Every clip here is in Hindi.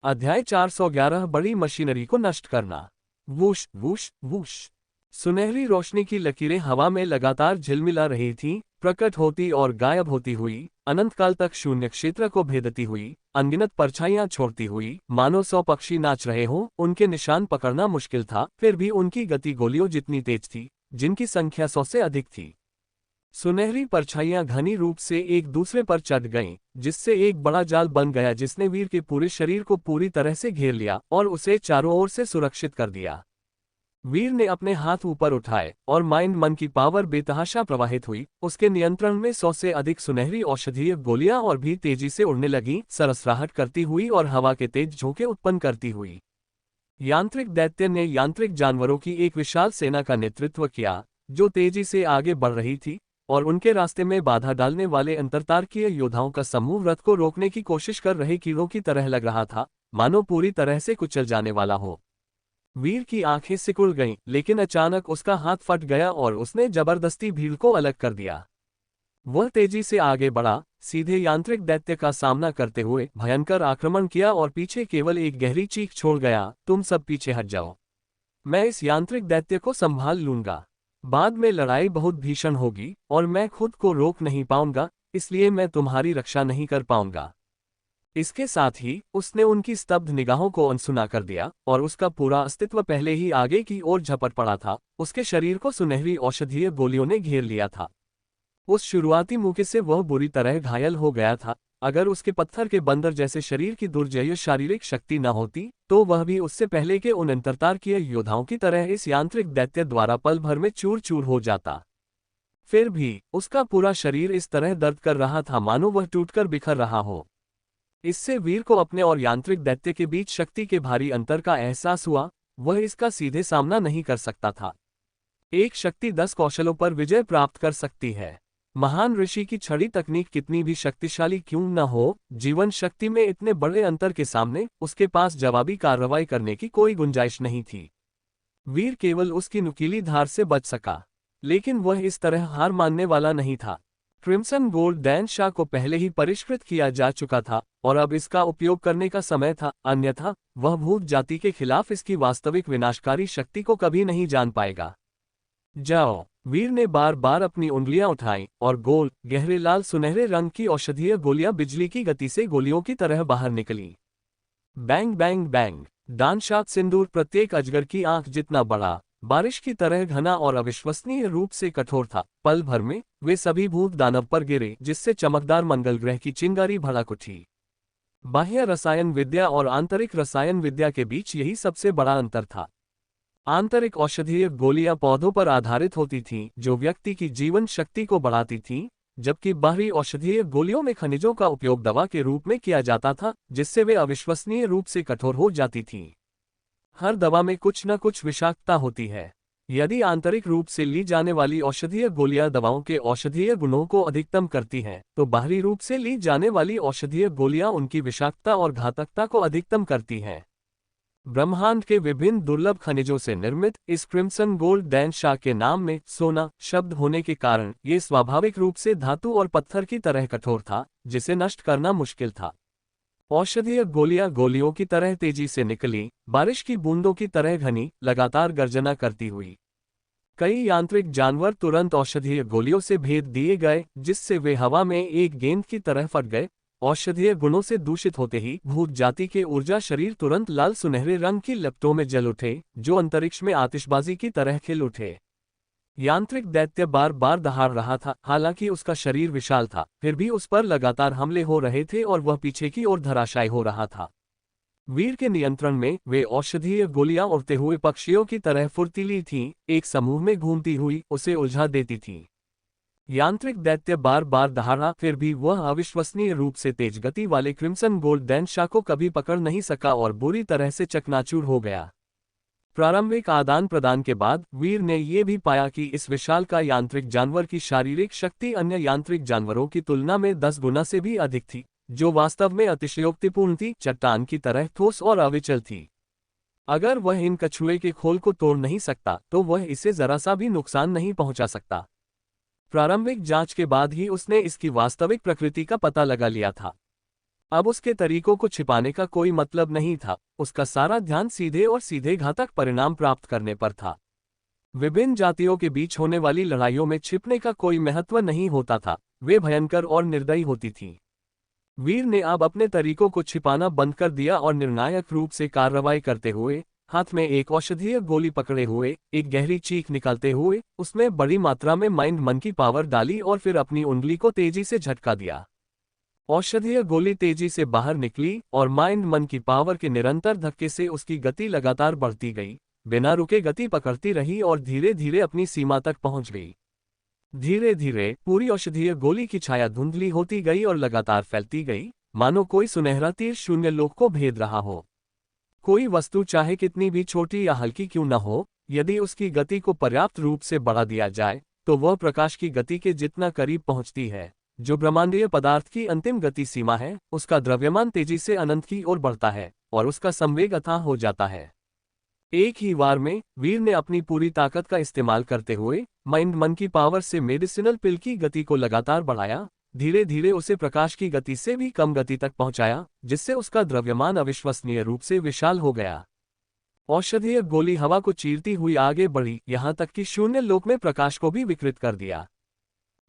अध्याय 411 बड़ी मशीनरी को नष्ट करना। Whoosh whoosh whoosh. सुनहरी रोशनी की लकीरें हवा में लगातार झिलमिला रही थीं, प्रकट होती और गायब होती हुई, अनंतकाल तक शून्य क्षेत्र को भेदती हुई, अनगिनत परछाइयां छोड़ती हुई, मानो 100 पक्षी नाच रहे हों। उनके निशान पकड़ना मुश्किल था, फिर भी उनकी गति गोलियों जितनी तेज थी, जिनकी संख्या 100 से अधिक थी। सुनहरी परछाइयां घनी रूप से एक दूसरे पर चढ़ गईं, जिससे एक बड़ा जाल बन गया जिसने वीर के पूरे शरीर को पूरी तरह से घेर लिया और उसे चारों ओर से सुरक्षित कर दिया। वीर ने अपने हाथ ऊपर उठाए और माइंड मन की पावर बेतहाशा प्रवाहित हुई। उसके नियंत्रण में 100 से अधिक सुनहरी औषधीय गोलियां और भी तेजी से उड़ने लगीं, सरसराहट करती हुई और हवा के तेज झोंके उत्पन्न करती हुई। यांत्रिक दैत्य ने यांत्रिक जानवरों की एक विशाल सेना का नेतृत्व किया, जो तेजी से आगे बढ़ रही थी, और उनके रास्ते में बाधा डालने वाले अंतरतारकीय योद्धाओं का समूह रथ को रोकने की कोशिश कर रहे कीड़ों की तरह लग रहा था, मानो पूरी तरह से कुचल जाने वाला हो। वीर की आंखें सिकुड़ गईं, लेकिन अचानक उसका हाथ फट गया और उसने जबरदस्ती भीड़ को अलग कर दिया। वह तेजी से आगे बढ़ा, सीधे यांत्रिक दैत्य का सामना करते हुए भयंकर आक्रमण किया और पीछे केवल एक गहरी चीख छोड़ गया, तुम सब पीछे हट जाओ। मैं इस यांत्रिक दैत्य को संभाल लूंगा। बाद में लड़ाई बहुत भीषण होगी और मैं खुद को रोक नहीं पाऊंगा, इसलिए मैं तुम्हारी रक्षा नहीं कर पाऊंगा। इसके साथ ही उसने उनकी स्तब्ध निगाहों को अनसुना कर दिया और उसका पूरा अस्तित्व पहले ही आगे की ओर झपट पड़ा था। उसके शरीर को सुनहरी औषधीय गोलियों ने घेर लिया था। उस शुरुआती मौके से वह बुरी तरह घायल हो गया था। अगर उसके पत्थर के बंदर जैसे शरीर की दुर्जय शारीरिक शक्ति न होती, तो वह भी उससे पहले के उन अंतरतारकीय योद्धाओं की तरह इस यांत्रिक दैत्य द्वारा पल भर में चूर चूर हो जाता। फिर भी उसका पूरा शरीर इस तरह दर्द कर रहा था मानो वह टूटकर बिखर रहा हो। इससे वीर को अपने और यांत्रिक दैत्य के बीच शक्ति के भारी अंतर का एहसास हुआ। वह इसका सीधे सामना नहीं कर सकता था। एक शक्ति 10 कौशलों पर विजय प्राप्त कर सकती है। महान ऋषि की छड़ी तकनीक कितनी भी शक्तिशाली क्यों न हो, जीवन शक्ति में इतने बड़े अंतर के सामने उसके पास जवाबी कार्रवाई करने की कोई गुंजाइश नहीं थी। वीर केवल उसकी नुकीली धार से बच सका, लेकिन वह इस तरह हार मानने वाला नहीं था। क्रिम्सन गोल्ड डैनशाह को पहले ही परिष्कृत किया जा चुका था और अब इसका उपयोग करने का समय था, अन्यथा वह भूत जाति के खिलाफ इसकी वास्तविक विनाशकारी शक्ति को कभी नहीं जान पाएगा। जाओ। वीर ने बार बार अपनी उंगलियां उठाईं और गोल, गहरे लाल सुनहरे रंग की औषधीय गोलियां बिजली की गति से गोलियों की तरह बाहर निकलीं। Bang bang bang. दानशात सिंदूर प्रत्येक अजगर की आंख जितना बड़ा, बारिश की तरह घना और अविश्वसनीय रूप से कठोर था। पल भर में वे सभी भूत दानव पर गिरे, जिससे चमकदार मंगल ग्रह की चिंगारी भड़क उठी। बाह्य रसायन विद्या और आंतरिक रसायन विद्या के बीच यही सबसे बड़ा अंतर था। आंतरिक औषधीय गोलियां पौधों पर आधारित होती थीं, जो व्यक्ति की जीवन शक्ति को बढ़ाती थीं, जबकि बाहरी औषधीय गोलियों में खनिजों का उपयोग दवा के रूप में किया जाता था, जिससे वे अविश्वसनीय रूप से कठोर हो जाती थीं। हर दवा में कुछ न कुछ विषाक्तता होती है। यदि आंतरिक रूप से ली जाने वाली औषधीय गोलियां दवाओं के औषधीय गुणों को अधिकतम करती हैं, तो बाहरी रूप से ली जाने वाली औषधीय गोलियां उनकी विषाक्तता और घातकता को अधिकतम करती हैं। ब्रह्मांड के विभिन्न दुर्लभ खनिजों से निर्मित इस क्रिम्सन गोल्ड डैनशाह के नाम में सोना शब्द होने के कारण ये स्वाभाविक रूप से धातु और पत्थर की तरह कठोर था, जिसे नष्ट करना मुश्किल था। औषधीय गोलियां गोलियों की तरह तेजी से निकली, बारिश की बूंदों की तरह घनी, लगातार गर्जना करती हुई। कई यांत्रिक जानवर तुरंत औषधीय गोलियों से भेद दिए गए, जिससे वे हवा में एक गेंद की तरह फट गए। औषधीय गुणों से दूषित होते ही भूत जाति के ऊर्जा शरीर तुरंत लाल सुनहरे रंग की लपटों में जल उठे, जो अंतरिक्ष में आतिशबाजी की तरह खिल उठे। यांत्रिक दैत्य बार बार दहाड़ रहा था। हालांकि उसका शरीर विशाल था, फिर भी उस पर लगातार हमले हो रहे थे और वह पीछे की ओर धराशायी हो रहा था। वीर के नियंत्रण में वे औषधीय गोलियां उड़ते हुए पक्षियों की तरह फुर्तीली थीं, एक समूह में घूमती हुई उसे उलझा देती थीं। यांत्रिक दैत्य बार बार दहाड़ा, फिर भी वह अविश्वसनीय रूप से तेज गति वाले क्रिम्सन गोल्ड डैनशाह को कभी पकड़ नहीं सका और बुरी तरह से चकनाचूर हो गया। प्रारंभिक आदान प्रदान के बाद वीर ने यह भी पाया कि इस विशालकाय यांत्रिक जानवर की शारीरिक शक्ति अन्य यांत्रिक जानवरों की तुलना में 10 गुना से भी अधिक थी, जो वास्तव में अतिशयोक्तिपूर्ण थी, चट्टान की तरह ठोस और अविचल थी। अगर वह इन कछुए के खोल को तोड़ नहीं सकता, तो वह इसे जरा सा भी नुकसान नहीं पहुंचा सकता। प्रारंभिक जांच के बाद ही उसने इसकी वास्तविक प्रकृति का पता लगा लिया था। अब उसके तरीकों को छिपाने का कोई मतलब नहीं था, उसका सारा ध्यान सीधे और सीधे घातक परिणाम प्राप्त करने पर था। विभिन्न जातियों के बीच होने वाली लड़ाइयों में छिपने का कोई महत्व नहीं होता था, वे भयंकर और निर्दयी होती थीं। वीर ने अब अपने तरीकों को छिपाना बंद कर दिया और निर्णायक रूप से कार्रवाई करते हुए, हाथ में एक औषधीय गोली पकड़े हुए, एक गहरी चीख निकालते हुए, उसमें बड़ी मात्रा में माइंड मन की पावर डाली और फिर अपनी उंगली को तेजी से झटका दिया। औषधीय गोली तेजी से बाहर निकली और माइंड मन की पावर के निरंतर धक्के से उसकी गति लगातार बढ़ती गई, बिना रुके गति पकड़ती रही और धीरे धीरे अपनी सीमा तक पहुंच गई। धीरे धीरे पूरी औषधीय गोली की छाया धुंधली होती गई और लगातार फैलती गई, मानो कोई सुनहरा तीर शून्य लोक को भेद रहा हो। कोई वस्तु चाहे कितनी भी छोटी या हल्की क्यों न हो, यदि उसकी गति को पर्याप्त रूप से बढ़ा दिया जाए, तो वह प्रकाश की गति के जितना करीब पहुंचती है, जो ब्रह्मांडीय पदार्थ की अंतिम गति सीमा है, उसका द्रव्यमान तेजी से अनंत की ओर बढ़ता है और उसका संवेग अथाह हो जाता है। एक ही वार में वीर ने अपनी पूरी ताकत का इस्तेमाल करते हुए माइंड मन की पावर से मेडिसिनल पिल की गति को लगातार बढ़ाया, धीरे धीरे उसे प्रकाश की गति से भी कम गति तक पहुंचाया, जिससे उसका द्रव्यमान अविश्वसनीय रूप से विशाल हो गया। औषधीय गोली हवा को चीरती हुई आगे बढ़ी, यहां तक कि शून्य लोक में प्रकाश को भी विकृत कर दिया।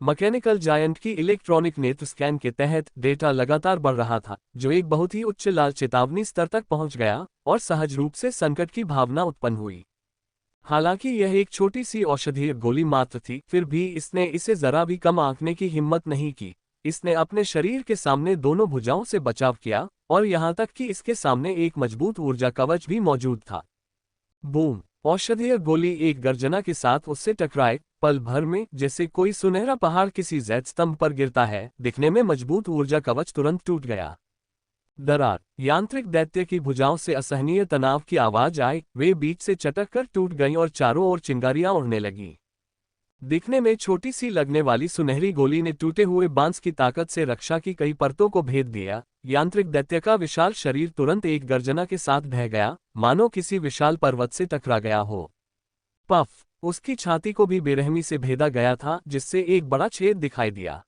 मैकेनिकल जायंट की इलेक्ट्रॉनिक नेत्र स्कैन के तहत डेटा लगातार बढ़ रहा था, जो एक बहुत ही उच्च लाल चेतावनी स्तर तक पहुंच गया और सहज रूप से संकट की भावना उत्पन्न हुई। हालांकि यह एक छोटी सी औषधीय गोली मात्र थी, फिर भी इसने इसे जरा भी कम आंकने की हिम्मत नहीं की। इसने अपने शरीर के सामने दोनों भुजाओं से बचाव किया और यहां तक कि इसके सामने एक मजबूत ऊर्जा कवच भी मौजूद था। बूम! औषधीय गोली एक गर्जना के साथ उससे टकराए, पल भर में जैसे कोई सुनहरा पहाड़ किसी जैत स्तंभ पर गिरता है, दिखने में मजबूत ऊर्जा कवच तुरंत टूट गया। दरार! यांत्रिक दैत्य की भुजाओं से असहनीय तनाव की आवाज आई, वे बीच से चटक कर टूट गईं और चारों ओर चिंगारियां उड़ने लगीं। दिखने में छोटी सी लगने वाली सुनहरी गोली ने टूटे हुए बांस की ताकत से रक्षा की कई परतों को भेद दिया। यांत्रिक दैत्य का विशाल शरीर तुरंत एक गर्जना के साथ ढह गया, मानो किसी विशाल पर्वत से टकरा गया हो। पफ! उसकी छाती को भी बेरहमी से भेदा गया था, जिससे एक बड़ा छेद दिखाई दिया।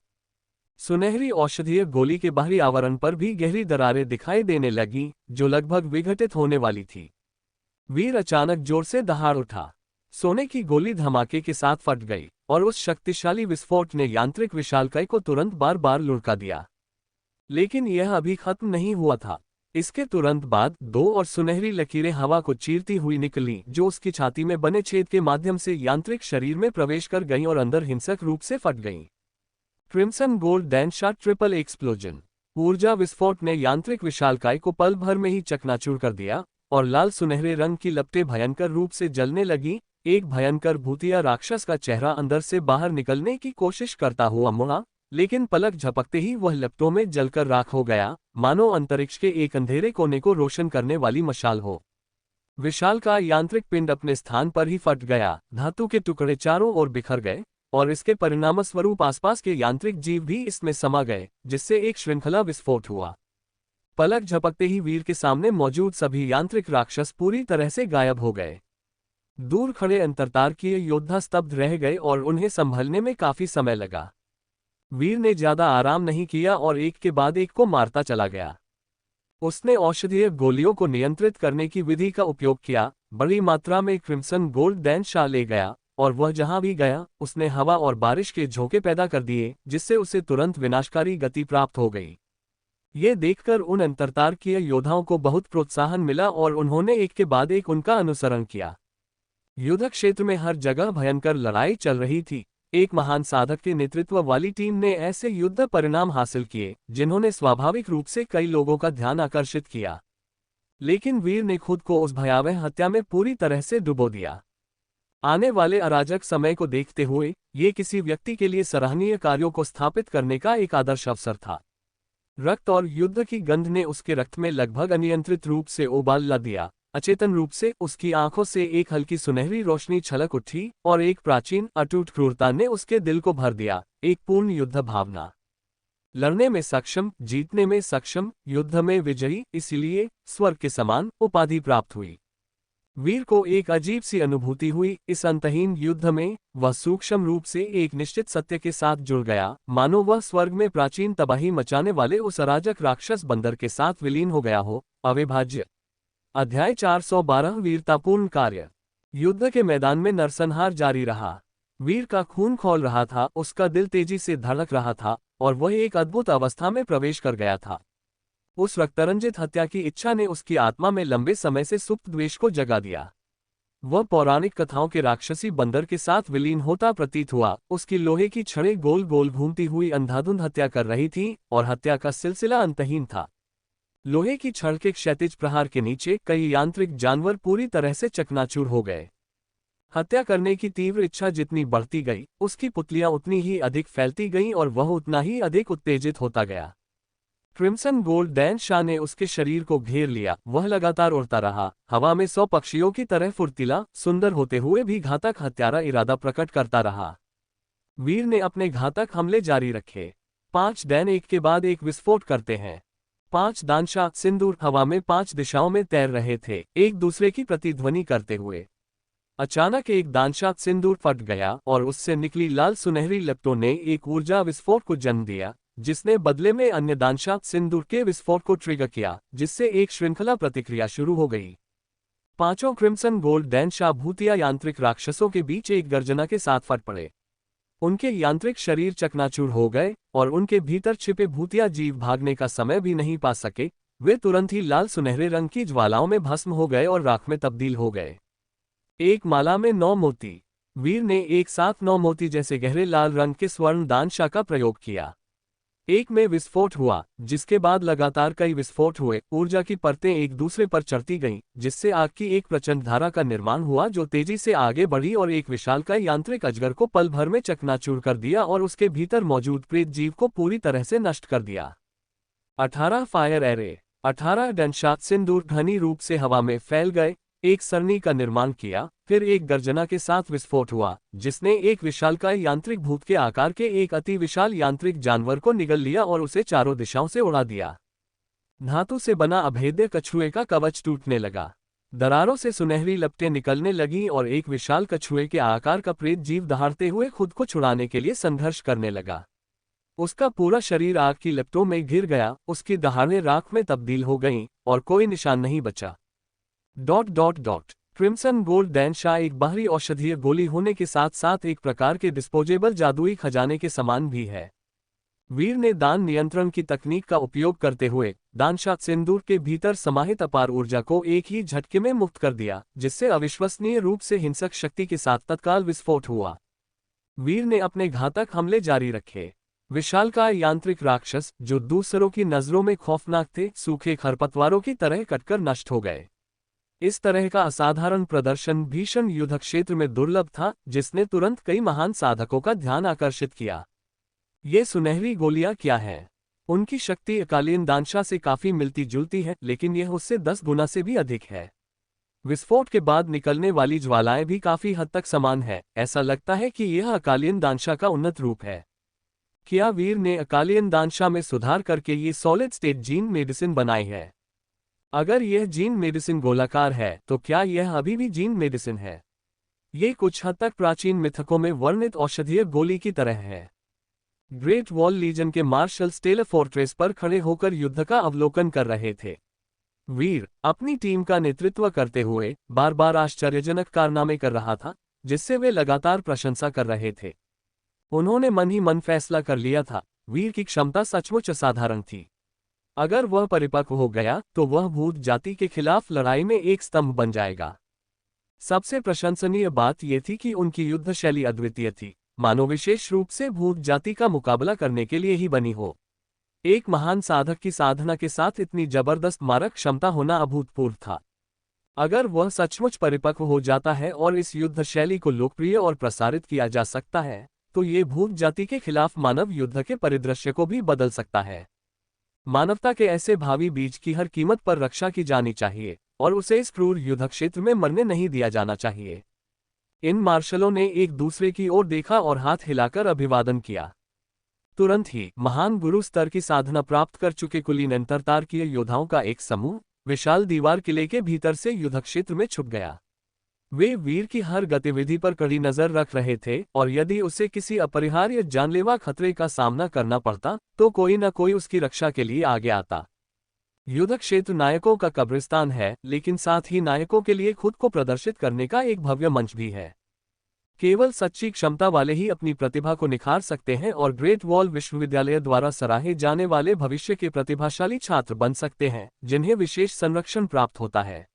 सुनहरी औषधीय गोली के बाहरी आवरण पर भी गहरी दरारें दिखाई देने लगीं, जो लगभग विघटित होने वाली थी। वीर अचानक जोर से दहाड़ उठा। सोने की गोली धमाके के साथ फट गई और उस शक्तिशाली विस्फोट ने यांत्रिक विशालकाय को तुरंत बार बार लुढ़का दिया। लेकिन यह अभी खत्म नहीं हुआ था। इसके तुरंत बाद दो और सुनहरी लकीरें हवा को चीरती हुई निकलीं, जो उसकी छाती में बने छेद के माध्यम से यांत्रिक शरीर में प्रवेश कर गईं और अंदर हिंसक रूप से फट गईं। क्रिम्सन गोल्ड डैनशॉट ट्रिपल एक्सप्लोजन! ऊर्जा विस्फोट ने यांत्रिक विशालकाय को पल भर में ही चकनाचूर कर दिया और लाल सुनहरे रंग की लपटें भयंकर रूप से जलने लगीं। एक भयंकर भूतिया राक्षस का चेहरा अंदर से बाहर निकलने की कोशिश करता हुआ मुड़ा, लेकिन पलक झपकते ही वह लपटों में जलकर राख हो गया, मानो अंतरिक्ष के एक अंधेरे कोने को रोशन करने वाली मशाल हो। विशालकाय यांत्रिक पिंड अपने स्थान पर ही फट गया, धातु के टुकड़े चारों ओर बिखर गए और इसके परिणामस्वरूप आसपास के यांत्रिक जीव भी इसमें समा गए, जिससे एक श्रृंखला विस्फोट हुआ। पलक झपकते ही वीर के सामने मौजूद सभी यांत्रिक राक्षस पूरी तरह से गायब हो गए। दूर खड़े अंतरतारकीय योद्धा स्तब्ध रह गए और उन्हें संभलने में काफी समय लगा। वीर ने ज्यादा आराम नहीं किया और एक के बाद एक को मारता चला गया। उसने औषधीय गोलियों को नियंत्रित करने की विधि का उपयोग किया, बड़ी मात्रा में क्रिम्सन गोल्ड डैनशॉट ले गया और वह जहां भी गया उसने हवा और बारिश के झोंके पैदा कर दिए, जिससे उसे तुरंत विनाशकारी गति प्राप्त हो गई। ये देखकर उन अंतरतारकीय योद्धाओं को बहुत प्रोत्साहन मिला और उन्होंने एक के बाद एक उनका अनुसरण किया। युद्ध क्षेत्र में हर जगह भयंकर लड़ाई चल रही थी। एक महान साधक के नेतृत्व वाली टीम ने ऐसे युद्ध परिणाम हासिल किए, जिन्होंने स्वाभाविक रूप से कई लोगों का ध्यान आकर्षित किया। लेकिन वीर ने खुद को उस भयावह हत्या में पूरी तरह से डुबो दिया। आने वाले अराजक समय को देखते हुए ये किसी व्यक्ति के लिए सराहनीय कार्यों को स्थापित करने का एक आदर्श अवसर था। रक्त और युद्ध की गंध ने उसके रक्त में लगभग अनियंत्रित रूप से उबाल ला दिया। अचेतन रूप से उसकी आंखों से एक हल्की सुनहरी रोशनी छलक उठी और एक प्राचीन अटूट क्रूरता ने उसके दिल को भर दिया, एक पूर्ण युद्ध भावना। लड़ने में सक्षम, जीतने में सक्षम, युद्ध में विजयी, इसलिए स्वर्ग के समान उपाधि प्राप्त हुई। वीर को एक अजीब सी अनुभूति हुई। इस अंतहीन युद्ध में वह सूक्ष्म रूप से एक निश्चित सत्य के साथ जुड़ गया, मानो वह स्वर्ग में प्राचीन तबाही मचाने वाले उस अराजक राक्षस बंदर के साथ विलीन हो गया हो। अविभाज्य। अध्याय 412 वीरतापूर्ण कार्य। युद्ध के मैदान में नरसंहार जारी रहा। वीर का खून खौल रहा था, उसका दिल तेजी से धड़क रहा था और वह एक अद्भुत अवस्था में प्रवेश कर गया था। उस रक्तरंजित हत्या की इच्छा ने उसकी आत्मा में लंबे समय से सुप्त द्वेष को जगा दिया। वह पौराणिक कथाओं के राक्षसी बंदर के साथ विलीन होता प्रतीत हुआ। उसकी लोहे की छड़ें गोल गोल घूमती हुई अंधाधुंध हत्या कर रही थीं और हत्या का सिलसिला अंतहीन था। लोहे की छड़ के क्षैतिज प्रहार के नीचे कई यांत्रिक जानवर पूरी तरह से चकनाचूर हो गए। हत्या करने की तीव्र इच्छा जितनी बढ़ती गई, उसकी पुतलियां उतनी ही अधिक फैलती गईं और वह उतना ही अधिक उत्तेजित होता गया। क्रिम्सन गोल्ड डैन शाह ने उसके शरीर को घेर लिया। वह लगातार उड़ता रहा, हवा में 100 पक्षियों की तरह फुर्तीला, सुंदर होते हुए भी घातक हत्यारा इरादा प्रकट करता रहा। वीर ने अपने घातक हमले जारी रखे। 5 डैन एक के बाद एक विस्फोट करते हैं। 5 दानशाह सिंदूर हवा में 5 दिशाओं में तैर रहे थे, एक दूसरे की प्रतिध्वनि करते हुए। अचानक एक दानशाह सिंदूर फट गया और उससे निकली लाल सुनहरी लपटों ने एक ऊर्जा विस्फोट को जन्म दिया, जिसने बदले में अन्य दानशाह सिंदूर के विस्फोट को ट्रिगर किया, जिससे एक श्रृंखला प्रतिक्रिया शुरू हो गई। 5 क्रिम्सन गोल्ड डैन शाह भूतिया यांत्रिक राक्षसों के बीच एक गर्जना के साथ फट पड़े। उनके यांत्रिक शरीर चकनाचूर हो गए और उनके भीतर छिपे भूतिया जीव भागने का समय भी नहीं पा सके। वे तुरंत ही लाल सुनहरे रंग की ज्वालाओं में भस्म हो गए और राख में तब्दील हो गए। एक माला में 9 मोती। वीर ने एक साथ 9 मोती जैसे गहरे लाल रंग के स्वर्ण दानशाह का प्रयोग किया। एक में विस्फोट हुआ, जिसके बाद लगातार कई विस्फोट हुए। ऊर्जा की परतें एक दूसरे पर चढ़ती गईं, जिससे आग की एक प्रचंड धारा का निर्माण हुआ जो तेजी से आगे बढ़ी और एक विशालकाय यांत्रिक अजगर को पल भर में चकनाचूर कर दिया और उसके भीतर मौजूद प्रेत जीव को पूरी तरह से नष्ट कर दिया। 18 फायर एरे। 18 डनशाह सिंदूर घनी रूप से हवा में फैल गए, एक सरनी का निर्माण किया, फिर एक गर्जना के साथ विस्फोट हुआ, जिसने एक विशालकाय यांत्रिक भूत के आकार के एक अति विशाल यांत्रिक जानवर को निगल लिया और उसे चारों दिशाओं से उड़ा दिया। धातु से बना अभेद्य कछुए का कवच टूटने लगा। दरारों से सुनहरी लपटें निकलने लगीं और एक विशाल कछुए के आकार का प्रेत जीव दहाड़ते हुए खुद को छुड़ाने के लिए संघर्ष करने लगा। उसका पूरा शरीर आग की लपटों में घिर गया, उसकी दहाड़ें राख में तब्दील हो गईं और कोई निशान नहीं बचा। क्रिम्सन गोल्ड डैन शाह एक बाहरी औषधीय गोली होने के साथ साथ एक प्रकार के डिस्पोजेबल जादुई खजाने के समान भी है। वीर ने दान नियंत्रण की तकनीक का उपयोग करते हुए दानशाह सिंदूर के भीतर समाहित अपार ऊर्जा को एक ही झटके में मुक्त कर दिया, जिससे अविश्वसनीय रूप से हिंसक शक्ति के साथ तत्काल विस्फोट हुआ। वीर ने अपने घातक हमले जारी रखे। विशालकाय यांत्रिक राक्षस, जो दूसरों की नजरों में खौफनाक थे, सूखे खरपतवारों की तरह कटकर नष्ट हो गए। इस तरह का असाधारण प्रदर्शन भीषण युद्ध क्षेत्र में दुर्लभ था, जिसने तुरंत कई महान साधकों का ध्यान आकर्षित किया। ये सुनहरी गोलियां क्या हैं? उनकी शक्ति अकालीन दानशाह से काफी मिलती जुलती है, लेकिन यह उससे 10 गुना से भी अधिक है। विस्फोट के बाद निकलने वाली ज्वालाएं भी काफी हद तक समान है। ऐसा लगता है कि यह अकालीन दानशाह का उन्नत रूप है। क्या वीर ने अकालीन दानशाह में सुधार करके ये सॉलिड स्टेट जीन मेडिसिन बनाई है? अगर यह जीन मेडिसिन गोलाकार है, तो क्या यह अभी भी जीन मेडिसिन है? ये कुछ हद तक प्राचीन मिथकों में वर्णित औषधीय गोली की तरह है। ग्रेट वॉल लीजन के मार्शल स्टेलर फोर्ट्रेस पर खड़े होकर युद्ध का अवलोकन कर रहे थे। वीर अपनी टीम का नेतृत्व करते हुए बार बार आश्चर्यजनक कारनामे कर रहा था, जिससे वे लगातार प्रशंसा कर रहे थे। उन्होंने मन ही मन फैसला कर लिया था, वीर की क्षमता सचमुच असाधारण थी। अगर वह परिपक्व हो गया तो वह भूत जाति के खिलाफ लड़ाई में एक स्तंभ बन जाएगा। सबसे प्रशंसनीय बात यह थी कि उनकी युद्ध शैली अद्वितीय थी, मानो विशेष रूप से भूत जाति का मुकाबला करने के लिए ही बनी हो। एक महान साधक की साधना के साथ इतनी जबरदस्त मारक क्षमता होना अभूतपूर्व था। अगर वह सचमुच परिपक्व हो जाता है और इस युद्ध शैली को लोकप्रिय और प्रसारित किया जा सकता है, तो ये भूत जाति के खिलाफ मानव युद्ध के परिदृश्य को भी बदल सकता है। मानवता के ऐसे भावी बीज की हर कीमत पर रक्षा की जानी चाहिए और उसे इस क्रूर युद्ध क्षेत्र में मरने नहीं दिया जाना चाहिए। इन मार्शलों ने एक दूसरे की ओर देखा और हाथ हिलाकर अभिवादन किया। तुरंत ही महान गुरु स्तर की साधना प्राप्त कर चुके कुलीन अंतरतार्कीय योद्धाओं का एक समूह विशाल दीवार किले के भीतर से युद्धक्षेत्र में छुप गया। वे वीर की हर गतिविधि पर कड़ी नजर रख रहे थे और यदि उसे किसी अपरिहार्य जानलेवा खतरे का सामना करना पड़ता तो कोई न कोई उसकी रक्षा के लिए आगे आता। युद्ध क्षेत्र नायकों का कब्रिस्तान है, लेकिन साथ ही नायकों के लिए खुद को प्रदर्शित करने का एक भव्य मंच भी है। केवल सच्ची क्षमता वाले ही अपनी प्रतिभा को निखार सकते हैं और ग्रेट वॉल विश्वविद्यालय द्वारा सराहे जाने वाले भविष्य के प्रतिभाशाली छात्र बन सकते हैं, जिन्हें विशेष संरक्षण प्राप्त होता है।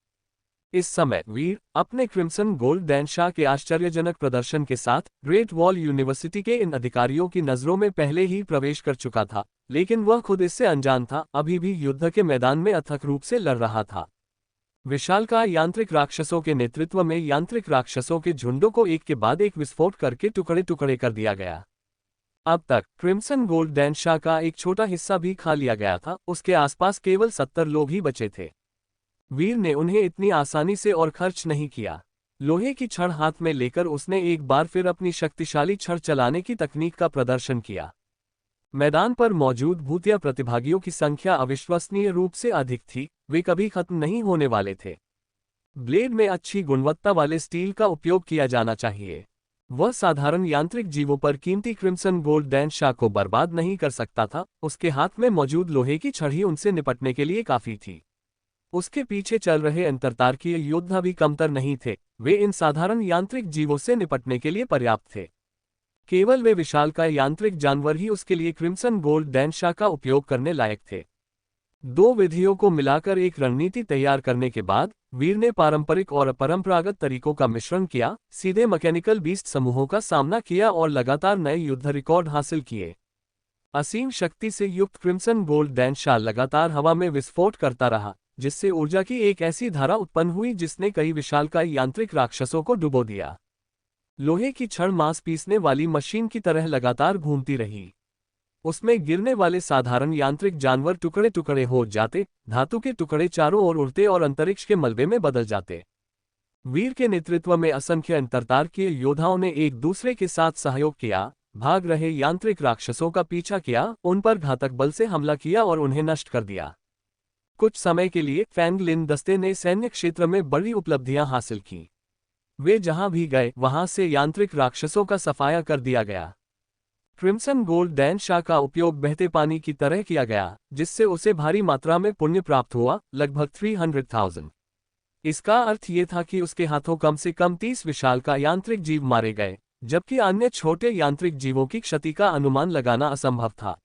इस समय वीर अपने क्रिम्सन गोल्ड डैनशाह के आश्चर्यजनक प्रदर्शन के साथ ग्रेट वॉल यूनिवर्सिटी के इन अधिकारियों की नजरों में पहले ही प्रवेश कर चुका था, लेकिन वह खुद इससे अनजान था, अभी भी युद्ध के मैदान में अथक रूप से लड़ रहा था। विशालकाय यांत्रिक राक्षसों के नेतृत्व में यांत्रिक राक्षसों के झुंडों को एक के बाद एक विस्फोट करके टुकड़े टुकड़े कर दिया गया। अब तक क्रिम्सन गोल्ड डैनशाह का एक छोटा हिस्सा भी खा लिया गया था, उसके आसपास केवल 70 लोग ही बचे थे। वीर ने उन्हें इतनी आसानी से और खर्च नहीं किया। लोहे की छड़ हाथ में लेकर उसने एक बार फिर अपनी शक्तिशाली छड़ चलाने की तकनीक का प्रदर्शन किया। मैदान पर मौजूद भूतिया प्रतिभागियों की संख्या अविश्वसनीय रूप से अधिक थी, वे कभी खत्म नहीं होने वाले थे। ब्लेड में अच्छी गुणवत्ता वाले स्टील का उपयोग किया जाना चाहिए। वह साधारण यांत्रिक जीवों पर कीमती क्रिम्सन गोल्ड डैनशाह को बर्बाद नहीं कर सकता था, उसके हाथ में मौजूद लोहे की छड़ ही उनसे निपटने के लिए काफी थी। उसके पीछे चल रहे अंतरतारकीय योद्धा भी कमतर नहीं थे, वे इन साधारण यांत्रिक जीवों से निपटने के लिए पर्याप्त थे। केवल वे विशालकाय यांत्रिक जानवर ही उसके लिए क्रिम्सन गोल्ड डैनशाह का उपयोग करने लायक थे। दो विधियों को मिलाकर एक रणनीति तैयार करने के बाद वीर ने पारंपरिक और अपरंपरागत तरीकों का मिश्रण किया, सीधे मैकेनिकल बीस्ट समूहों का सामना किया और लगातार नए युद्ध रिकॉर्ड हासिल किए। असीम शक्ति से युक्त क्रिम्सन गोल्ड डैनशाह लगातार हवा में विस्फोट करता रहा, जिससे ऊर्जा की एक ऐसी धारा उत्पन्न हुई जिसने कई विशालकाय यांत्रिक राक्षसों को डुबो दिया। लोहे की छड़ मांस पीसने वाली मशीन की तरह लगातार घूमती रही। उसमें गिरने वाले साधारण यांत्रिक जानवर टुकड़े टुकड़े हो जाते, धातु के टुकड़े चारों ओर उड़ते और अंतरिक्ष के मलबे में बदल जाते। वीर के नेतृत्व में असंख्य अंतरतारकीय योद्धाओं ने एक दूसरे के साथ सहयोग किया, भाग रहे यांत्रिक राक्षसों का पीछा किया, उन पर घातक बल से हमला किया और उन्हें नष्ट कर दिया। कुछ समय के लिए फैंगलिन दस्ते ने सैन्य क्षेत्र में बड़ी उपलब्धियां हासिल की। वे जहां भी गए वहां से यांत्रिक राक्षसों का सफाया कर दिया गया। क्रिम्सन गोल्ड डैनशाह का उपयोग बहते पानी की तरह किया गया, जिससे उसे भारी मात्रा में पुण्य प्राप्त हुआ, लगभग 300,000। इसका अर्थ ये था कि उसके हाथों कम से कम 30 विशालकाय यांत्रिक जीव मारे गए, जबकि अन्य छोटे यांत्रिक जीवों की क्षति का अनुमान लगाना असंभव था।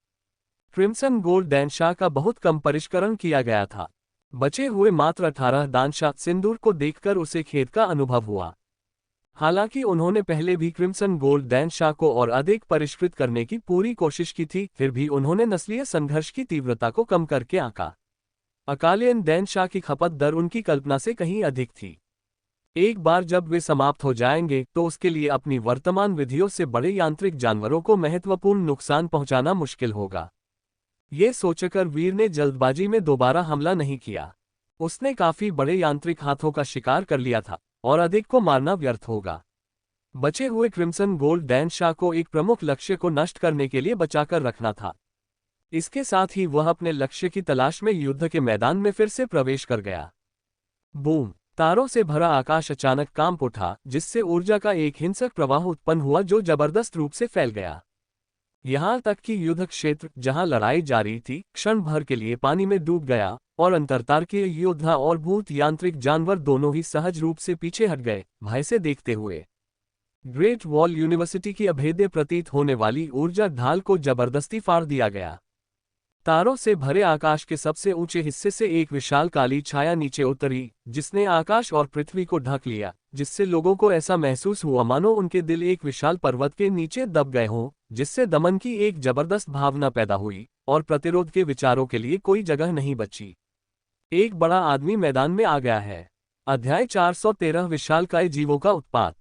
क्रिम्सन गोल्ड डैनशाह का बहुत कम परिष्करण किया गया था। बचे हुए मात्र 18 दानशाह सिंदूर को देखकर उसे खेद का अनुभव हुआ। हालांकि उन्होंने पहले भी क्रिम्सन गोल्ड डैनशाह को और अधिक परिष्कृत करने की पूरी कोशिश की थी, फिर भी उन्होंने नस्लीय संघर्ष की तीव्रता को कम करके आंका। अकालियन डैनशाह की खपत दर उनकी कल्पना से कहीं अधिक थी। एक बार जब वे समाप्त हो जाएंगे तो उसके लिए अपनी वर्तमान विधियों से बड़े यांत्रिक जानवरों को महत्वपूर्ण नुकसान पहुंचाना मुश्किल होगा। ये सोचकर वीर ने जल्दबाजी में दोबारा हमला नहीं किया। उसने काफी बड़े यांत्रिक हाथों का शिकार कर लिया था और अधिक को मारना व्यर्थ होगा। बचे हुए क्रिम्सन गोल्ड डैनशाह को एक प्रमुख लक्ष्य को नष्ट करने के लिए बचाकर रखना था। इसके साथ ही वह अपने लक्ष्य की तलाश में युद्ध के मैदान में फिर से प्रवेश कर गया। बूम! तारों से भरा आकाश अचानक कांप उठा, जिससे ऊर्जा का एक हिंसक प्रवाह उत्पन्न हुआ जो जबरदस्त रूप से फैल गया। यहां तक कि युद्ध क्षेत्र जहां लड़ाई जारी थी, क्षण भर के लिए पानी में डूब गया और अंतरतारकीय योद्धा और भूत यांत्रिक जानवर दोनों ही सहज रूप से पीछे हट गए, भय से देखते हुए। ग्रेट वॉल यूनिवर्सिटी की अभेद्य प्रतीत होने वाली ऊर्जा ढाल को जबरदस्ती फाड़ दिया गया। तारों से भरे आकाश के सबसे ऊंचे हिस्से से एक विशाल काली छाया नीचे उतरी, जिसने आकाश और पृथ्वी को ढक लिया, जिससे लोगों को ऐसा महसूस हुआ मानो उनके दिल एक विशाल पर्वत के नीचे दब गए हों, जिससे दमन की एक जबरदस्त भावना पैदा हुई और प्रतिरोध के विचारों के लिए कोई जगह नहीं बची। एक बड़ा आदमी मैदान में आ गया है। अध्याय 413 विशालकाय जीवों का उत्पात।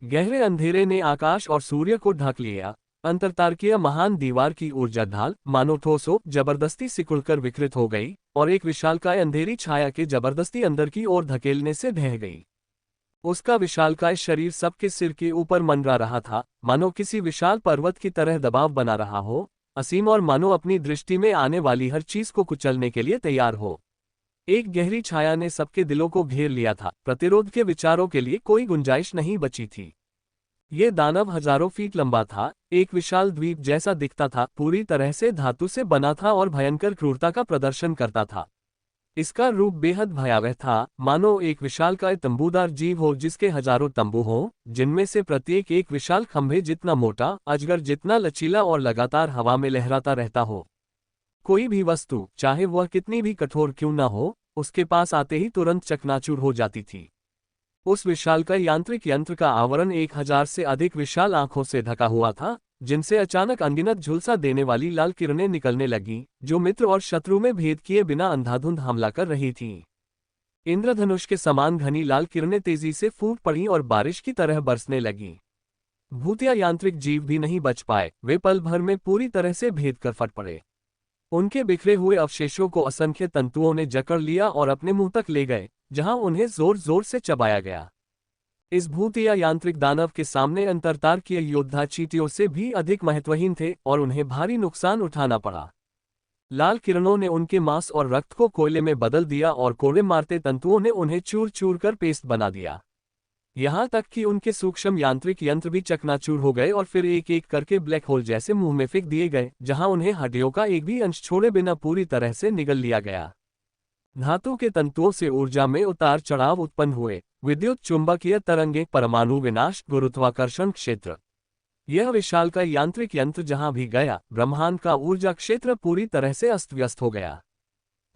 गहरे अंधेरे ने आकाश और सूर्य को ढक लिया। अंतरतारकीय महान दीवार की ऊर्जा ढाल मानो ठोस हो जबरदस्ती सिकुड़कर विकृत हो गई और एक विशालकाय अंधेरी छाया के जबरदस्ती अंदर की ओर धकेलने से ढह गई। उसका विशालकाय शरीर सबके सिर के ऊपर मंडरा रहा था, मानो किसी विशाल पर्वत की तरह दबाव बना रहा हो, असीम और मानो अपनी दृष्टि में आने वाली हर चीज को कुचलने के लिए तैयार हो। एक गहरी छाया ने सबके दिलों को घेर लिया था, प्रतिरोध के विचारों के लिए कोई गुंजाइश नहीं बची थी। ये दानव हजारों फीट लंबा था, एक विशाल द्वीप जैसा दिखता था, पूरी तरह से धातु से बना था और भयंकर क्रूरता का प्रदर्शन करता था। इसका रूप बेहद भयावह था, मानो एक विशालकाय तंबूदार जीव हो जिसके हजारों तंबू हों, जिनमें से प्रत्येक एक विशाल खंभे जितना मोटा, अजगर जितना लचीला और लगातार हवा में लहराता रहता हो। कोई भी वस्तु, चाहे वह कितनी भी कठोर क्यों न हो, उसके पास आते ही तुरंत चकनाचूर हो जाती थी। उस विशालकाय यांत्रिक यंत्र का आवरण 1000 से अधिक विशाल आंखों से ढका हुआ था, जिनसे अचानक अनगिनत झुलसा देने वाली लाल किरणें निकलने लगीं, जो मित्र और शत्रु में भेद किए बिना अंधाधुंध हमला कर रही थीं। इंद्रधनुष के समान घनी लाल किरणें तेजी से फूट पड़ीं और बारिश की तरह बरसने लगीं। भूतिया यांत्रिक जीव भी नहीं बच पाए, वे पल भर में पूरी तरह से भेद कर फट पड़े। उनके बिखरे हुए अवशेषों को असंख्य तंतुओं ने जकड़ लिया और अपने मुंह तक ले गए, जहां उन्हें जोर जोर से चबाया गया। इस भूतिया यांत्रिक दानव के सामने अंतरतारकीय योद्धा चींटियों से भी अधिक महत्वहीन थे और उन्हें भारी नुकसान उठाना पड़ा। लाल किरणों ने उनके मांस और रक्त को कोयले में बदल दिया और कोड़े मारते तंतुओं ने उन्हें चूर चूर कर पेस्ट बना दिया। यहां तक कि उनके सूक्ष्म यांत्रिक यंत्र भी चकनाचूर हो गए और फिर एक एक करके ब्लैक होल जैसे मुंह में फेंक दिए गए, जहां उन्हें हड्डियों का एक भी अंश छोड़े बिना पूरी तरह से निगल लिया गया। धातु के तंतुओं से ऊर्जा में उतार चढ़ाव उत्पन्न हुए, विद्युत चुंबकीय तरंगे, परमाणु विनाश, गुरुत्वाकर्षण क्षेत्र। यह विशालकाय यांत्रिक यंत्र जहां भी गया, ब्रह्मांड का ऊर्जा क्षेत्र पूरी तरह से अस्त व्यस्त हो गया।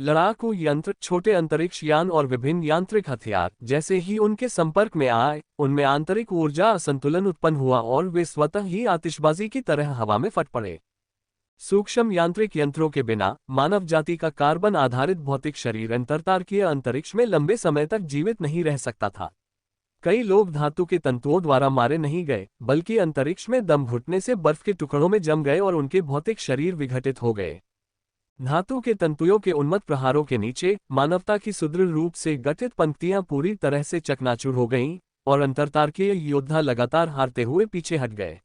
लड़ाकू यंत्र, छोटे अंतरिक्ष यान और विभिन्न यांत्रिक हथियार जैसे ही उनके संपर्क में आए, उनमें आंतरिक ऊर्जा असंतुलन उत्पन्न हुआ और वे स्वतः ही आतिशबाजी की तरह हवा में फट पड़े। सूक्ष्म यांत्रिक यंत्रों के बिना मानव जाति का कार्बन आधारित भौतिक शरीर अंतरतारकीय अंतरिक्ष में लंबे समय तक जीवित नहीं रह सकता था। कई लोग धातु के तंतुओं द्वारा मारे नहीं गए, बल्कि अंतरिक्ष में दम घुटने से बर्फ के टुकड़ों में जम गए और उनके भौतिक शरीर विघटित हो गए। धातु के तंतुओं के उन्मत्त प्रहारों के नीचे मानवता की सुदृढ़ रूप से गठित पंक्तियां पूरी तरह से चकनाचूर हो गईं और अंतरतारकीय योद्धा लगातार हारते हुए पीछे हट गए।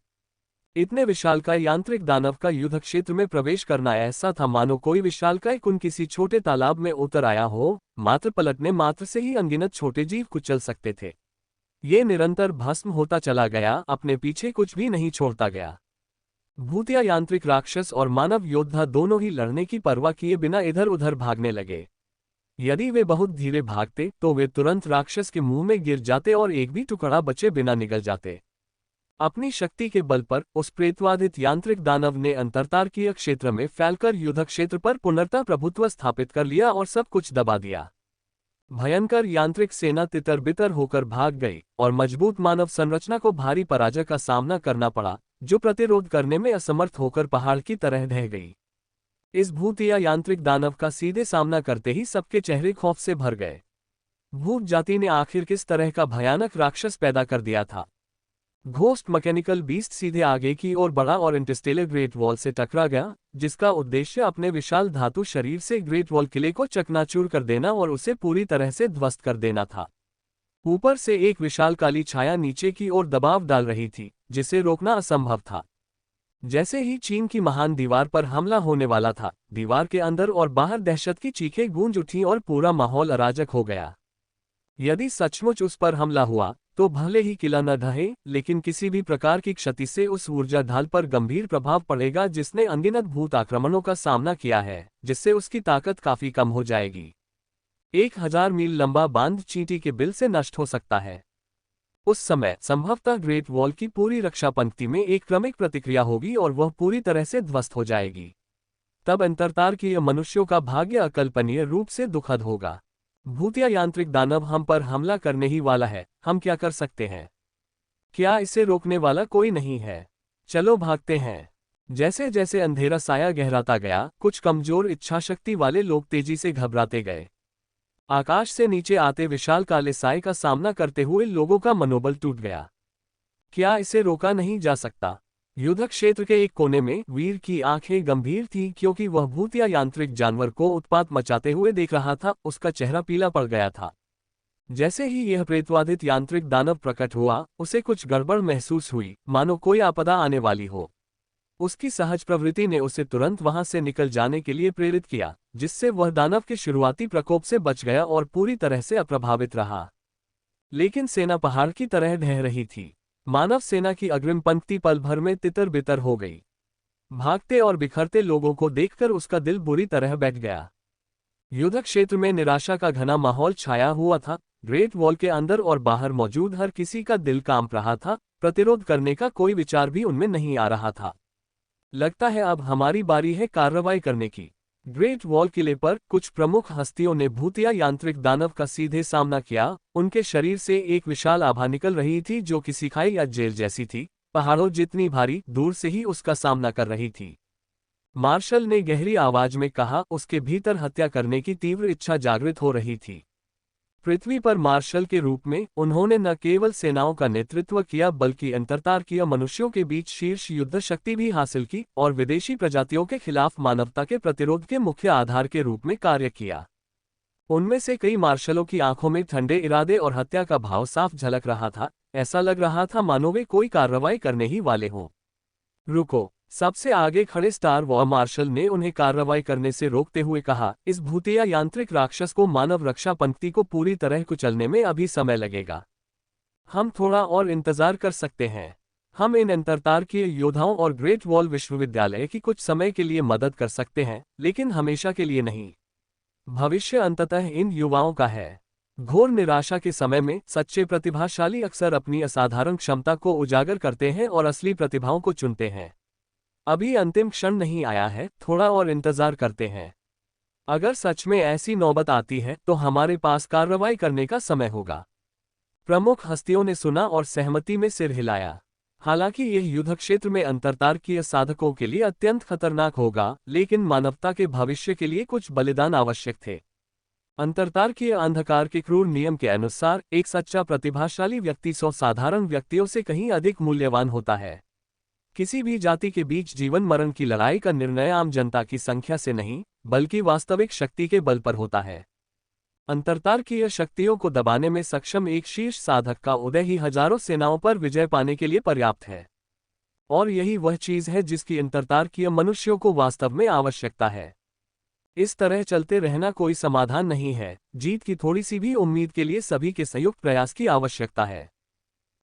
इतने विशालकाय यांत्रिक दानव का युद्ध क्षेत्र में प्रवेश करना ऐसा था मानो कोई विशालकाय कुन किसी छोटे तालाब में उतर आया हो, मात्र पलटने मात्र से ही अनगिनत छोटे जीव कुचल सकते थे। ये निरंतर भस्म होता चला गया, अपने पीछे कुछ भी नहीं छोड़ता गया। भूतिया यांत्रिक राक्षस और मानव योद्धा दोनों ही लड़ने की परवाह किए बिना इधर उधर भागने लगे। यदि वे बहुत धीरे भागते तो वे तुरंत राक्षस के मुंह में गिर जाते और एक भी टुकड़ा बचे बिना निगल जाते। अपनी शक्ति के बल पर उस प्रेतवादित यांत्रिक दानव ने अंतरतारकीय क्षेत्र में फैलकर युद्ध क्षेत्र पर पुनर्तः प्रभुत्व स्थापित कर लिया और सब कुछ दबा दिया। भयंकर यांत्रिक सेना तितर बितर होकर भाग गई और मजबूत मानव संरचना को भारी पराजय का सामना करना पड़ा, जो प्रतिरोध करने में असमर्थ होकर पहाड़ की तरह ढह गई। इस भूतिया यांत्रिक दानव का सीधे सामना करते ही सबके चेहरे खौफ से भर गए। भूत जाति ने आखिर किस तरह का भयानक राक्षस पैदा कर दिया था। घोस्ट मैकेनिकल बीस्ट सीधे आगे की ओर बढ़ा और इंटरस्टेलर ग्रेट वॉल से टकरा गया, जिसका उद्देश्य अपने विशाल धातु शरीर से ग्रेट वॉल किले को चकनाचूर कर देना और उसे पूरी तरह से ध्वस्त कर देना था। ऊपर से एक विशाल काली छाया नीचे की ओर दबाव डाल रही थी, जिसे रोकना असंभव था। जैसे ही चीन की महान दीवार पर हमला होने वाला था, दीवार के अंदर और बाहर दहशत की चीखें गूंज उठीं और पूरा माहौल अराजक हो गया। यदि सचमुच उस पर हमला हुआ तो भले ही किला न ढहे, लेकिन किसी भी प्रकार की क्षति से उस ऊर्जा ढाल पर गंभीर प्रभाव पड़ेगा जिसने अनगिनत भूत आक्रमणों का सामना किया है, जिससे उसकी ताकत काफी कम हो जाएगी। 1000 मील लंबा बांध चींटी के बिल से नष्ट हो सकता है। उस समय संभवतः ग्रेट वॉल की पूरी रक्षा पंक्ति में एक क्रमिक प्रतिक्रिया होगी और वह पूरी तरह से ध्वस्त हो जाएगी। तब अंतरतारकीय मनुष्यों का भाग्य अकल्पनीय रूप से दुखद होगा। भूतिया यांत्रिक दानव हम पर हमला करने ही वाला है, हम क्या कर सकते हैं? क्या इसे रोकने वाला कोई नहीं है? चलो भागते हैं। जैसे जैसे अंधेरा साया गहराता गया, कुछ कमजोर इच्छाशक्ति वाले लोग तेजी से घबराते गए। आकाश से नीचे आते विशाल काले साए का सामना करते हुए लोगों का मनोबल टूट गया। क्या इसे रोका नहीं जा सकता? युद्ध क्षेत्र के एक कोने में वीर की आंखें गंभीर थीं, क्योंकि वह भूतिया यांत्रिक जानवर को उत्पात मचाते हुए देख रहा था। उसका चेहरा पीला पड़ गया था। जैसे ही यह प्रेतवादित यांत्रिक दानव प्रकट हुआ, उसे कुछ गड़बड़ महसूस हुई, मानो कोई आपदा आने वाली हो। उसकी सहज प्रवृत्ति ने उसे तुरंत वहां से निकल जाने के लिए प्रेरित किया, जिससे वह दानव के शुरुआती प्रकोप से बच गया और पूरी तरह से अप्रभावित रहा। लेकिन सेना पहाड़ की तरह ढह रही थी। मानव सेना की अग्रिम पंक्ति पल भर में तितर-बितर हो गई। भागते और बिखरते लोगों को देखकर उसका दिल बुरी तरह बैठ गया। युद्ध क्षेत्र में निराशा का घना माहौल छाया हुआ था। ग्रेट वॉल के अंदर और बाहर मौजूद हर किसी का दिल कांप रहा था। प्रतिरोध करने का कोई विचार भी उनमें नहीं आ रहा था। लगता है अब हमारी बारी है कार्रवाई करने की। ग्रेट वॉल किले पर कुछ प्रमुख हस्तियों ने भूतिया यांत्रिक दानव का सीधे सामना किया। उनके शरीर से एक विशाल आभा निकल रही थी जो किसी खाई या जेल जैसी थी, पहाड़ों जितनी भारी, दूर से ही उसका सामना कर रही थी। मार्शल ने गहरी आवाज में कहा, उसके भीतर हत्या करने की तीव्र इच्छा जागृत हो रही थी। पृथ्वी पर मार्शल के रूप में उन्होंने न केवल सेनाओं का नेतृत्व किया बल्कि अंतरतारकीय मनुष्यों के बीच शीर्ष युद्ध शक्ति भी हासिल की और विदेशी प्रजातियों के खिलाफ मानवता के प्रतिरोध के मुख्य आधार के रूप में कार्य किया। उनमें से कई मार्शलों की आंखों में ठंडे इरादे और हत्या का भाव साफ झलक रहा था। ऐसा लग रहा था मानो वे कोई कार्रवाई करने ही वाले हों। रुको, सबसे आगे खड़े स्टार वॉर मार्शल ने उन्हें कार्रवाई करने से रोकते हुए कहा, इस भूतिया यांत्रिक राक्षस को मानव रक्षा पंक्ति को पूरी तरह कुचलने में अभी समय लगेगा। हम थोड़ा और इंतजार कर सकते हैं। हम इन अंतरतारकीय योद्धाओं और ग्रेट वॉल विश्वविद्यालय की कुछ समय के लिए मदद कर सकते हैं, लेकिन हमेशा के लिए नहीं। भविष्य अंततः इन युवाओं का है। घोर निराशा के समय में सच्चे प्रतिभाशाली अक्सर अपनी असाधारण क्षमता को उजागर करते हैं और असली प्रतिभाओं को चुनते हैं। अभी अंतिम क्षण नहीं आया है, थोड़ा और इंतजार करते हैं। अगर सच में ऐसी नौबत आती है तो हमारे पास कार्रवाई करने का समय होगा। प्रमुख हस्तियों ने सुना और सहमति में सिर हिलाया। हालांकि यह युद्ध क्षेत्र में अंतरतारकीय साधकों के लिए अत्यंत खतरनाक होगा, लेकिन मानवता के भविष्य के लिए कुछ बलिदान आवश्यक थे। अंतरतारकीय अंधकार के क्रूर नियम के अनुसार एक सच्चा प्रतिभाशाली व्यक्ति 100 साधारण व्यक्तियों से कहीं अधिक मूल्यवान होता है। किसी भी जाति के बीच जीवन मरण की लड़ाई का निर्णय आम जनता की संख्या से नहीं, बल्कि वास्तविक शक्ति के बल पर होता है। अंतरतारकीय शक्तियों को दबाने में सक्षम एक शीर्ष साधक का उदय ही हजारों सेनाओं पर विजय पाने के लिए पर्याप्त है। और यही वह चीज है जिसकी अंतरतारकीय मनुष्यों को वास्तव में आवश्यकता है। इस तरह चलते रहना कोई समाधान नहीं है। जीत की थोड़ी सी भी उम्मीद के लिए सभी के संयुक्त प्रयास की आवश्यकता है।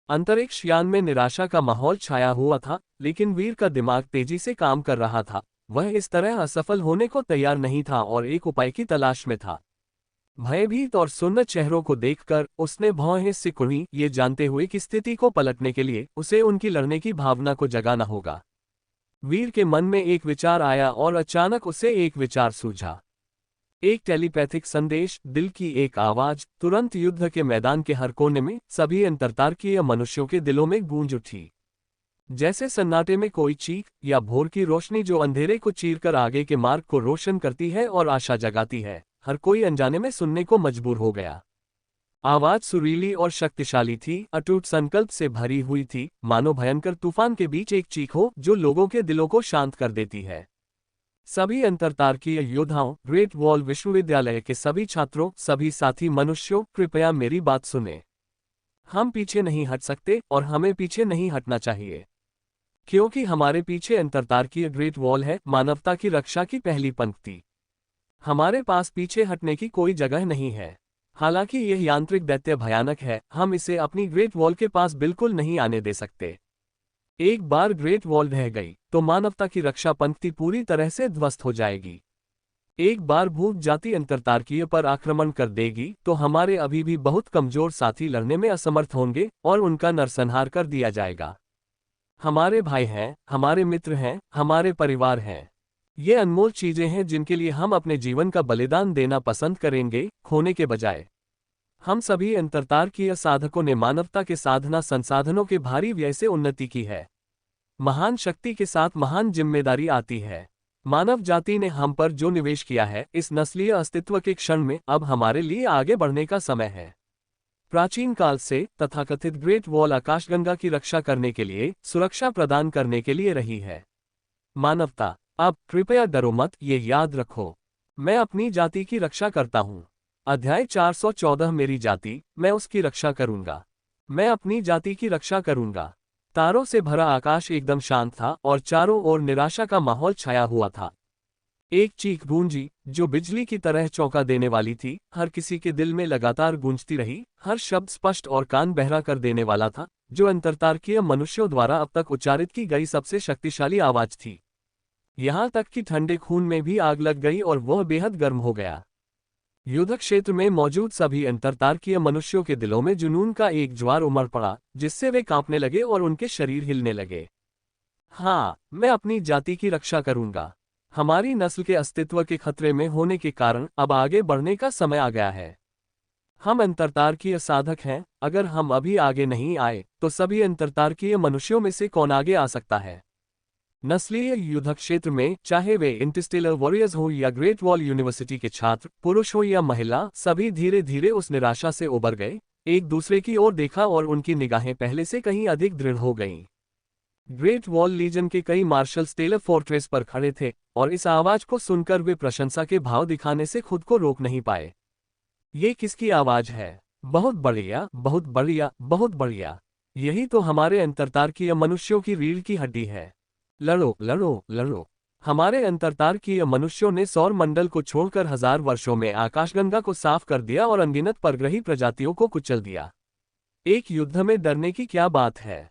अंतरिक्ष यान में निराशा का माहौल छाया हुआ था, लेकिन वीर का दिमाग तेजी से काम कर रहा था। वह इस तरह असफल होने को तैयार नहीं था और एक उपाय की तलाश में था। भयभीत और सुन्न चेहरों को देखकर उसने भौहें सिकुड़ी, ये जानते हुए कि स्थिति को पलटने के लिए उसे उनकी लड़ने की भावना को जगाना होगा। वीर के मन में एक विचार आया और अचानक उसे एक विचार सूझा। एक टेलीपैथिक संदेश, दिल की एक आवाज, तुरंत युद्ध के मैदान के हर कोने में सभी अंतरतारकीय मनुष्यों के दिलों में गूंज उठी। जैसे सन्नाटे में कोई चीख या भोर की रोशनी जो अंधेरे को चीरकर आगे के मार्ग को रोशन करती है और आशा जगाती है। हर कोई अनजाने में सुनने को मजबूर हो गया। आवाज सुरीली और शक्तिशाली थी, अटूट संकल्प से भरी हुई थी, मानो भयंकर तूफान के बीच एक चीख हो जो लोगों के दिलों को शांत कर देती है। सभी अंतरतारकीय योद्धाओं, ग्रेट वॉल विश्वविद्यालय के सभी छात्रों, सभी साथी मनुष्यों, कृपया मेरी बात सुने। हम पीछे नहीं हट सकते और हमें पीछे नहीं हटना चाहिए, क्योंकि हमारे पीछे अंतरतारकीय ग्रेट वॉल है, मानवता की रक्षा की पहली पंक्ति। हमारे पास पीछे हटने की कोई जगह नहीं है। हालांकि यह यांत्रिक दैत्य भयानक है, हम इसे अपनी ग्रेट वॉल के पास बिल्कुल नहीं आने दे सकते। एक बार ग्रेट वॉल ढह गई तो मानवता की रक्षा पंक्ति पूरी तरह से ध्वस्त हो जाएगी। एक बार भूत जाति अंतरतारकीय पर आक्रमण कर देगी तो हमारे अभी भी बहुत कमजोर साथी लड़ने में असमर्थ होंगे और उनका नरसंहार कर दिया जाएगा। हमारे भाई हैं, हमारे मित्र हैं, हमारे परिवार हैं। ये अनमोल चीजें हैं जिनके लिए हम अपने जीवन का बलिदान देना पसंद करेंगे, खोने के बजाय। हम सभी अंतरतारकीय साधकों ने मानवता के साधना संसाधनों के भारी व्यय से उन्नति की है। महान शक्ति के साथ महान जिम्मेदारी आती है। मानव जाति ने हम पर जो निवेश किया है, इस नस्लीय अस्तित्व के क्षण में अब हमारे लिए आगे बढ़ने का समय है। प्राचीन काल से तथाकथित ग्रेट वॉल आकाशगंगा की रक्षा करने के लिए, सुरक्षा प्रदान करने के लिए रही है। मानवता, अब कृपया डरो मत, ये याद रखो, मैं अपनी जाति की रक्षा करता हूँ। अध्याय 414 मेरी जाति, मैं उसकी रक्षा करूंगा। मैं अपनी जाति की रक्षा करूंगा। तारों से भरा आकाश एकदम शांत था और चारों ओर निराशा का माहौल छाया हुआ था। एक चीख गूंजी, जो बिजली की तरह चौंका देने वाली थी, हर किसी के दिल में लगातार गूंजती रही। हर शब्द स्पष्ट और कान बहरा कर देने वाला था, जो अंतरतारकीय मनुष्यों द्वारा अब तक उच्चारित की गई सबसे शक्तिशाली आवाज थी। यहाँ तक कि ठंडे खून में भी आग लग गई और वह बेहद गर्म हो गया। युद्ध क्षेत्र में मौजूद सभी अंतरतारकीय मनुष्यों के दिलों में जुनून का एक ज्वार उमड़ पड़ा, जिससे वे कांपने लगे और उनके शरीर हिलने लगे। हाँ, मैं अपनी जाति की रक्षा करूंगा। हमारी नस्ल के अस्तित्व के खतरे में होने के कारण अब आगे बढ़ने का समय आ गया है। हम अंतरतारकीय साधक हैं, अगर हम अभी आगे नहीं आए तो सभी अंतरतारकीय मनुष्यों में से कौन आगे आ सकता है। नस्लीय युद्ध क्षेत्र में चाहे वे इंटरस्टेलर वॉरियर्स हो या ग्रेट वॉल यूनिवर्सिटी के छात्र, पुरुष हो या महिला, सभी धीरे धीरे उस निराशा से उबर गए, एक दूसरे की ओर देखा और उनकी निगाहें पहले से कहीं अधिक दृढ़ हो गईं। ग्रेट वॉल लीजन के कई मार्शल स्टेलर फोर्ट्रेस पर खड़े थे और इस आवाज को सुनकर वे प्रशंसा के भाव दिखाने से खुद को रोक नहीं पाए। ये किसकी आवाज है? बहुत बढ़िया, बहुत बढ़िया, बहुत बढ़िया। यही तो हमारे अंतरतारकीय मनुष्यों की रीढ़ की हड्डी है। लड़ो, लड़ो, लड़ो। हमारे अंतरतारकीय मनुष्यों ने सौर मंडल को छोड़कर 1000 वर्षों में आकाशगंगा को साफ कर दिया और अनगिनत परग्रही प्रजातियों को कुचल दिया। एक युद्ध में डरने की क्या बात है?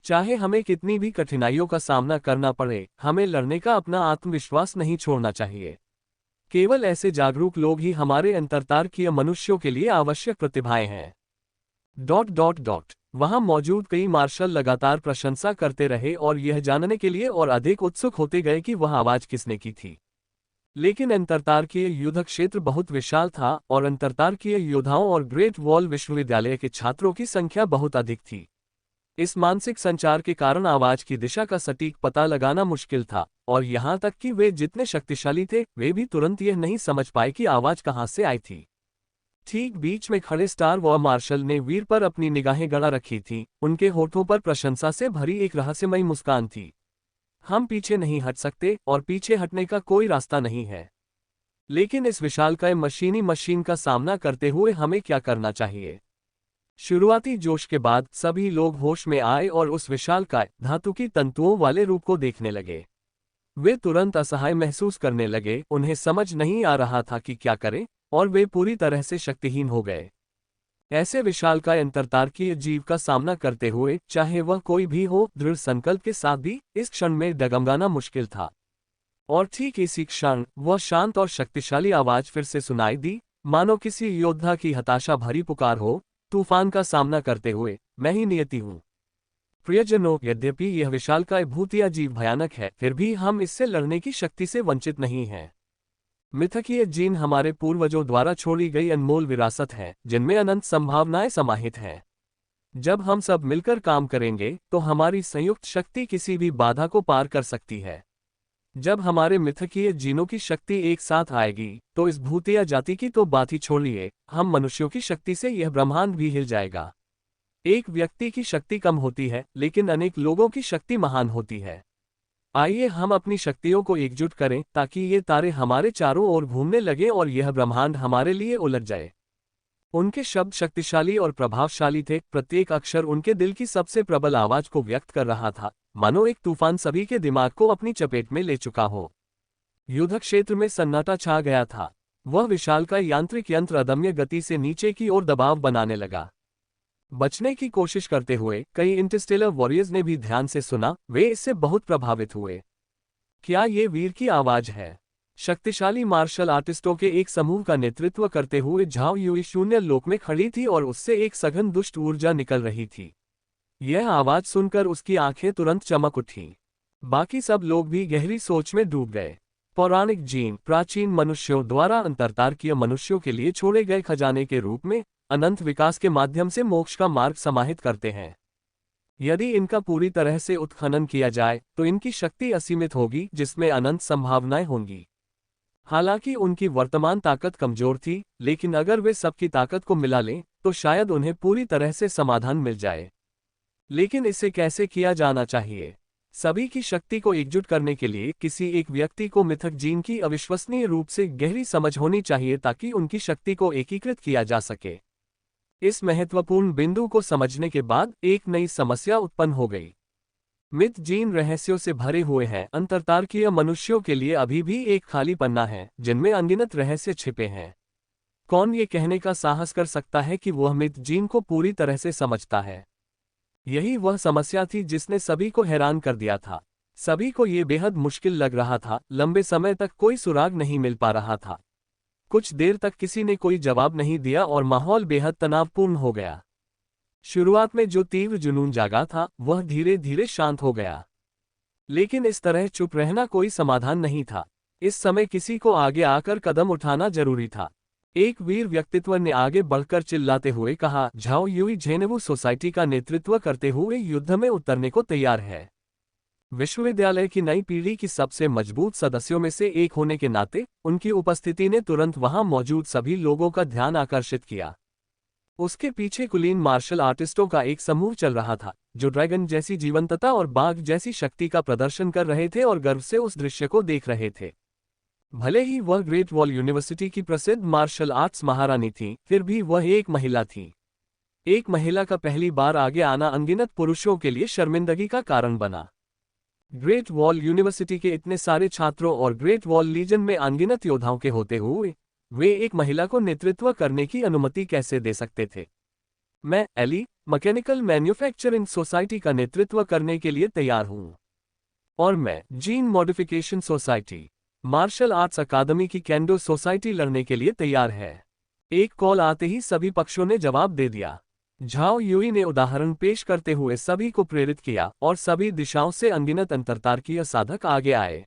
चाहे हमें कितनी भी कठिनाइयों का सामना करना पड़े, हमें लड़ने का अपना आत्मविश्वास नहीं छोड़ना चाहिए। केवल ऐसे जागरूक लोग ही हमारे अंतरतारकीय मनुष्यों के लिए आवश्यक प्रतिभाएं हैं। ... वहां मौजूद कई मार्शल लगातार प्रशंसा करते रहे और यह जानने के लिए और अधिक उत्सुक होते गए कि वह आवाज किसने की थी। लेकिन अंतरतारकीय युद्ध क्षेत्र बहुत विशाल था और अंतरतारकीय योद्धाओं और ग्रेट वॉल विश्वविद्यालय के छात्रों की संख्या बहुत अधिक थी। इस मानसिक संचार के कारण आवाज की दिशा का सटीक पता लगाना मुश्किल था, और यहाँ तक कि वे जितने शक्तिशाली थे, वे भी तुरंत यह नहीं समझ पाए कि आवाज कहाँ से आई थी। ठीक बीच में खड़े स्टार वॉर मार्शल ने वीर पर अपनी निगाहें गड़ा रखी थी। उनके होठों पर प्रशंसा से भरी एक रहस्यमयी मुस्कान थी। हम पीछे नहीं हट सकते और पीछे हटने का कोई रास्ता नहीं है। लेकिन इस विशालकाय मशीन का सामना करते हुए हमें क्या करना चाहिए? शुरुआती जोश के बाद सभी लोग होश में आए और उस विशालकाय धातु की तंतुओं वाले रूप को देखने लगे। वे तुरंत असहाय महसूस करने लगे, उन्हें समझ नहीं आ रहा था कि क्या करें, और वे पूरी तरह से शक्तिहीन हो गए। ऐसे विशालकाय अंतरतारकीय जीव का सामना करते हुए, चाहे वह कोई भी हो, दृढ़ संकल्प के साथ भी इस क्षण में डगमगाना मुश्किल था। और ठीक इसी क्षण वह शांत और शक्तिशाली आवाज फिर से सुनाई दी, मानो किसी योद्धा की हताशा भरी पुकार हो, तूफान का सामना करते हुए, मैं ही नियति हूँ। प्रियजनों, यद्यपि यह विशालकाय भूतिया जीव भयानक है, फिर भी हम इससे लड़ने की शक्ति से वंचित नहीं हैं। मिथकीय जीन हमारे पूर्वजों द्वारा छोड़ी गई अनमोल विरासत है, जिनमें अनंत संभावनाएं समाहित हैं। जब हम सब मिलकर काम करेंगे, तो हमारी संयुक्त शक्ति किसी भी बाधा को पार कर सकती है। जब हमारे मिथकीय जीनों की शक्ति एक साथ आएगी, तो इस भूतिया जाति की तो बात ही छोड़िए, हम मनुष्यों की शक्ति से यह ब्रह्मांड भी हिल जाएगा। एक व्यक्ति की शक्ति कम होती है, लेकिन अनेक लोगों की शक्ति महान होती है। आइए हम अपनी शक्तियों को एकजुट करें, ताकि ये तारे हमारे चारों ओर घूमने लगे और यह ब्रह्मांड हमारे लिए उलझ जाए। उनके शब्द शक्तिशाली और प्रभावशाली थे, प्रत्येक अक्षर उनके दिल की सबसे प्रबल आवाज को व्यक्त कर रहा था, मानो एक तूफान सभी के दिमाग को अपनी चपेट में ले चुका हो। युद्ध क्षेत्र में सन्नाटा छा गया था। वह विशालकाय यांत्रिक यंत्र अदम्य गति से नीचे की ओर दबाव बनाने लगा। बचने की कोशिश करते हुए कई इंटरस्टेलर वॉरियर्स ने भी ध्यान से सुना, वे इससे बहुत प्रभावित हुए। क्या ये वीर की आवाज है? शक्तिशाली मार्शल आर्टिस्टों के एक समूह का नेतृत्व करते हुए झाओ युई शून्य लोक में खड़ी थी और उससे एक सघन दुष्ट ऊर्जा निकल रही थी। यह आवाज सुनकर उसकी आंखें तुरंत चमक उठीं। बाकी सब लोग भी गहरी सोच में डूब गए। पौराणिक जीन प्राचीन मनुष्यों द्वारा अंतरतारकीय मनुष्यों के लिए छोड़े गए खजाने के रूप में अनंत विकास के माध्यम से मोक्ष का मार्ग समाहित करते हैं। यदि इनका पूरी तरह से उत्खनन किया जाए, तो इनकी शक्ति असीमित होगी, जिसमें अनंत संभावनाएं होंगी। हालांकि उनकी वर्तमान ताकत कमजोर थी, लेकिन अगर वे सबकी ताकत को मिला लें, तो शायद उन्हें पूरी तरह से समाधान मिल जाए। लेकिन इसे कैसे किया जाना चाहिए? सभी की शक्ति को एकजुट करने के लिए किसी एक व्यक्ति को मिथक जीन की अविश्वसनीय रूप से गहरी समझ होनी चाहिए, ताकि उनकी शक्ति को एकीकृत किया जा सके। इस महत्वपूर्ण बिंदु को समझने के बाद एक नई समस्या उत्पन्न हो गई। मिथ जीन रहस्यों से भरे हुए हैं। अंतरतारकीय मनुष्यों के लिए अभी भी एक खाली पन्ना है जिनमें अनगिनत रहस्य छिपे हैं। कौन ये कहने का साहस कर सकता है कि वह मिथ जीन को पूरी तरह से समझता है? यही वह समस्या थी जिसने सभी को हैरान कर दिया था। सभी को ये बेहद मुश्किल लग रहा था। लंबे समय तक कोई सुराग नहीं मिल पा रहा था। कुछ देर तक किसी ने कोई जवाब नहीं दिया और माहौल बेहद तनावपूर्ण हो गया। शुरुआत में जो तीव्र जुनून जागा था वह धीरे धीरे शांत हो गया। लेकिन इस तरह चुप रहना कोई समाधान नहीं था। इस समय किसी को आगे आकर कदम उठाना जरूरी था। एक वीर व्यक्तित्व ने आगे बढ़कर चिल्लाते हुए कहा, झाओ युई झेनेवू सोसाइटी का नेतृत्व करते हुए युद्ध में उतरने को तैयार है। विश्वविद्यालय की नई पीढ़ी की सबसे मजबूत सदस्यों में से एक होने के नाते उनकी उपस्थिति ने तुरंत वहां मौजूद सभी लोगों का ध्यान आकर्षित किया। उसके पीछे कुलीन मार्शल आर्टिस्टों का एक समूह चल रहा था जो ड्रैगन जैसी जीवंतता और बाघ जैसी शक्ति का प्रदर्शन कर रहे थे और गर्व से उस दृश्य को देख रहे थे। भले ही वह ग्रेट वॉल यूनिवर्सिटी की प्रसिद्ध मार्शल आर्ट्स महारानी थी, फिर भी वह एक महिला थी। एक महिला का पहली बार आगे आना अनगिनत पुरुषों के लिए शर्मिंदगी का कारण बना। ग्रेट वॉल यूनिवर्सिटी के इतने सारे छात्रों और ग्रेट वॉल लीजन में अनगिनत योद्धाओं के होते हुए वे एक महिला को नेतृत्व करने की अनुमति कैसे दे सकते थे? मैं एली मैकेनिकल मैन्युफैक्चरिंग सोसाइटी का नेतृत्व करने के लिए तैयार हूं। और मैं gene modification society, martial arts academy की कैंडो सोसाइटी लड़ने के लिए तैयार है। एक कॉल आते ही सभी पक्षों ने जवाब दे दिया। झाओ युई ने उदाहरण पेश करते हुए सभी को प्रेरित किया और सभी दिशाओं से अनगिनत अंतरतारकीय साधक आगे आए।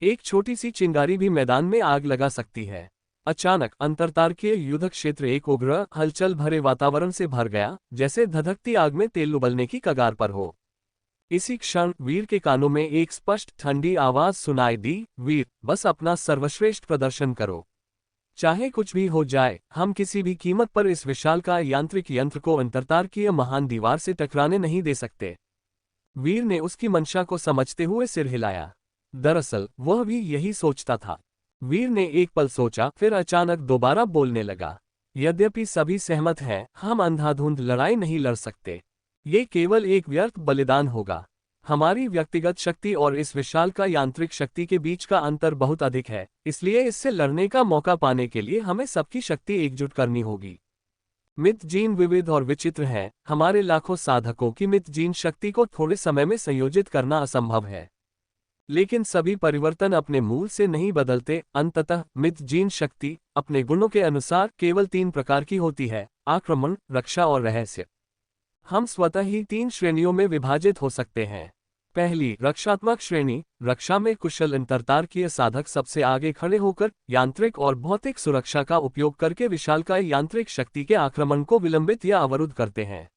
एक छोटी सी चिंगारी भी मैदान में आग लगा सकती है। अचानक अंतरतारकीय युद्ध क्षेत्र एक उग्र हलचल भरे वातावरण से भर गया, जैसे धधकती आग में तेल उबलने की कगार पर हो। इसी क्षण वीर के कानों में एक स्पष्ट ठंडी आवाज सुनाई दी, वीर, बस अपना सर्वश्रेष्ठ प्रदर्शन करो। चाहे कुछ भी हो जाए, हम किसी भी कीमत पर इस विशालकाय यांत्रिक यंत्र को अंतरतारकीय महान दीवार से टकराने नहीं दे सकते। वीर ने उसकी मंशा को समझते हुए सिर हिलाया। दरअसल वह भी यही सोचता था। वीर ने एक पल सोचा, फिर अचानक दोबारा बोलने लगा। यद्यपि सभी सहमत हैं, हम अंधाधुंध लड़ाई नहीं लड़ सकते। ये केवल एक व्यर्थ बलिदान होगा। हमारी व्यक्तिगत शक्ति और इस विशाल का यांत्रिक शक्ति के बीच का अंतर बहुत अधिक है, इसलिए इससे लड़ने का मौका पाने के लिए हमें सबकी शक्ति एकजुट करनी होगी। मिथ जीन विविध और विचित्र है। हमारे लाखों साधकों की मिथ जीन शक्ति को थोड़े समय में संयोजित करना असंभव है। लेकिन सभी परिवर्तन अपने मूल से नहीं बदलते। अंततः मिथ जीन शक्ति अपने गुणों के अनुसार केवल 3 प्रकार की होती है: आक्रमण, रक्षा और रहस्य। हम स्वतः ही 3 श्रेणियों में विभाजित हो सकते हैं। पहली, रक्षात्मक श्रेणी। रक्षा में कुशल अंतरतारकीय साधक सबसे आगे खड़े होकर यांत्रिक और भौतिक सुरक्षा का उपयोग करके विशालकाय यांत्रिक शक्ति के आक्रमण को विलंबित या अवरुद्ध करते हैं।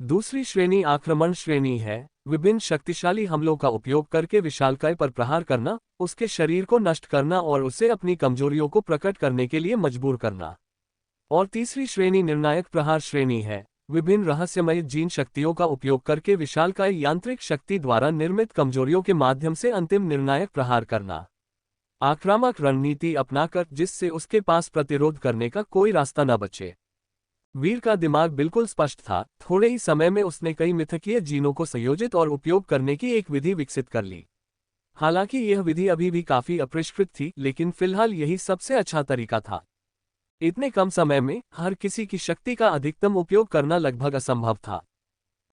दूसरी श्रेणी आक्रमण श्रेणी है। विभिन्न शक्तिशाली हमलों का उपयोग करके विशालकाय पर प्रहार करना, उसके शरीर को नष्ट करना और उसे अपनी कमजोरियों को प्रकट करने के लिए मजबूर करना। और तीसरी श्रेणी निर्णायक प्रहार श्रेणी है। विभिन्न रहस्यमय जीन शक्तियों का उपयोग करके विशालकाय यांत्रिक शक्ति द्वारा निर्मित कमजोरियों के माध्यम से अंतिम निर्णायक प्रहार करना। आक्रामक रणनीति अपनाकर जिससे उसके पास प्रतिरोध करने का कोई रास्ता न बचे। वीर का दिमाग बिल्कुल स्पष्ट था। थोड़े ही समय में उसने कई मिथकीय जीनों को संयोजित और उपयोग करने की एक विधि विकसित कर ली। हालांकि यह विधि अभी भी काफी अपरिष्कृत थी, लेकिन फिलहाल यही सबसे अच्छा तरीका था। इतने कम समय में हर किसी की शक्ति का अधिकतम उपयोग करना लगभग असंभव था।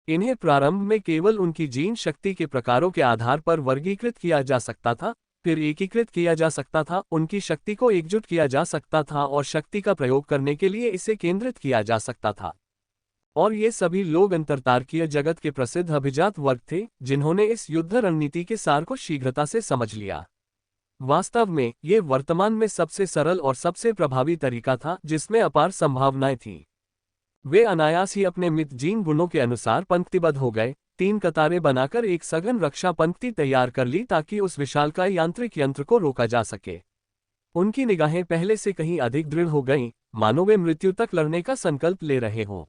इन्हें प्रारंभ में केवल उनकी जीन शक्ति के प्रकारों के आधार पर वर्गीकृत किया जा सकता था, फिर एकीकृत किया जा सकता था, उनकी शक्ति को एकजुट किया जा सकता था और शक्ति का प्रयोग करने के लिए इसे केंद्रित किया जा सकता था। और ये सभी लोग अंतरतारकीय जगत के प्रसिद्ध अभिजात वर्ग थे, जिन्होंने इस युद्ध रणनीति के सार को शीघ्रता से समझ लिया। वास्तव में ये वर्तमान में सबसे सरल और सबसे प्रभावी तरीका था जिसमें अपार संभावनाएं थीं। वे अनायास ही अपने मिथ जीन गुणों के अनुसार पंक्तिबद्ध हो गए। 3 कतारें बनाकर एक सघन रक्षा पंक्ति तैयार कर ली ताकि उस विशालकाय यांत्रिक यंत्र को रोका जा सके। उनकी निगाहें पहले से कहीं अधिक दृढ़ हो गईं, मानो वे मृत्यु तक लड़ने का संकल्प ले रहे हों।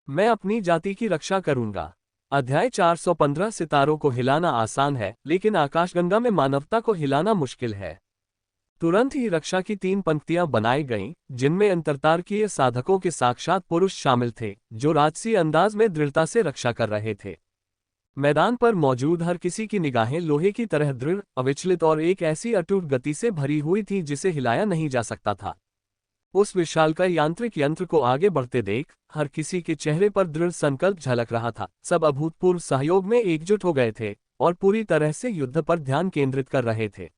मैं अपनी जाति की रक्षा करूंगा। अध्याय 415। सितारों को हिलाना आसान है, लेकिन आकाशगंगा में मानवता को हिलाना मुश्किल है। तुरंत ही रक्षा की 3 पंक्तियां बनाई गईं, जिनमें अंतरतारकीय साधकों के साक्षात पुरुष शामिल थे, जो राजसी अंदाज में दृढ़ता से रक्षा कर रहे थे। मैदान पर मौजूद हर किसी की निगाहें लोहे की तरह दृढ़, अविचलित और एक ऐसी अटूट गति से भरी हुई थी जिसे हिलाया नहीं जा सकता था। उस विशालकाय यांत्रिक यंत्र को आगे बढ़ते देख हर किसी के चेहरे पर दृढ़ संकल्प झलक रहा था। सब अभूतपूर्व सहयोग में एकजुट हो गए थे और पूरी तरह से युद्ध पर ध्यान केंद्रित कर रहे थे।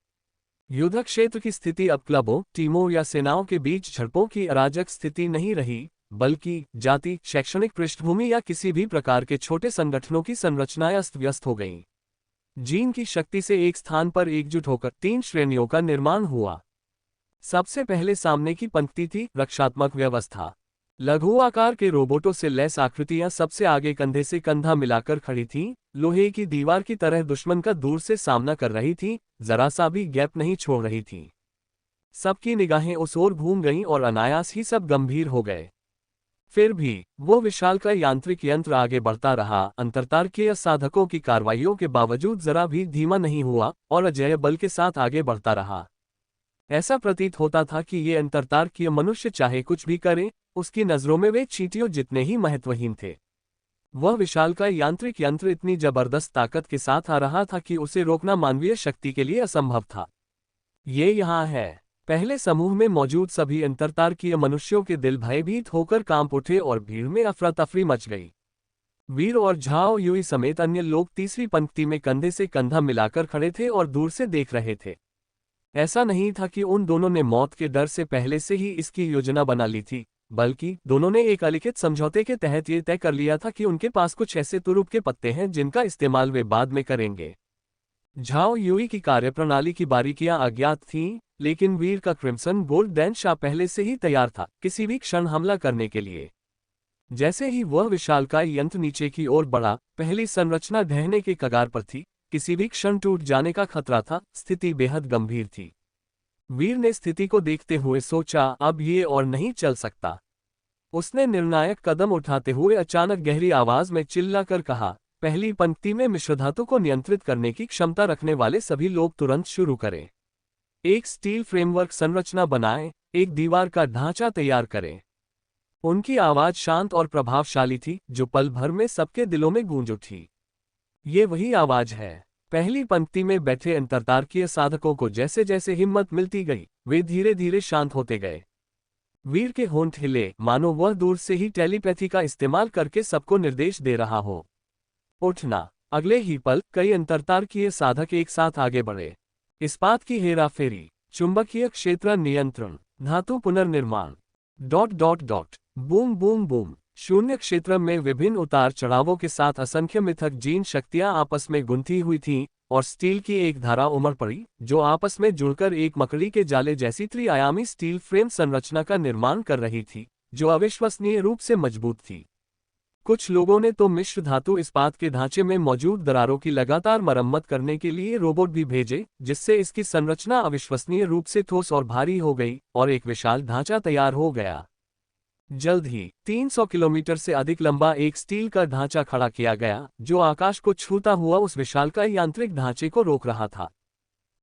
युद्ध क्षेत्र की स्थिति अब क्लबों, टीमों या सेनाओं के बीच झड़पों की अराजक स्थिति नहीं रही, बल्कि जाति, शैक्षणिक पृष्ठभूमि या किसी भी प्रकार के छोटे संगठनों की संरचनाएं अस्त व्यस्त हो गईं। जीन की शक्ति से एक स्थान पर एकजुट होकर 3 श्रेणियों का निर्माण हुआ। सबसे पहले सामने की पंक्ति थी रक्षात्मक व्यवस्था। लघु आकार के रोबोटों से लैस आकृतियां सबसे आगे कंधे से कंधा मिलाकर खड़ी थीं, लोहे की दीवार की तरह दुश्मन का दूर से सामना कर रही थीं, जरा सा भी गैप नहीं छोड़ रही थीं। सबकी निगाहें उस ओर घूम गईं और अनायास ही सब गंभीर हो गए। फिर भी वो विशालकाय यांत्रिक यंत्र आगे बढ़ता रहा, अंतरतारकीय साधकों की कार्रवाइयों के बावजूद जरा भी धीमा नहीं हुआ और अजेय बल के साथ आगे बढ़ता रहा। ऐसा प्रतीत होता था कि ये अंतरतारकीय मनुष्य चाहे कुछ भी करे, उसकी नजरों में वे चींटियों जितने ही महत्वहीन थे। वह विशालकाय यांत्रिक यंत्र इतनी जबरदस्त ताकत के साथ आ रहा था कि उसे रोकना मानवीय शक्ति के लिए असंभव था। ये यहाँ है। पहले समूह में मौजूद सभी अंतरतारकीय मनुष्यों के दिल भयभीत होकर कांप उठे और भीड़ में अफरा तफरी मच गई। वीर और झाओ युई समेत अन्य लोग तीसरी पंक्ति में कंधे से कंधा मिलाकर खड़े थे और दूर से देख रहे थे। ऐसा नहीं था कि उन दोनों ने मौत के डर से पहले से ही इसकी योजना बना ली थी, बल्कि दोनों ने एक अलिखित समझौते के तहत ये तय कर लिया था कि उनके पास कुछ ऐसे तुरुप के पत्ते हैं जिनका इस्तेमाल वे बाद में करेंगे। झाओ युई की कार्यप्रणाली की बारीकियां अज्ञात थीं, लेकिन वीर का क्रिम्सन गोल्ड शाह पहले से ही तैयार था, किसी भी क्षण हमला करने के लिए। जैसे ही वह विशालकाय यंत्र नीचे की ओर बढ़ा, पहली संरचना ढहने के कगार पर थी, किसी भी क्षण टूट जाने का खतरा था, स्थिति बेहद गंभीर थी। वीर ने स्थिति को देखते हुए सोचा, अब ये और नहीं चल सकता। उसने निर्णायक कदम उठाते हुए अचानक गहरी आवाज में चिल्लाकर कहा, पहली पंक्ति में मिश्रधातु को नियंत्रित करने की क्षमता रखने वाले सभी लोग तुरंत शुरू करें। एक स्टील फ्रेमवर्क संरचना बनाएं, एक दीवार का ढांचा तैयार करें। उनकी आवाज शांत और प्रभावशाली थी, जो पल भर में सबके दिलों में गूंज उठी। ये वही आवाज है। पहली पंक्ति में बैठे अंतरतारकीय साधकों को जैसे जैसे हिम्मत मिलती गई, वे धीरे धीरे शांत होते गए। वीर के होंठ हिले, मानो वह दूर से ही टेलीपैथी का इस्तेमाल करके सबको निर्देश दे रहा हो। उठना। अगले ही पल कई अंतरतारकीय साधक एक साथ आगे बढ़े। इस्पात की हेराफेरी, चुंबकीय क्षेत्र नियंत्रण, धातु पुनर्निर्माण, ... बूम बूम बूम। शून्य क्षेत्र में विभिन्न उतार चढ़ावों के साथ असंख्य मिथक जीन शक्तियां आपस में गुंथी हुई थीं, और स्टील की एक धारा उमड़ पड़ी, जो आपस में जुड़कर एक मकड़ी के जाले जैसी त्रिआयामी स्टील फ्रेम संरचना का निर्माण कर रही थी, जो अविश्वसनीय रूप से मजबूत थी। कुछ लोगों ने तो मिश्र धातु इस्पात के ढांचे में मौजूद दरारों की लगातार मरम्मत करने के लिए रोबोट भी भेजे, जिससे इसकी संरचना अविश्वसनीय रूप से ठोस और भारी हो गई और एक विशाल ढांचा तैयार हो गया। जल्द ही 300 किलोमीटर से अधिक लंबा एक स्टील का ढांचा खड़ा किया गया, जो आकाश को छूता हुआ उस विशालकाय यांत्रिक ढांचे को रोक रहा था।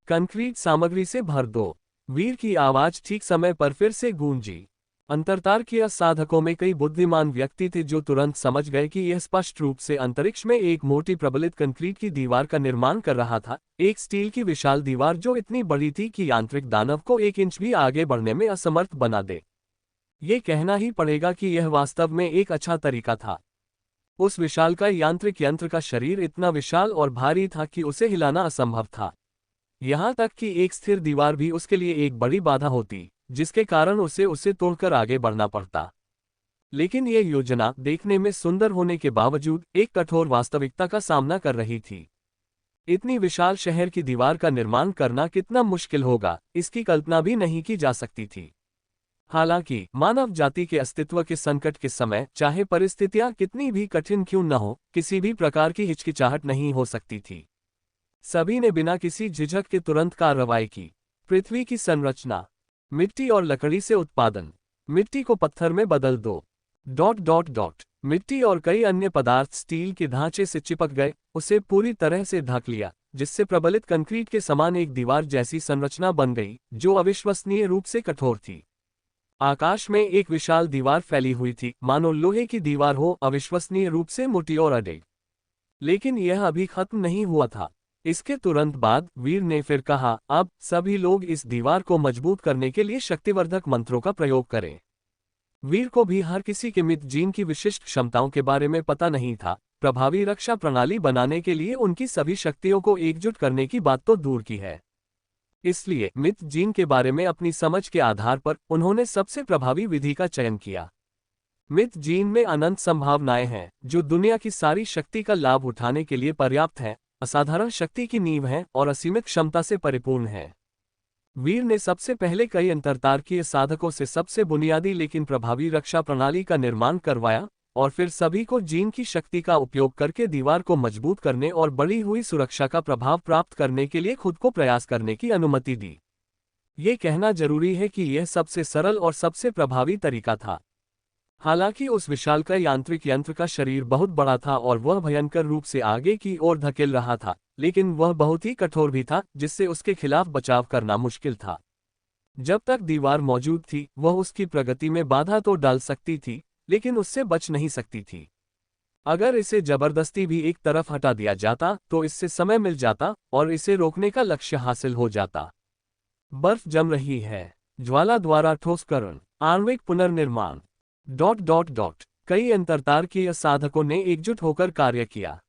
कंक्रीट सामग्री से भर दो। वीर की आवाज ठीक समय पर फिर से गूंजी। अंतरतारकीय साधकों में कई बुद्धिमान व्यक्ति थे जो तुरंत समझ गए कि यह स्पष्ट रूप से अंतरिक्ष में एक मोटी प्रबलित कंक्रीट की दीवार का निर्माण कर रहा था, एक स्टील की विशाल दीवार जो इतनी बड़ी थी कि यांत्रिक दानव को 1 इंच भी आगे बढ़ने में असमर्थ बना दे। ये कहना ही पड़ेगा कि यह वास्तव में एक अच्छा तरीका था। उस विशालकाय यांत्रिक यंत्र का शरीर इतना विशाल और भारी था कि उसे हिलाना असंभव था। यहाँ तक कि एक स्थिर दीवार भी उसके लिए एक बड़ी बाधा होती, जिसके कारण उसे तोड़कर आगे बढ़ना पड़ता। लेकिन यह योजना देखने में सुंदर होने के बावजूद एक कठोर वास्तविकता का सामना कर रही थी। इतनी विशाल शहर की दीवार का निर्माण करना कितना मुश्किल होगा, इसकी कल्पना भी नहीं की जा सकती थी। हालांकि मानव जाति के अस्तित्व के संकट के समय, चाहे परिस्थितियां कितनी भी कठिन क्यों न हो, किसी भी प्रकार की हिचकिचाहट नहीं हो सकती थी। सभी ने बिना किसी झिझक के तुरंत कार्रवाई की। पृथ्वी की संरचना, मिट्टी और लकड़ी से उत्पादन, मिट्टी को पत्थर में बदल दो... मिट्टी और कई अन्य पदार्थ स्टील के ढांचे से चिपक गए, उसे पूरी तरह से ढक लिया, जिससे प्रबलित कंक्रीट के समान एक दीवार जैसी संरचना बन गई, जो अविश्वसनीय रूप से कठोर थी। आकाश में एक विशाल दीवार फैली हुई थी, मानो लोहे की दीवार हो, अविश्वसनीय रूप से मोटी और अडेग। लेकिन यह अभी खत्म नहीं हुआ था। इसके तुरंत बाद वीर ने फिर कहा, अब सभी लोग इस दीवार को मजबूत करने के लिए शक्तिवर्धक मंत्रों का प्रयोग करें। वीर को भी हर किसी के मिथ जीन की विशिष्ट क्षमताओं के बारे में पता नहीं था। प्रभावी रक्षा प्रणाली बनाने के लिए उनकी सभी शक्तियों को एकजुट करने की बात तो दूर की है। इसलिए मिथ जीन के बारे में अपनी समझ के आधार पर उन्होंने सबसे प्रभावी विधि का चयन किया। मिथ जीन में अनंत संभावनाएं हैं जो दुनिया की सारी शक्ति का लाभ उठाने के लिए पर्याप्त है, असाधारण शक्ति की नींव है और असीमित क्षमता से परिपूर्ण है। वीर ने सबसे पहले कई अंतरतारकीय साधकों से सबसे बुनियादी लेकिन प्रभावी रक्षा प्रणाली का निर्माण करवाया और फिर सभी को जीन की शक्ति का उपयोग करके दीवार को मजबूत करने और बढ़ी हुई सुरक्षा का प्रभाव प्राप्त करने के लिए खुद को प्रयास करने की अनुमति दी। ये कहना जरूरी है कि यह सबसे सरल और सबसे प्रभावी तरीका था। हालांकि उस विशालकाय यांत्रिक यंत्र का शरीर बहुत बड़ा था और वह भयंकर रूप से आगे की ओर धकेल रहा था, लेकिन वह बहुत ही कठोर भी था जिससे उसके खिलाफ बचाव करना मुश्किल था। जब तक दीवार मौजूद थी वह उसकी प्रगति में बाधा तो डाल सकती थी, लेकिन उससे बच नहीं सकती थी। अगर इसे जबरदस्ती भी एक तरफ हटा दिया जाता तो इससे समय मिल जाता और इसे रोकने का लक्ष्य हासिल हो जाता। बर्फ जम रही है, ज्वाला द्वारा ठोसकरण, आणविक पुनर्निर्माण। कई अंतरतारकीय साधकों ने एकजुट होकर कार्य किया।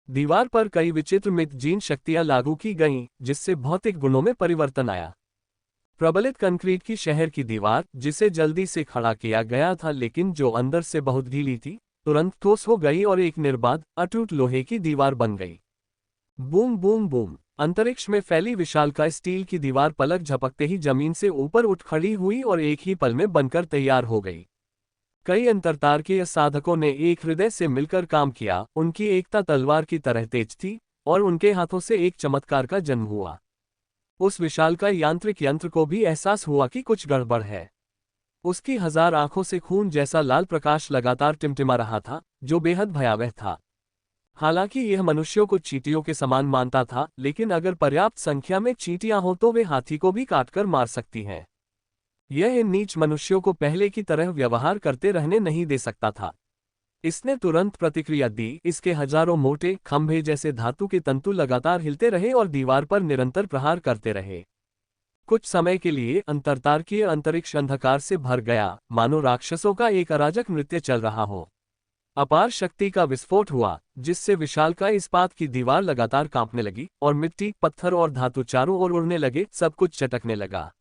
दीवार पर कई विचित्र मिथ जीन शक्तियां लागू की गईं, जिससे भौतिक गुणों में परिवर्तन आया। प्रबलित कंक्रीट की शहर की दीवार, जिसे जल्दी से खड़ा किया गया था लेकिन जो अंदर से बहुत ढीली थी, तुरंत ठोस हो गई और एक निर्बाध अटूट लोहे की दीवार बन गई। Boom boom boom. अंतरिक्ष में फैली विशालकाय स्टील की दीवार पलक झपकते ही जमीन से ऊपर उठ खड़ी हुई और एक ही पल में बनकर तैयार हो गई। कई अंतरतारकीय साधकों ने एक हृदय से मिलकर काम किया, उनकी एकता तलवार की तरह तेज थी और उनके हाथों से एक चमत्कार का जन्म हुआ। उस विशालकाय यांत्रिक यंत्र को भी एहसास हुआ कि कुछ गड़बड़ है। उसकी 1000 आंखों से खून जैसा लाल प्रकाश लगातार टिमटिमा रहा था, जो बेहद भयावह था। हालांकि यह मनुष्यों को चींटियों के समान मानता था, लेकिन अगर पर्याप्त संख्या में चींटियां हो तो वे हाथी को भी काटकर मार सकती हैं। यह इन नीच मनुष्यों को पहले की तरह व्यवहार करते रहने नहीं दे सकता था। इसने तुरंत प्रतिक्रिया दी। इसके हजारों मोटे खंभे जैसे धातु के तंतु लगातार हिलते रहे और दीवार पर निरंतर प्रहार करते रहे। कुछ समय के लिए अंतरतारकीय अंतरिक्ष अंधकार से भर गया, मानो राक्षसों का एक अराजक नृत्य चल रहा हो। अपार शक्ति का विस्फोट हुआ, जिससे विशालकाय इस्पात की दीवार लगातार कांपने लगी और मिट्टी, पत्थर और धातु चारों ओर उड़ने लगे, सब कुछ चटकने लगा।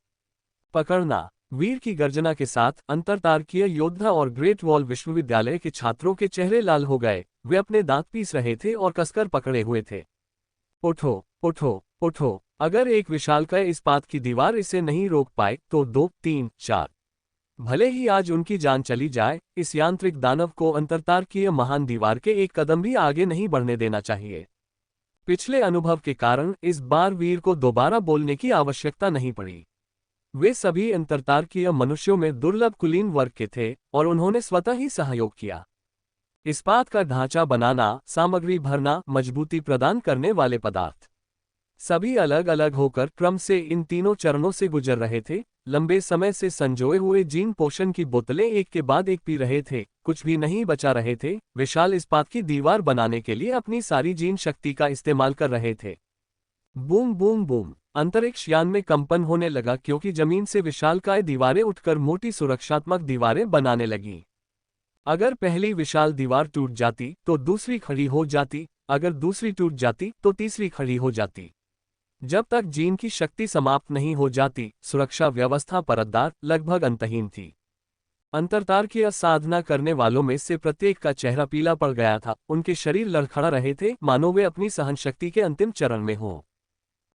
पकड़ना। वीर की गर्जना के साथ अंतरतारकीय योद्धा और ग्रेट वॉल विश्वविद्यालय के छात्रों के चेहरे लाल हो गए। वे अपने दांत पीस रहे थे और कसकर पकड़े हुए थे। उठो, उठो, उठो। अगर एक विशालकाय इस्पात की दीवार इसे नहीं रोक पाए तो 2, 3, 4। भले ही आज उनकी जान चली जाए, इस यांत्रिक दानव को अंतरतारकीय महान दीवार के एक कदम भी आगे नहीं बढ़ने देना चाहिए। पिछले अनुभव के कारण इस बार वीर को दोबारा बोलने की आवश्यकता नहीं पड़ी। वे सभी अंतरतारकीय मनुष्यों में दुर्लभ कुलीन वर्ग के थे और उन्होंने स्वतः ही सहयोग किया। इस्पात का ढांचा बनाना, सामग्री भरना, मजबूती प्रदान करने वाले पदार्थ, सभी अलग अलग होकर क्रम से इन तीनों चरणों से गुजर रहे थे। लंबे समय से संजोए हुए जीन पोषण की बोतलें एक के बाद एक पी रहे थे, कुछ भी नहीं बचा रहे थे। विशाल इस्पात की दीवार बनाने के लिए अपनी सारी जीन शक्ति का इस्तेमाल कर रहे थे। Boom boom boom. अंतरिक्ष यान में कंपन होने लगा क्योंकि जमीन से विशालकाय दीवारें उठकर मोटी सुरक्षात्मक दीवारें बनाने लगीं। अगर पहली विशाल दीवार टूट जाती तो दूसरी खड़ी हो जाती, अगर दूसरी टूट जाती तो तीसरी खड़ी हो जाती। जब तक जीन की शक्ति समाप्त नहीं हो जाती, सुरक्षा व्यवस्था परतदार, लगभग अंतहीन थी। अंतरतारकीय साधना करने वालों में से प्रत्येक का चेहरा पीला पड़ गया था। उनके शरीर लड़खड़ा रहे थे, मानो वे अपनी सहनशक्ति के अंतिम चरण में हों।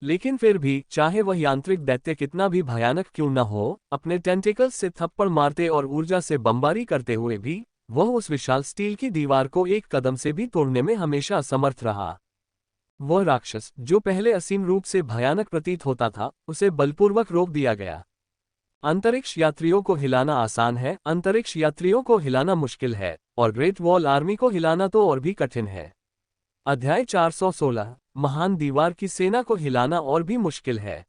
लेकिन फिर भी, चाहे वह यांत्रिक दैत्य कितना भी भयानक क्यों न हो, अपने टेंटिकल्स से थप्पड़ मारते और ऊर्जा से बमबारी करते हुए भी, वह उस विशाल स्टील की दीवार को एक कदम से भी तोड़ने में हमेशा असमर्थ रहा। वह राक्षस, जो पहले असीम रूप से भयानक प्रतीत होता था, उसे बलपूर्वक रोक दिया गया। अंतरिक्ष यात्रियों को हिलाना आसान है, अंतरिक्ष यात्रियों को हिलाना मुश्किल है, और ग्रेट वॉल आर्मी को हिलाना तो और भी कठिन है। अध्याय 416। महान दीवार की सेना को हिलाना और भी मुश्किल है।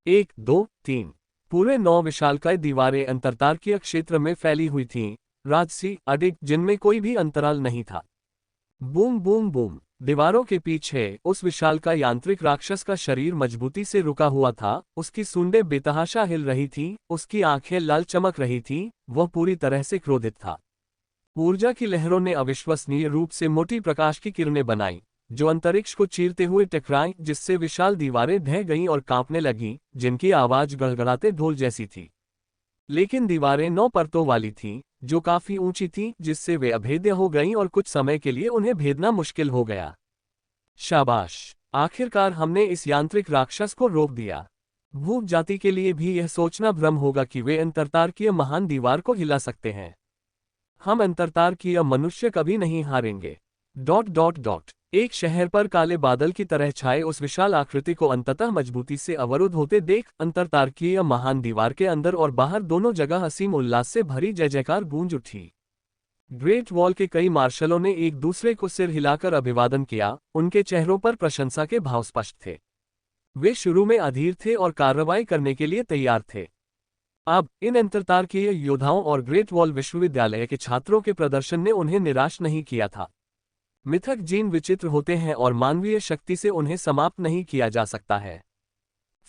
1, 2, 3। पूरे 9 विशालकाय दीवारें अंतरतारकीय क्षेत्र में फैली हुई थीं, राजसी, अडिग, जिनमें कोई भी अंतराल नहीं था। Boom boom boom. दीवारों के पीछे उस विशालकाय यांत्रिक राक्षस का शरीर मजबूती से रुका हुआ था, उसकी सूंडें बेतहाशा हिल रही थीं, उसकी आंखें लाल चमक रही थीं, वह पूरी तरह से क्रोधित था। ऊर्जा की लहरों ने अविश्वसनीय रूप से मोटी प्रकाश की किरणें बनाई, जो अंतरिक्ष को चीरते हुए टकराईं, जिससे विशाल दीवारें ढह गईं और कांपने लगीं, जिनकी आवाज गड़गड़ाते ढोल जैसी थी। लेकिन दीवारें 9 परतों वाली थीं, जो काफी ऊंची थीं, जिससे वे अभेद्य हो गईं और कुछ समय के लिए उन्हें भेदना मुश्किल हो गया। शाबाश! आखिरकार हमने इस यांत्रिक राक्षस को रोक दिया। भूत जाति के लिए भी यह सोचना भ्रम होगा कि वे अंतरतारकीय महान दीवार को हिला सकते हैं। हम अंतरतारकीय मनुष्य कभी नहीं हारेंगे। ... एक शहर पर काले बादल की तरह छाए उस विशाल आकृति को अंततः मजबूती से अवरुद्ध होते देख अंतरतारकीय महान दीवार के अंदर और बाहर दोनों जगह असीम उल्लास से भरी जय जयकार गूंज उठी। ग्रेट वॉल के कई मार्शलों ने एक दूसरे को सिर हिलाकर अभिवादन किया, उनके चेहरों पर प्रशंसा के भाव स्पष्ट थे। वे शुरू में अधीर थे और कार्रवाई करने के लिए तैयार थे। अब इन अंतरतारकीय योद्धाओं और ग्रेट वॉल विश्वविद्यालय के छात्रों के प्रदर्शन ने उन्हें निराश नहीं किया था। मिथक जीन विचित्र होते हैं और मानवीय शक्ति से उन्हें समाप्त नहीं किया जा सकता है।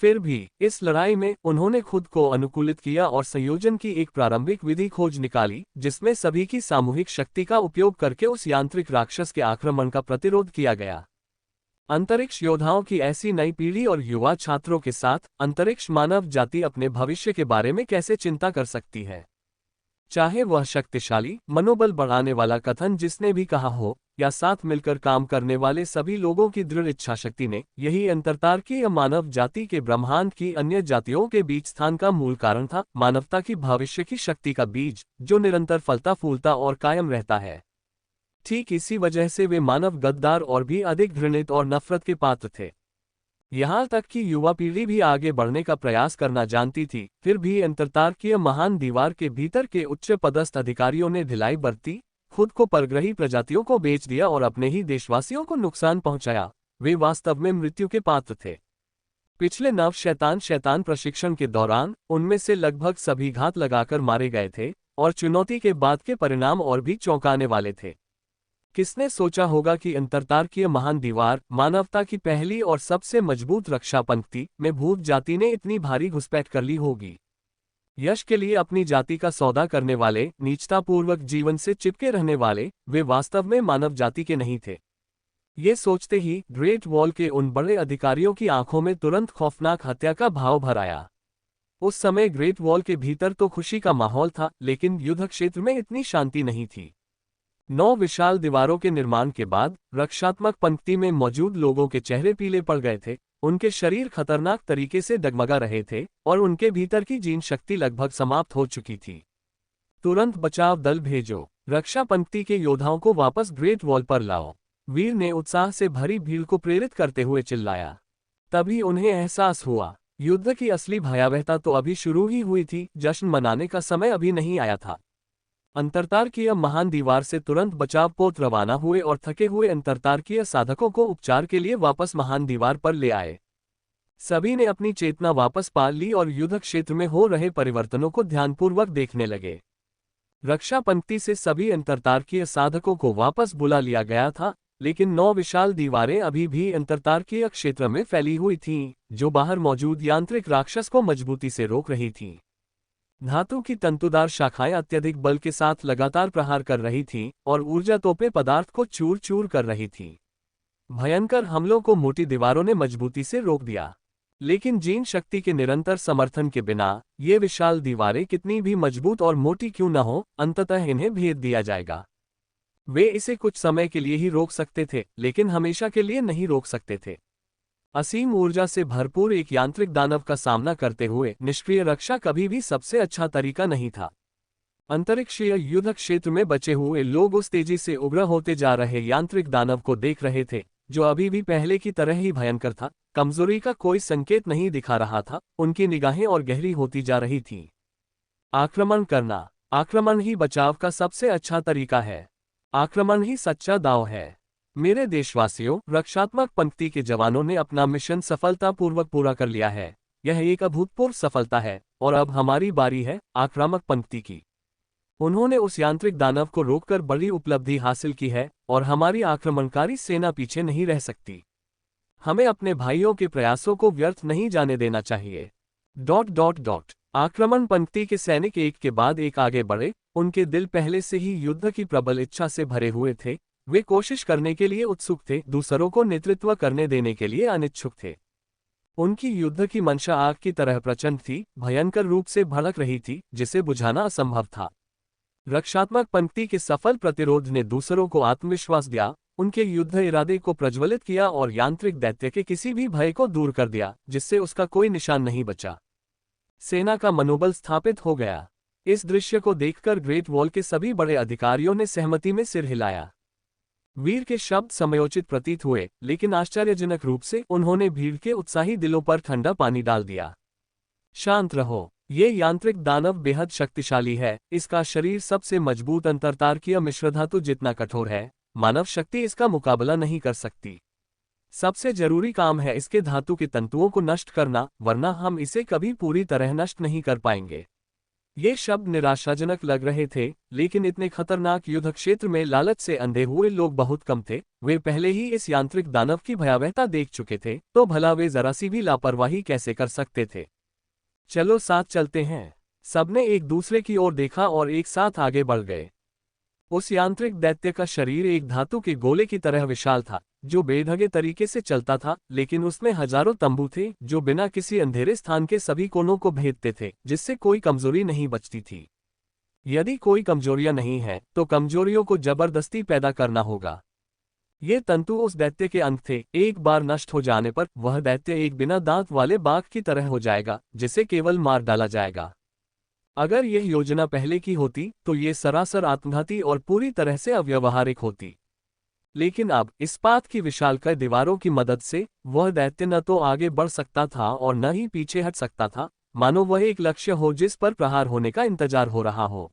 फिर भी इस लड़ाई में उन्होंने खुद को अनुकूलित किया और संयोजन की एक प्रारंभिक विधि खोज निकाली, जिसमें सभी की सामूहिक शक्ति का उपयोग करके उस यांत्रिक राक्षस के आक्रमण का प्रतिरोध किया गया। अंतरिक्ष योद्धाओं की ऐसी नई पीढ़ी और युवा छात्रों के साथ अंतरिक्ष मानव जाति अपने भविष्य के बारे में कैसे चिंता कर सकती है। चाहे वह शक्तिशाली, मनोबल बढ़ाने वाला कथन जिसने भी कहा हो, या साथ मिलकर काम करने वाले सभी लोगों की दृढ़ इच्छाशक्ति ने, यही अंतरतारकीय मानव जाति के ब्रह्मांड की अन्य जातियों के बीच स्थान का मूल कारण था। मानवता की भविष्य की शक्ति का बीज, जो निरंतर फलता फूलता और कायम रहता है। ठीक इसी वजह से वे मानव गद्दार और भी अधिक घृणित और नफरत के पात्र थे। यहाँ तक कि युवा पीढ़ी भी आगे बढ़ने का प्रयास करना जानती थी, फिर भी अंतरतारकीय महान दीवार के भीतर के उच्च पदस्थ अधिकारियों ने ढिलाई बरती, खुद को परग्रही प्रजातियों को बेच दिया और अपने ही देशवासियों को नुकसान पहुंचाया। वे वास्तव में मृत्यु के पात्र थे। पिछले नव शैतान प्रशिक्षण के दौरान उनमें से लगभग सभी घात लगाकर मारे गए थे, और चुनौती के बाद के परिणाम और भी चौंकाने वाले थे। किसने सोचा होगा कि अंतरतारकीय महान दीवार, मानवता की पहली और सबसे मजबूत रक्षा पंक्ति, में भूत जाति ने इतनी भारी घुसपैठ कर ली होगी। यश के लिए अपनी जाति का सौदा करने वाले, नीचतापूर्वक जीवन से चिपके रहने वाले, वे वास्तव में मानव जाति के नहीं थे। ये सोचते ही ग्रेट वॉल के उन बड़े अधिकारियों की आंखों में तुरंत खौफनाक हत्या का भाव भर आया। उस समय ग्रेट वॉल के भीतर तो खुशी का माहौल था, लेकिन युद्ध क्षेत्र में इतनी शांति नहीं थी। 9 विशाल दीवारों के निर्माण के बाद रक्षात्मक पंक्ति में मौजूद लोगों के चेहरे पीले पड़ गए थे, उनके शरीर खतरनाक तरीके से डगमगा रहे थे, और उनके भीतर की जीन शक्ति लगभग समाप्त हो चुकी थी। तुरंत बचाव दल भेजो, रक्षा पंक्ति के योद्धाओं को वापस ग्रेट वॉल पर लाओ, वीर ने उत्साह से भरी भीड़ को प्रेरित करते हुए चिल्लाया। तभी उन्हें एहसास हुआ, युद्ध की असली भयावहता तो अभी शुरू ही हुई थी, जश्न मनाने का समय अभी नहीं आया था। अंतरतारकीय महान दीवार से तुरंत बचाव पोत रवाना हुए और थके हुए अंतरतारकीय साधकों को उपचार के लिए वापस महान दीवार पर ले आए। सभी ने अपनी चेतना वापस पा ली और युद्ध क्षेत्र में हो रहे परिवर्तनों को ध्यानपूर्वक देखने लगे। रक्षा पंक्ति से सभी अंतरतारकीय साधकों को वापस बुला लिया गया था, लेकिन 9 विशाल दीवारें अभी भी अंतरतारकीय क्षेत्र में फैली हुई थीं, जो बाहर मौजूद यांत्रिक राक्षस को मजबूती से रोक रही थीं। धातु की तंतुदार शाखाएं अत्यधिक बल के साथ लगातार प्रहार कर रही थीं, और ऊर्जा तोपें पदार्थ को चूर चूर कर रही थीं। भयंकर हमलों को मोटी दीवारों ने मजबूती से रोक दिया, लेकिन जीन शक्ति के निरंतर समर्थन के बिना ये विशाल दीवारें कितनी भी मजबूत और मोटी क्यों न हो, अंततः इन्हें भेद दिया जाएगा। वे इसे कुछ समय के लिए ही रोक सकते थे, लेकिन हमेशा के लिए नहीं रोक सकते थे। असीम ऊर्जा से भरपूर एक यांत्रिक दानव का सामना करते हुए निष्क्रिय रक्षा कभी भी सबसे अच्छा तरीका नहीं था। अंतरिक्षीय युद्ध क्षेत्र में बचे हुए लोग उस तेजी से उग्र होते जा रहे यांत्रिक दानव को देख रहे थे, जो अभी भी पहले की तरह ही भयंकर था। कमजोरी का कोई संकेत नहीं दिखा रहा था, उनकी निगाहें और गहरी होती जा रही थीं। आक्रमण करना, आक्रमण ही बचाव का सबसे अच्छा तरीका है। आक्रमण ही सच्चा दांव है। मेरे देशवासियों, रक्षात्मक पंक्ति के जवानों ने अपना मिशन सफलतापूर्वक पूरा कर लिया है। यह एक अभूतपूर्व सफलता है, और अब हमारी बारी है आक्रामक पंक्ति की। उन्होंने उस यांत्रिक दानव को रोककर बड़ी उपलब्धि हासिल की है और हमारी आक्रमणकारी सेना पीछे नहीं रह सकती। हमें अपने भाइयों के प्रयासों को व्यर्थ नहीं जाने देना चाहिए। आक्रमण पंक्ति के सैनिक एक के बाद एक आगे बढ़े। उनके दिल पहले से ही युद्ध की प्रबल इच्छा से भरे हुए थे। वे कोशिश करने के लिए उत्सुक थे, दूसरों को नेतृत्व करने देने के लिए अनिच्छुक थे। उनकी युद्ध की मंशा आग की तरह प्रचंड थी, भयंकर रूप से भड़क रही थी, जिसे बुझाना असंभव था। रक्षात्मक पंक्ति के सफल प्रतिरोध ने दूसरों को आत्मविश्वास दिया, उनके युद्ध इरादे को प्रज्वलित किया और यांत्रिक दैत्य के किसी भी भय को दूर कर दिया, जिससे उसका कोई निशान नहीं बचा। सेना का मनोबल स्थापित हो गया। इस दृश्य को देखकर ग्रेट वॉल के सभी बड़े अधिकारियों ने सहमति में सिर हिलाया। वीर के शब्द समयोचित प्रतीत हुए, लेकिन आश्चर्यजनक रूप से उन्होंने भीड़ के उत्साही दिलों पर ठंडा पानी डाल दिया। शांत रहो, ये यांत्रिक दानव बेहद शक्तिशाली है। इसका शरीर सबसे मजबूत अंतरतारकीय मिश्रधातु जितना कठोर है, मानव शक्ति इसका मुकाबला नहीं कर सकती। सबसे जरूरी काम है इसके धातु के तंतुओं को नष्ट करना, वरना हम इसे कभी पूरी तरह नष्ट नहीं कर पाएंगे। ये शब्द निराशाजनक लग रहे थे, लेकिन इतने खतरनाक युद्ध क्षेत्र में लालच से अंधे हुए लोग बहुत कम थे। वे पहले ही इस यांत्रिक दानव की भयावहता देख चुके थे, तो भला वे जरा सी भी लापरवाही कैसे कर सकते थे। चलो साथ चलते हैं। सबने एक दूसरे की ओर देखा और एक साथ आगे बढ़ गए। उस यांत्रिक दैत्य का शरीर एक धातु के गोले की तरह विशाल था, जो बेढंगे तरीके से चलता था, लेकिन उसमें हजारों तंबू थे जो बिना किसी अंधेरे स्थान के सभी कोनों को भेदते थे, जिससे कोई कमजोरी नहीं बचती थी। यदि कोई कमजोरियां नहीं है, तो कमजोरियों को जबरदस्ती पैदा करना होगा। ये तंतु उस दैत्य के अंग थे। एक बार नष्ट हो जाने पर वह दैत्य एक बिना दांत वाले बाघ की तरह हो जाएगा, जिसे केवल मार डाला जाएगा। अगर यह योजना पहले की होती तो ये सरासर आत्मघाती और पूरी तरह से अव्यवहारिक होती। लेकिन अब इस्पात की विशालकाय दीवारों की मदद से वह दैत्य न तो आगे बढ़ सकता था और न ही पीछे हट सकता था, मानो वह एक लक्ष्य हो जिस पर प्रहार होने का इंतजार हो रहा हो।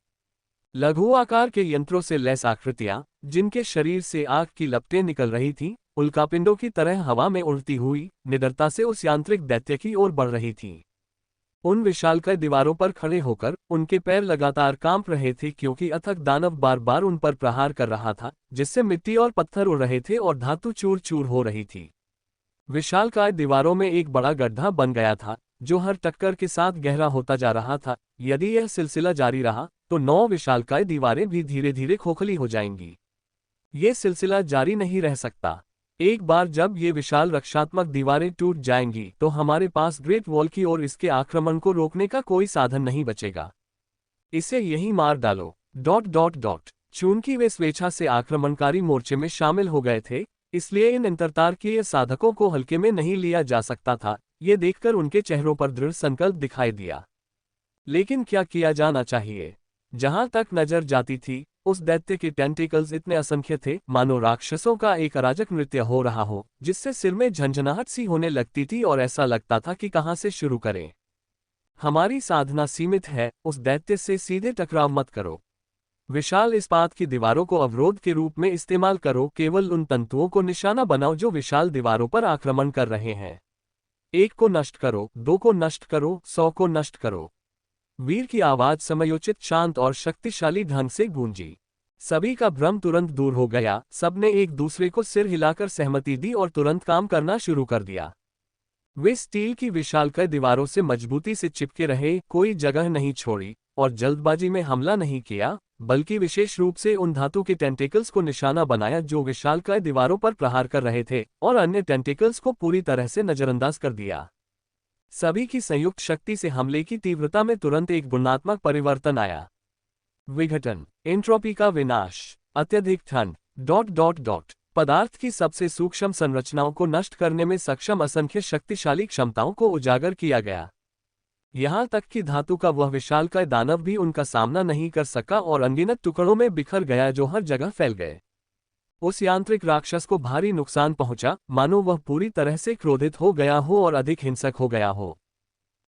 लघु आकार के यंत्रों से लैस आकृतियां, जिनके शरीर से आग की लपटें निकल रही थीं, उल्कापिंडों की तरह हवा में उड़ती हुई निडरता से उस यांत्रिक दैत्य की ओर बढ़ रही थीं। उन विशालकाय दीवारों पर खड़े होकर उनके पैर लगातार कांप रहे थे, क्योंकि अथक दानव बार बार उन पर प्रहार कर रहा था, जिससे मिट्टी और पत्थर उड़ रहे थे और धातु चूर चूर हो रही थी। विशालकाय दीवारों में एक बड़ा गड्ढा बन गया था, जो हर टक्कर के साथ गहरा होता जा रहा था। यदि यह सिलसिला जारी रहा तो 9 विशालकाय दीवारें भी धीरे धीरे खोखली हो जाएंगी। ये सिलसिला जारी नहीं रह सकता। एक बार जब ये विशाल रक्षात्मक दीवारें टूट जाएंगी तो हमारे पास ग्रेट वॉल की ओर इसके आक्रमण को रोकने का कोई साधन नहीं बचेगा। इसे यहीं मार डालो। चूंकि वे स्वेच्छा से आक्रमणकारी मोर्चे में शामिल हो गए थे, इसलिए इन अंतरतारकीय साधकों को हल्के में नहीं लिया जा सकता था। ये देखकर उनके चेहरों पर दृढ़ संकल्प दिखाई दिया। लेकिन क्या किया जाना चाहिए? जहां तक नजर जाती थी, उस दैत्य के टेंटिकल्स इतने असंख्य थे, मानो राक्षसों का एक अराजक नृत्य हो रहा हो, जिससे सिर में झंझनाहट सी होने लगती थी और ऐसा लगता था कि कहां से शुरू करें। हमारी साधना सीमित है, उस दैत्य से सीधे टकराव मत करो। विशाल इस्पात की दीवारों को अवरोध के रूप में इस्तेमाल करो। केवल उन तंतुओं को निशाना बनाओ जो विशाल दीवारों पर आक्रमण कर रहे हैं। 1 को नष्ट करो, 2 को नष्ट करो, 100 को नष्ट करो। वीर की आवाज समयोचित, शांत और शक्तिशाली ढंग से गूंजी। सभी का भ्रम तुरंत दूर हो गया। सबने एक दूसरे को सिर हिलाकर सहमति दी और तुरंत काम करना शुरू कर दिया। वे स्टील की विशालकाय दीवारों से मजबूती से चिपके रहे, कोई जगह नहीं छोड़ी और जल्दबाजी में हमला नहीं किया, बल्कि विशेष रूप से उन धातु के टेंटिकल्स को निशाना बनाया जो विशालकाय दीवारों पर प्रहार कर रहे थे, और अन्य टेंटिकल्स को पूरी तरह से नजरअंदाज कर दिया। सभी की संयुक्त शक्ति से हमले की तीव्रता में तुरंत एक गुणात्मक परिवर्तन आया। विघटन, एंट्रोपी का विनाश, अत्यधिक ठंड, पदार्थ की सबसे सूक्ष्म संरचनाओं को नष्ट करने में सक्षम असंख्य शक्तिशाली क्षमताओं को उजागर किया गया। यहां तक कि धातु का वह विशालकाय दानव भी उनका सामना नहीं कर सका और अनगिनत टुकड़ों में बिखर गया जो हर जगह फैल गए। उस यांत्रिक राक्षस को भारी नुकसान पहुंचा, मानो वह पूरी तरह से क्रोधित हो गया हो और अधिक हिंसक हो गया हो।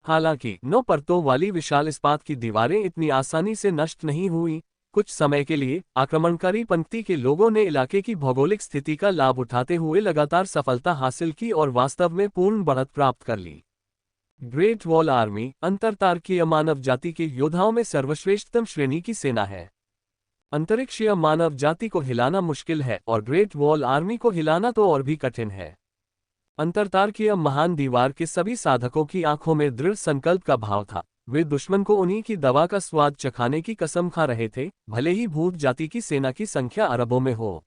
हालांकि 9 परतों वाली विशाल इस्पात की दीवारें इतनी आसानी से नष्ट नहीं हुई। कुछ समय के लिए आक्रमणकारी पंक्ति के लोगों ने इलाके की भौगोलिक स्थिति का लाभ उठाते हुए लगातार सफलता हासिल की और वास्तव में पूर्ण बढ़त प्राप्त कर ली। ग्रेट वॉल आर्मी अंतरतारकीय मानव जाति के योद्धाओं में सर्वश्रेष्ठतम श्रेणी की सेना है। अंतरिक्षीय मानव जाति को हिलाना मुश्किल है और ग्रेट वॉल आर्मी को हिलाना तो और भी कठिन है। अंतरतारकीय महान दीवार के सभी साधकों की आंखों में दृढ़ संकल्प का भाव था। वे दुश्मन को उन्हीं की दवा का स्वाद चखाने की कसम खा रहे थे, भले ही भूत जाति की सेना की संख्या अरबों में हो।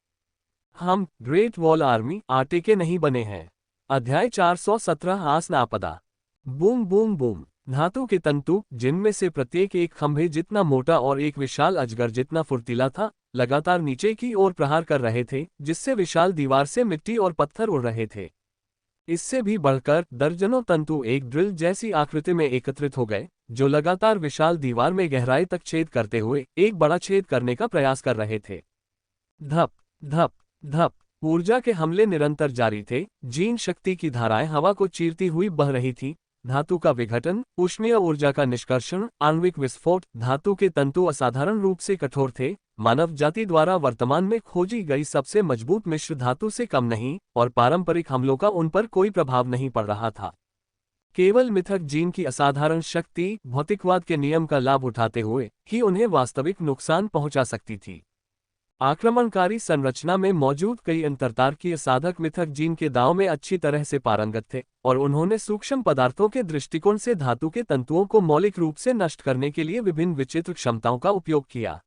हम ग्रेट वॉल आर्मी आटे के नहीं बने हैं। अध्याय 417 आसन आपदा। Boom boom boom. धातु के तंतु, जिनमें से प्रत्येक एक खंभे जितना मोटा और एक विशाल अजगर जितना फुर्तीला था, लगातार नीचे की ओर प्रहार कर रहे थे, जिससे विशाल दीवार से मिट्टी और पत्थर उड़ रहे थे। इससे भी बढ़कर दर्जनों तंतु एक ड्रिल जैसी आकृति में एकत्रित हो गए, जो लगातार विशाल दीवार में गहराई तक छेद करते हुए एक बड़ा छेद करने का प्रयास कर रहे थे। धप धप धप। ऊर्जा के हमले निरंतर जारी थे। जीन शक्ति की धाराएं हवा को चीरती हुई बह रही थी। धातु का विघटन, ऊष्मीय ऊर्जा का निष्कर्षण, आणविक विस्फोट। धातु के तंतु असाधारण रूप से कठोर थे, मानव जाति द्वारा वर्तमान में खोजी गई सबसे मजबूत मिश्र धातु से कम नहीं, और पारंपरिक हमलों का उन पर कोई प्रभाव नहीं पड़ रहा था। केवल मिथक जीन की असाधारण शक्ति, भौतिकवाद के नियम का लाभ उठाते हुए ही उन्हें वास्तविक नुकसान पहुंचा सकती थी। आक्रमणकारी संरचना में मौजूद कई अंतरतारकीय साधक मिथक जीन के दांव में अच्छी तरह से पारंगत थे, और उन्होंने सूक्ष्म पदार्थों के दृष्टिकोण से धातु के तंतुओं को मौलिक रूप से नष्ट करने के लिए विभिन्न विचित्र क्षमताओं का उपयोग किया।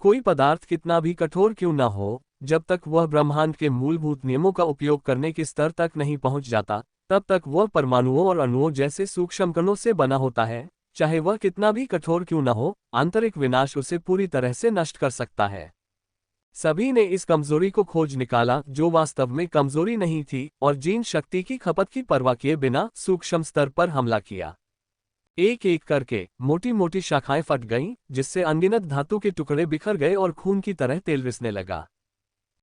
कोई पदार्थ कितना भी कठोर क्यों न हो, जब तक वह ब्रह्मांड के मूलभूत नियमों का उपयोग करने के स्तर तक नहीं पहुंच जाता, तब तक वह परमाणुओं और अणुओं जैसे सूक्ष्म कणों से बना होता है। चाहे वह कितना भी कठोर क्यों न हो, आंतरिक विनाश उसे पूरी तरह से नष्ट कर सकता है। सभी ने इस कमजोरी को खोज निकाला, जो वास्तव में कमजोरी नहीं थी, और जीन शक्ति की खपत की परवाह किए बिना सूक्ष्म स्तर पर हमला किया। एक एक करके मोटी मोटी शाखाएं फट गईं, जिससे अनगिनत धातु के टुकड़े बिखर गए और खून की तरह तेल रिसने लगा।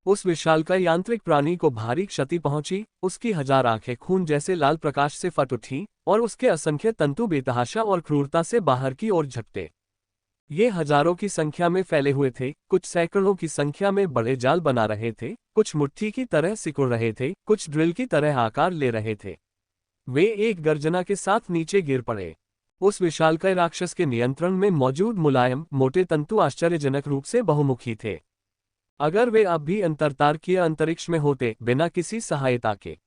उस विशालकाय यांत्रिक प्राणी को भारी क्षति पहुंची। उसकी 1000 आंखें खून जैसे लाल प्रकाश से फट उठीं, और उसके असंख्य तंतु बेतहाशा और क्रूरता से बाहर की ओर झपटे। ये हजारों की संख्या में फैले हुए थे, कुछ सैकड़ों की संख्या में बड़े जाल बना रहे थे, कुछ मुट्ठी की तरह सिकुड़ रहे थे, कुछ ड्रिल की तरह आकार ले रहे थे। वे एक गर्जना के साथ नीचे गिर पड़े। उस विशालकाय राक्षस के नियंत्रण में मौजूद मुलायम, मोटे तंतु आश्चर्यजनक रूप से बहुमुखी थे। अगर वे अब भी अंतरतारकीय अंतरिक्ष में होते, बिना किसी सहायता के,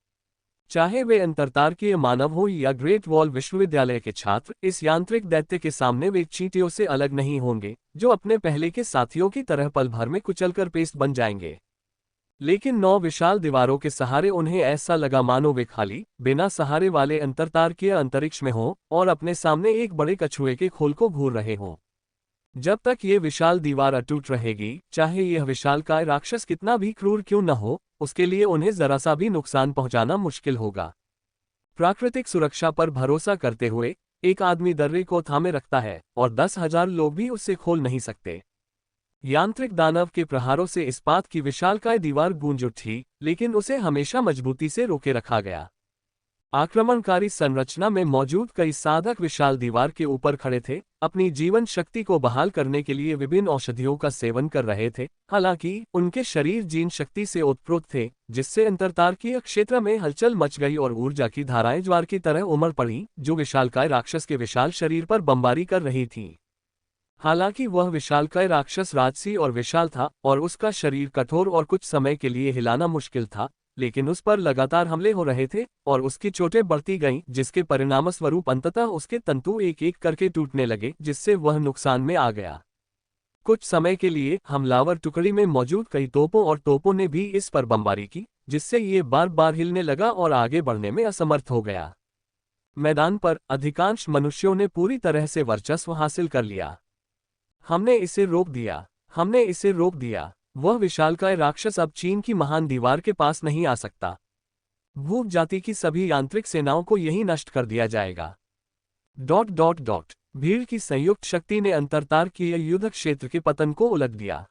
चाहे वे अंतरतारकीय मानव हो या ग्रेट वॉल विश्वविद्यालय के छात्र, इस यांत्रिक दैत्य के सामने वे चींटियों से अलग नहीं होंगे, जो अपने पहले के साथियों की तरह पल भर में कुचलकर पेस्ट बन जाएंगे। लेकिन 9 विशाल दीवारों के सहारे उन्हें ऐसा लगा मानो वे खाली, बिना सहारे वाले अंतरतारकीय अंतरिक्ष में हों, और अपने सामने एक बड़े कछुए के खोल को घूर रहे हों। जब तक ये विशाल दीवार अटूट रहेगी, चाहे यह विशालकाय राक्षस कितना भी क्रूर क्यों न हो, उसके लिए उन्हें जरा सा भी नुकसान पहुंचाना मुश्किल होगा। प्राकृतिक सुरक्षा पर भरोसा करते हुए एक आदमी दर्रे को थामे रखता है, और 10,000 लोग भी उससे खोल नहीं सकते। यांत्रिक दानव के प्रहारों से इस्पात की विशालकाय दीवार गूंज उठी, लेकिन उसे हमेशा मजबूती से रोके रखा गया। आक्रमणकारी संरचना में मौजूद कई साधक विशाल दीवार के ऊपर खड़े थे, अपनी जीवन शक्ति को बहाल करने के लिए विभिन्न औषधियों का सेवन कर रहे थे। हालांकि उनके शरीर जीन शक्ति से ओतप्रोत थे, जिससे अंतरतारकीय क्षेत्र में हलचल मच गई और ऊर्जा की धाराएं ज्वार की तरह उमड़ पड़ी, जो विशालकाय राक्षस के विशाल शरीर पर बमबारी कर रही थी। हालांकि वह विशालकाय राक्षस राजसी और विशाल था, और उसका शरीर कठोर और कुछ समय के लिए हिलाना मुश्किल था, लेकिन उस पर लगातार हमले हो रहे थे, और उसकी चोटें बढ़ती गईं, जिसके परिणामस्वरूप अंततः उसके तंतु एक एक करके टूटने लगे, जिससे वह नुकसान में आ गया। कुछ समय के लिए हमलावर टुकड़ी में मौजूद कई तोपों और तोपों ने भी इस पर बमबारी की, जिससे ये बार बार हिलने लगा और आगे बढ़ने में असमर्थ हो गया। मैदान पर अधिकांश मनुष्यों ने पूरी तरह से वर्चस्व हासिल कर लिया। हमने इसे रोक दिया, हमने इसे रोक दिया। वह विशालकाय राक्षस अब चीन की महान दीवार के पास नहीं आ सकता। भूत जाति की सभी यांत्रिक सेनाओं को यही नष्ट कर दिया जाएगा। ... भीड़ की संयुक्त शक्ति ने अंतरतारकीय युद्ध क्षेत्र के पतन को उलट दिया।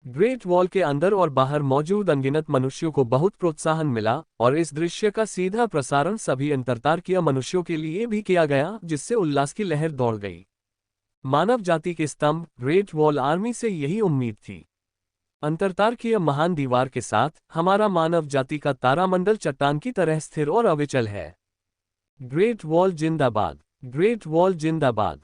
ग्रेट वॉल के अंदर और बाहर मौजूद अनगिनत मनुष्यों को बहुत प्रोत्साहन मिला, और इस दृश्य का सीधा प्रसारण सभी अंतरतारकीय मनुष्यों के लिए भी किया गया, जिससे उल्लास की लहर दौड़ गई। मानव जाति के स्तंभ ग्रेट वॉल आर्मी से यही उम्मीद थी। अंतरतारकीय महान दीवार के साथ हमारा मानव जाति का तारामंडल चट्टान की तरह स्थिर और अविचल है। ग्रेट वॉल जिंदाबाद, ग्रेट वॉल जिंदाबाद।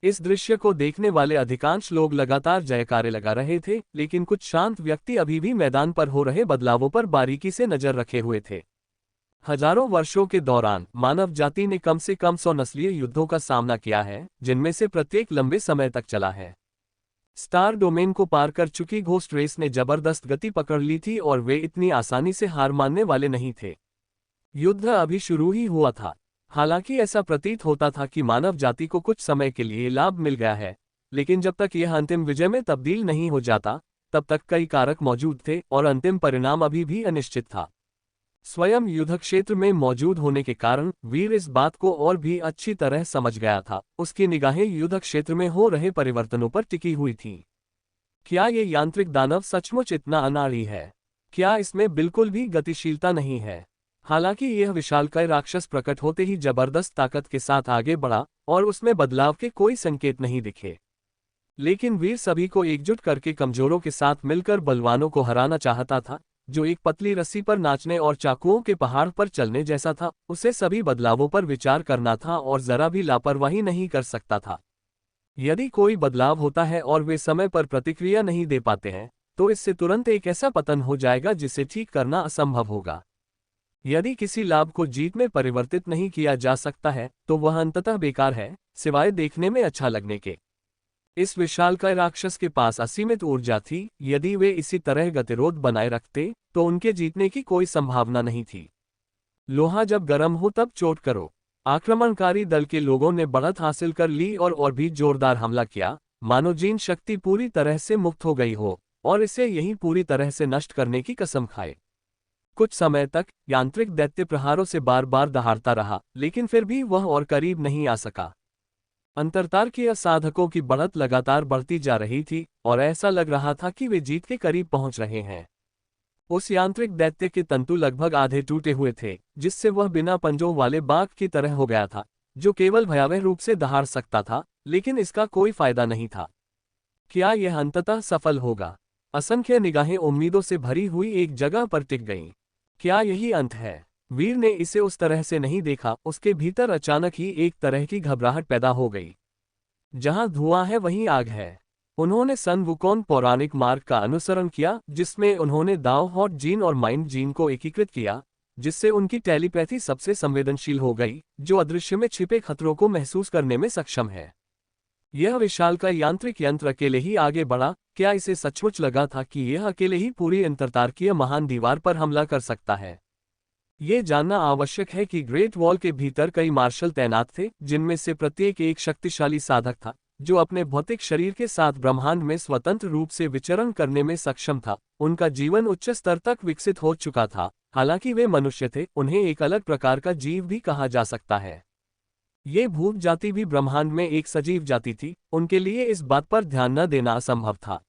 इस दृश्य को देखने वाले अधिकांश लोग लगातार जयकारे लगा रहे थे, लेकिन कुछ शांत व्यक्ति अभी भी मैदान पर हो रहे बदलावों पर बारीकी से नजर रखे हुए थे। हजारों वर्षों के दौरान मानव जाति ने कम से कम 100 नस्लीय युद्धों का सामना किया है, जिनमें से प्रत्येक लंबे समय तक चला है। स्टार डोमेन को पार कर चुकी घोस्ट रेस ने जबरदस्त गति पकड़ ली थी और वे इतनी आसानी से हार मानने वाले नहीं थे। युद्ध अभी शुरू ही हुआ था। हालांकि ऐसा प्रतीत होता था कि मानव जाति को कुछ समय के लिए लाभ मिल गया है, लेकिन जब तक यह अंतिम विजय में तब्दील नहीं हो जाता, तब तक कई कारक मौजूद थे और अंतिम परिणाम अभी भी अनिश्चित था। स्वयं युद्ध क्षेत्र में मौजूद होने के कारण वीर इस बात को और भी अच्छी तरह समझ गया था। उसकी निगाहें युद्ध क्षेत्र में हो रहे परिवर्तनों पर टिकी हुई थीं। क्या ये यांत्रिक दानव सचमुच इतना अनाड़ी है? क्या इसमें बिल्कुल भी गतिशीलता नहीं है? हालांकि यह विशालकाय राक्षस प्रकट होते ही जबरदस्त ताकत के साथ आगे बढ़ा और उसमें बदलाव के कोई संकेत नहीं दिखे। लेकिन वीर सभी को एकजुट करके कमजोरों के साथ मिलकर बलवानों को हराना चाहता था, जो एक पतली रस्सी पर नाचने और चाकुओं के पहाड़ पर चलने जैसा था। उसे सभी बदलावों पर विचार करना था और जरा भी लापरवाही नहीं कर सकता था। यदि कोई बदलाव होता है और वे समय पर प्रतिक्रिया नहीं दे पाते हैं, तो इससे तुरंत एक ऐसा पतन हो जाएगा जिसे ठीक करना असंभव होगा। यदि किसी लाभ को जीत में परिवर्तित नहीं किया जा सकता है, तो वह अंततः बेकार है, सिवाय देखने में अच्छा लगने के। इस विशालकाय राक्षस के पास असीमित ऊर्जा थी। यदि वे इसी तरह गतिरोध बनाए रखते, तो उनके जीतने की कोई संभावना नहीं थी। लोहा जब गर्म हो तब चोट करो। आक्रमणकारी दल के लोगों ने बढ़त हासिल कर ली और भी जोरदार हमला किया, मानो जीन शक्ति पूरी तरह से मुक्त हो गई हो और इसे यही पूरी तरह से नष्ट करने की कसम खाए। कुछ समय तक यांत्रिक दैत्य प्रहारों से बार बार दहाड़ता रहा, लेकिन फिर भी वह और करीब नहीं आ सका। अंतरतार्कीय साधकों की बढ़त लगातार बढ़ती जा रही थी और ऐसा लग रहा था कि वे जीत के करीब पहुंच रहे हैं। उस यांत्रिक दैत्य के तंतु लगभग आधे टूटे हुए थे, जिससे वह बिना पंजों वाले बाघ की तरह हो गया था, जो केवल भयावह रूप से दहाड़ सकता था, लेकिन इसका कोई फायदा नहीं था। क्या यह अंततः सफल होगा? असंख्य निगाहें उम्मीदों से भरी हुई एक जगह पर टिक गईं। क्या यही अंत है? वीर ने इसे उस तरह से नहीं देखा। उसके भीतर अचानक ही एक तरह की घबराहट पैदा हो गई। जहां धुआं है वहीं आग है। उन्होंने सन वुकोन पौराणिक मार्ग का अनुसरण किया, जिसमें उन्होंने दाओ हॉट जीन और माइंड जीन को एकीकृत किया, जिससे उनकी टेलीपैथी सबसे संवेदनशील हो गई, जो अदृश्य में छिपे खतरों को महसूस करने में सक्षम है। यह विशालकाय यांत्रिक यंत्र अकेले ही आगे बढ़ा। क्या इसे सचमुच लगा था कि यह अकेले ही पूरी अंतरतार्कीय महान दीवार पर हमला कर सकता है? ये जानना आवश्यक है कि ग्रेट वॉल के भीतर कई मार्शल तैनात थे, जिनमें से प्रत्येक एक शक्तिशाली साधक था, जो अपने भौतिक शरीर के साथ ब्रह्मांड में स्वतंत्र रूप से विचरण करने में सक्षम था। उनका जीवन उच्च स्तर तक विकसित हो चुका था। हालांकि वे मनुष्य थे, उन्हें एक अलग प्रकार का जीव भी कहा जा सकता है। ये भूत जाति भी ब्रह्मांड में एक सजीव जाति थी। उनके लिए इस बात पर ध्यान न देना असंभव था।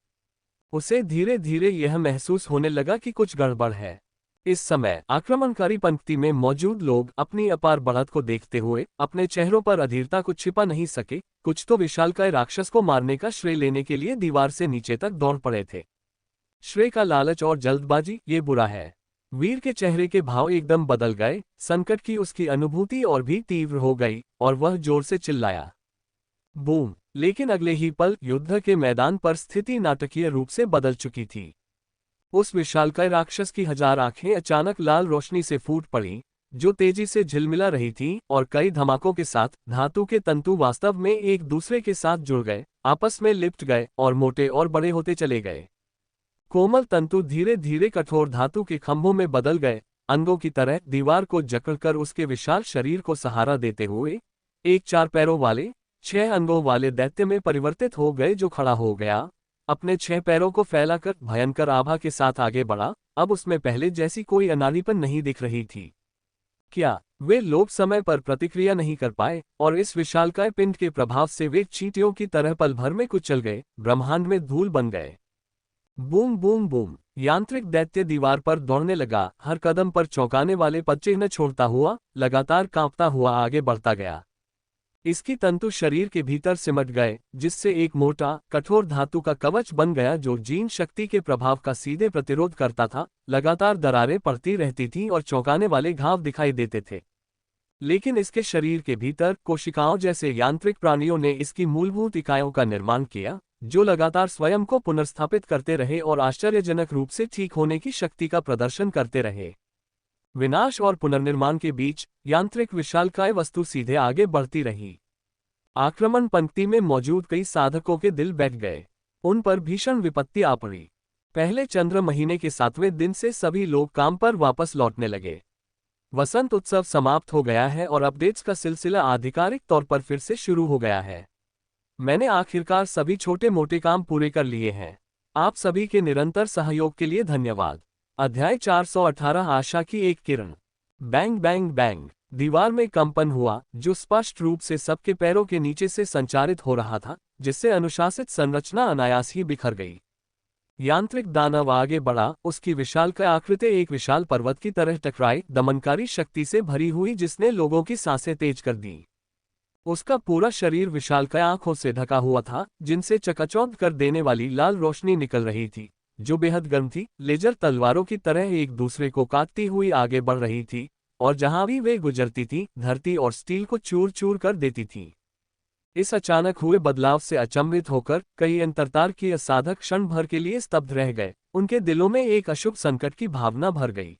उसे धीरे धीरे यह महसूस होने लगा कि कुछ गड़बड़ है। इस समय आक्रमणकारी पंक्ति में मौजूद लोग अपनी अपार बढ़त को देखते हुए अपने चेहरों पर अधीरता को छिपा नहीं सके। कुछ तो विशालकाय राक्षस को मारने का श्रेय लेने के लिए दीवार से नीचे तक दौड़ पड़े थे। श्रेय का लालच और जल्दबाजी, ये बुरा है। वीर के चेहरे के भाव एकदम बदल गए। संकट की उसकी अनुभूति और भी तीव्र हो गई और वह जोर से चिल्लाया, बूम! लेकिन अगले ही पल युद्ध के मैदान पर स्थिति नाटकीय रूप से बदल चुकी थी। उस विशालकाय राक्षस की 1000 आंखें अचानक लाल रोशनी से फूट पड़ीं, जो तेजी से झिलमिला रही थीं, और कई धमाकों के साथ धातु के तंतु वास्तव में एक दूसरे के साथ जुड़ गए, आपस में लिपट गए और मोटे और बड़े होते चले गए। कोमल तंतु धीरे धीरे कठोर धातु के खंभों में बदल गए, अंगों की तरह दीवार को जकड़कर उसके विशाल शरीर को सहारा देते हुए एक 4 पैरों वाले 6 अंगों वाले दैत्य में परिवर्तित हो गए, जो खड़ा हो गया, अपने 6 पैरों को फैलाकर भयंकर आभा के साथ आगे बढ़ा। अब उसमें पहले जैसी कोई अनाड़ीपन नहीं दिख रही थी। क्या वे लोग समय पर प्रतिक्रिया नहीं कर पाए और इस विशालकाय पिंड के प्रभाव से वे चींटियों की तरह पल भर में कुचल गए, ब्रह्मांड में धूल बन गए। Boom boom boom! यांत्रिक दैत्य दीवार पर दौड़ने लगा, हर कदम पर चौंकाने वाले पदचिह्न छोड़ता हुआ, लगातार कांपता हुआ आगे बढ़ता गया। इसकी तंतु शरीर के भीतर सिमट गए, जिससे एक मोटा, कठोर धातु का कवच बन गया, जो जीन शक्ति के प्रभाव का सीधे प्रतिरोध करता था। लगातार दरारें पड़ती रहती थीं और चौंकाने वाले घाव दिखाई देते थे। लेकिन इसके शरीर के भीतर कोशिकाओं जैसे यांत्रिक प्राणियों ने इसकी मूलभूत इकाइयों का निर्माण किया, जो लगातार स्वयं को पुनर्स्थापित करते रहे और आश्चर्यजनक रूप से ठीक होने की शक्ति का प्रदर्शन करते रहे। विनाश और पुनर्निर्माण के बीच यांत्रिक विशालकाय वस्तु सीधे आगे बढ़ती रही। आक्रमण पंक्ति में मौजूद कई साधकों के दिल बैठ गए। उन पर भीषण विपत्ति आ पड़ी। पहले चंद्र महीने के 7वें दिन से सभी लोग काम पर वापस लौटने लगे। वसंत उत्सव समाप्त हो गया है और अपडेट्स का सिलसिला आधिकारिक तौर पर फिर से शुरू हो गया है। मैंने आखिरकार सभी छोटे मोटे काम पूरे कर लिए हैं। आप सभी के निरंतर सहयोग के लिए धन्यवाद। अध्याय 418 आशा की एक किरण। बैंग बैंग बैंग, दीवार में कंपन हुआ, जो स्पष्ट रूप से सबके पैरों के नीचे से संचारित हो रहा था, जिससे अनुशासित संरचना अनायास ही बिखर गई। यांत्रिक दानव आगे बढ़ा, उसकी विशालकाय आकृति एक विशाल पर्वत की तरह टकराई, दमनकारी शक्ति से भरी हुई, जिसने लोगों की सांसें तेज कर दी। उसका पूरा शरीर विशालकाय आंखों से ढका हुआ था, जिनसे चकाचौंध कर देने वाली लाल रोशनी निकल रही थी, जो बेहद गर्म थी, लेजर तलवारों की तरह एक दूसरे को काटती हुई आगे बढ़ रही थी, और जहां भी वे गुजरती थी, धरती और स्टील को चूर चूर कर देती थी। इस अचानक हुए बदलाव से अचंभित होकर कई अंतरतार्किक साधक क्षण भर के लिए स्तब्ध रह गए। उनके दिलों में एक अशुभ संकट की भावना भर गई।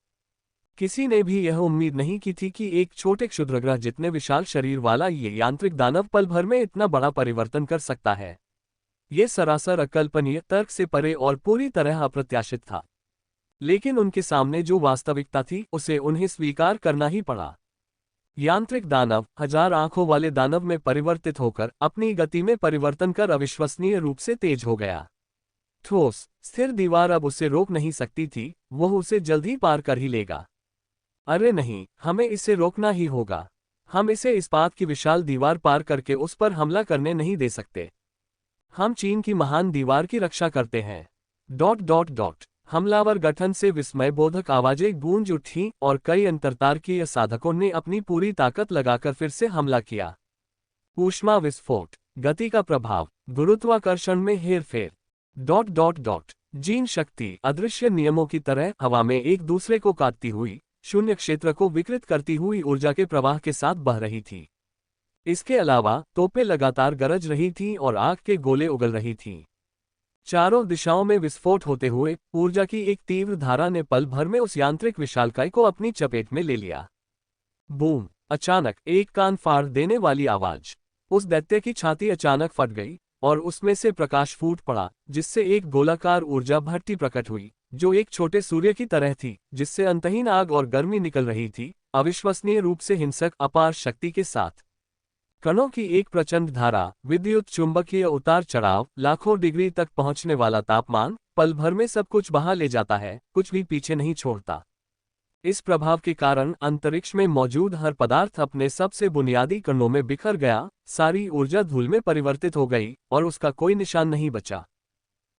किसी ने भी यह उम्मीद नहीं की थी कि एक छोटे क्षुद्रग्रह जितने विशाल शरीर वाला ये यांत्रिक दानव पल भर में इतना बड़ा परिवर्तन कर सकता है। ये सरासर अकल्पनीय, तर्क से परे और पूरी तरह अप्रत्याशित था। लेकिन उनके सामने जो वास्तविकता थी, उसे उन्हें स्वीकार करना ही पड़ा। यांत्रिक दानव 1000 आंखों वाले दानव में परिवर्तित होकर अपनी गति में परिवर्तन कर अविश्वसनीय रूप से तेज हो गया। ठोस, स्थिर दीवार अब उसे रोक नहीं सकती थी, वह उसे जल्द ही पार कर ही लेगा। अरे नहीं, हमें इसे रोकना ही होगा। हम इसे इस्पात की विशाल दीवार पार करके उस पर हमला करने नहीं दे सकते। हम चीन की महान दीवार की रक्षा करते हैं। ... हमलावर गठन से विस्मयबोधक आवाजें गूंज उठीं और कई अंतरतार्किक साधकों ने अपनी पूरी ताकत लगाकर फिर से हमला किया। ऊष्मा विस्फोट, गति का प्रभाव, गुरुत्वाकर्षण में हेरफेर। ... जीन शक्ति अदृश्य नियमों की तरह हवा में एक दूसरे को काटती हुई, शून्य क्षेत्र को विकृत करती हुई ऊर्जा के प्रवाह के साथ बह रही थी। इसके अलावा तोपें लगातार गरज रही थीं और आग के गोले उगल रही थीं। चारों दिशाओं में विस्फोट होते हुए ऊर्जा की एक तीव्र धारा ने पल भर में उस यांत्रिक विशालकाय को अपनी चपेट में ले लिया। बूम! अचानक एक कान फाड़ देने वाली आवाज। उस दैत्य की छाती अचानक फट गई और उसमें से प्रकाश फूट पड़ा, जिससे एक गोलाकार ऊर्जा भट्टी प्रकट हुई, जो एक छोटे सूर्य की तरह थी, जिससे अंतहीन आग और गर्मी निकल रही थी, अविश्वसनीय रूप से हिंसक अपार शक्ति के साथ। कणों की एक प्रचंड धारा, विद्युत चुंबकीय उतार चढ़ाव, लाखों डिग्री तक पहुंचने वाला तापमान, पल भर में सब कुछ बहा ले जाता है, कुछ भी पीछे नहीं छोड़ता। इस प्रभाव के कारण अंतरिक्ष में मौजूद हर पदार्थ अपने सबसे बुनियादी कणों में बिखर गया, सारी ऊर्जा धूल में परिवर्तित हो गई और उसका कोई निशान नहीं बचा।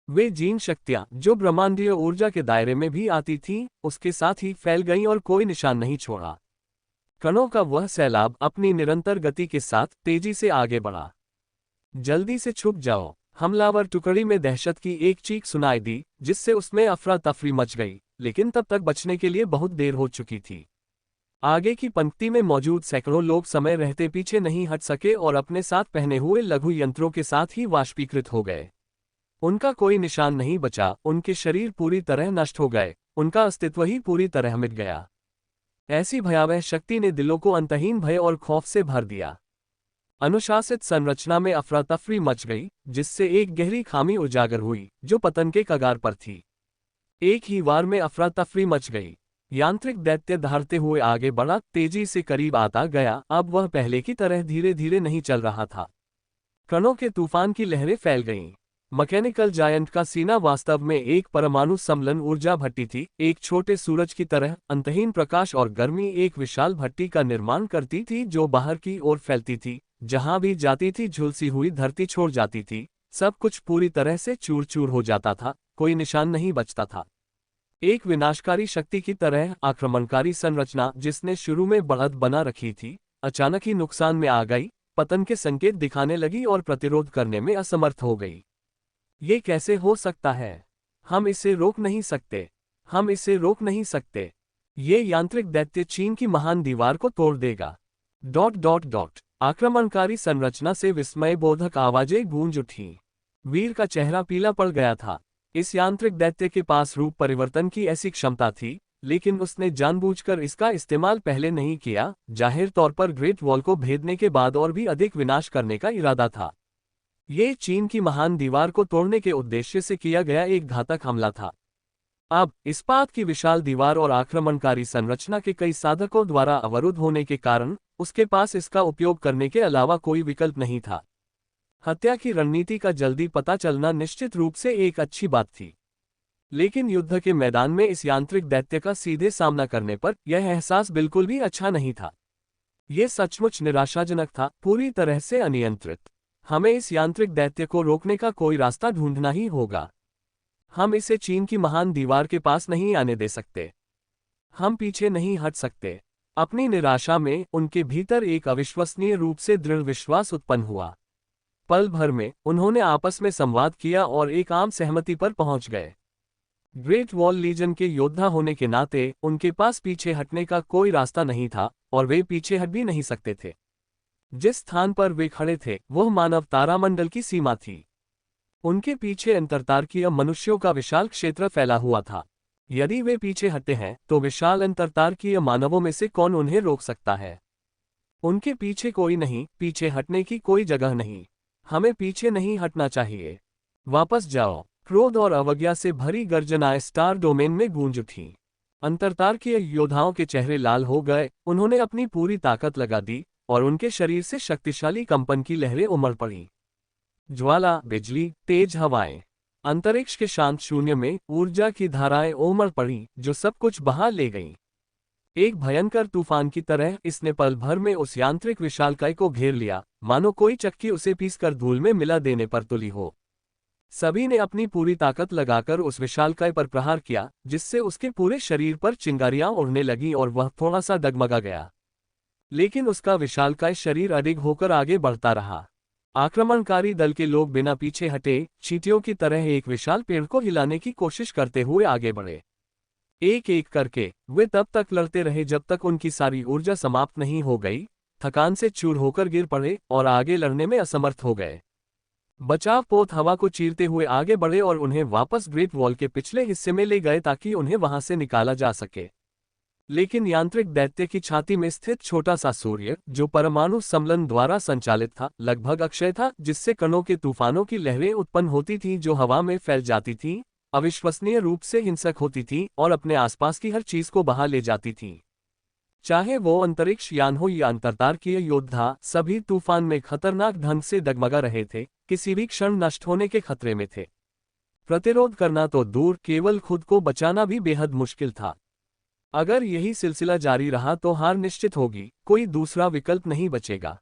वे जीन शक्तियां, जो ब्रह्मांडीय ऊर्जा के दायरे में भी आती थीं, उसके साथ ही फैल गईं और कोई निशान नहीं छोड़ा। कणों का वह सैलाब अपनी निरंतर गति के साथ तेजी से आगे बढ़ा। जल्दी से छुप जाओ! हमलावर टुकड़ी में दहशत की एक चीख सुनाई दी, जिससे उसमें अफरा तफरी मच गई, लेकिन तब तक बचने के लिए बहुत देर हो चुकी थी। आगे की पंक्ति में मौजूद सैकड़ों लोग समय रहते पीछे नहीं हट सके और अपने साथ पहने हुए लघु यंत्रों के साथ ही वाष्पीकृत हो गए। उनका कोई निशान नहीं बचा, उनके शरीर पूरी तरह नष्ट हो गए, उनका अस्तित्व ही पूरी तरह मिट गया। ऐसी भयावह शक्ति ने दिलों को अंतहीन भय और खौफ से भर दिया। अनुशासित संरचना में अफरा तफरी मच गई, जिससे एक गहरी खामी उजागर हुई, जो पतन के कगार पर थी। एक ही वार में अफरा तफरी मच गई। यांत्रिक दैत्य दहाड़ते हुए आगे बढ़ा, तेजी से करीब आता गया। अब वह पहले की तरह धीरे धीरे नहीं चल रहा था। कणों के तूफान की लहरें फैल गईं। मैकेनिकल जायंट का सीना वास्तव में एक परमाणु सम्मिलन ऊर्जा भट्टी थी, एक छोटे सूरज की तरह। अंतहीन प्रकाश और गर्मी एक विशाल भट्टी का निर्माण करती थी, जो बाहर की ओर फैलती थी। जहां भी जाती थी, झुलसी हुई धरती छोड़ जाती थी। सब कुछ पूरी तरह से चूर चूर हो जाता था, कोई निशान नहीं बचता था। एक विनाशकारी शक्ति की तरह आक्रमणकारी संरचना, जिसने शुरू में बढ़त बना रखी थी, अचानक ही नुकसान में आ गई, पतन के संकेत दिखाने लगी और प्रतिरोध करने में असमर्थ हो गई। ये कैसे हो सकता है? हम इसे रोक नहीं सकते। हम इसे रोक नहीं सकते। ये यांत्रिक दैत्य चीन की महान दीवार को तोड़ देगा। आक्रमणकारी संरचना से विस्मयबोधक आवाजें गूंज उठी। वीर का चेहरा पीला पड़ गया था। इस यांत्रिक दैत्य के पास रूप परिवर्तन की ऐसी क्षमता थी, लेकिन उसने जानबूझकर इसका इस्तेमाल पहले नहीं किया, जाहिर तौर पर ग्रेट वॉल को भेदने के बाद और भी अधिक विनाश करने का इरादा था। ये चीन की महान दीवार को तोड़ने के उद्देश्य से किया गया एक घातक हमला था। अब इस्पात की विशाल दीवार और आक्रमणकारी संरचना के कई साधकों द्वारा अवरुद्ध होने के कारण उसके पास इसका उपयोग करने के अलावा कोई विकल्प नहीं था। हत्या की रणनीति का जल्दी पता चलना निश्चित रूप से एक अच्छी बात थी, लेकिन युद्ध के मैदान में इस यांत्रिक दैत्य का सीधे सामना करने पर यह एहसास बिल्कुल भी अच्छा नहीं था। यह सचमुच निराशाजनक था, पूरी तरह से अनियंत्रित। हमें इस यांत्रिक दैत्य को रोकने का कोई रास्ता ढूंढना ही होगा। हम इसे चीन की महान दीवार के पास नहीं आने दे सकते। हम पीछे नहीं हट सकते। अपनी निराशा में उनके भीतर एक अविश्वसनीय रूप से दृढ़ विश्वास उत्पन्न हुआ। पल भर में उन्होंने आपस में संवाद किया और एक आम सहमति पर पहुंच गए। ग्रेट वॉल लीजन के योद्धा होने के नाते उनके पास पीछे हटने का कोई रास्ता नहीं था और वे पीछे हट भी नहीं सकते थे। जिस स्थान पर वे खड़े थे वह मानव तारामंडल की सीमा थी। उनके पीछे अंतरतारकीय मनुष्यों का विशाल क्षेत्र फैला हुआ था। यदि वे पीछे हटते हैं तो विशाल अंतरतारकीय मानवों में से कौन उन्हें रोक सकता है? उनके पीछे कोई नहीं, पीछे हटने की कोई जगह नहीं। हमें पीछे नहीं हटना चाहिए। वापस जाओ। क्रोध और अवज्ञा से भरी गर्जनाएं स्टार डोमेन में गूंज उठीं। अंतरतारकीय योद्धाओं के चेहरे लाल हो गए। उन्होंने अपनी पूरी ताकत लगा दी और उनके शरीर से शक्तिशाली कंपन की लहरें उमड़ पड़ी। ज्वाला, बिजली, तेज हवाएं, अंतरिक्ष के शांत शून्य में ऊर्जा की धाराएं उमड़ पड़ी जो सब कुछ बहा ले गईं। एक भयंकर तूफान की तरह इसने पल भर में उस यांत्रिक विशालकाय को घेर लिया, मानो कोई चक्की उसे पीसकर धूल में मिला देने पर तुली हो। सभी ने अपनी पूरी ताकत लगाकर उस विशालकाय पर प्रहार किया, जिससे उसके पूरे शरीर पर चिंगारियां उड़ने लगीं और वह थोड़ा सा डगमगा गया। लेकिन उसका विशालकाय शरीर अडिग होकर आगे बढ़ता रहा। आक्रमणकारी दल के लोग बिना पीछे हटे चींटियों की तरह एक विशाल पेड़ को हिलाने की कोशिश करते हुए आगे बढ़े। एक एक करके वे तब तक लड़ते रहे जब तक उनकी सारी ऊर्जा समाप्त नहीं हो गई, थकान से चूर होकर गिर पड़े और आगे लड़ने में असमर्थ हो गए। बचाव पोत हवा को चीरते हुए आगे बढ़े और उन्हें वापस ग्रेट वॉल के पिछले हिस्से में ले गए ताकि उन्हें वहां से निकाला जा सके। लेकिन यांत्रिक दैत्य की छाती में स्थित छोटा सा सूर्य, जो परमाणु सम्मेलन द्वारा संचालित था, लगभग अक्षय था, जिससे कणों के तूफानों की लहरें उत्पन्न होती थीं जो हवा में फैल जाती थीं, अविश्वसनीय रूप से हिंसक होती थीं और अपने आसपास की हर चीज को बहा ले जाती थीं। चाहे वो अंतरिक्ष यान हो या अंतरतारकीय योद्धा, सभी तूफान में खतरनाक ढंग से डगमगा रहे थे, किसी भी क्षण नष्ट होने के खतरे में थे। प्रतिरोध करना तो दूर, केवल खुद को बचाना भी बेहद मुश्किल था। अगर यही सिलसिला जारी रहा तो हार निश्चित होगी, कोई दूसरा विकल्प नहीं बचेगा।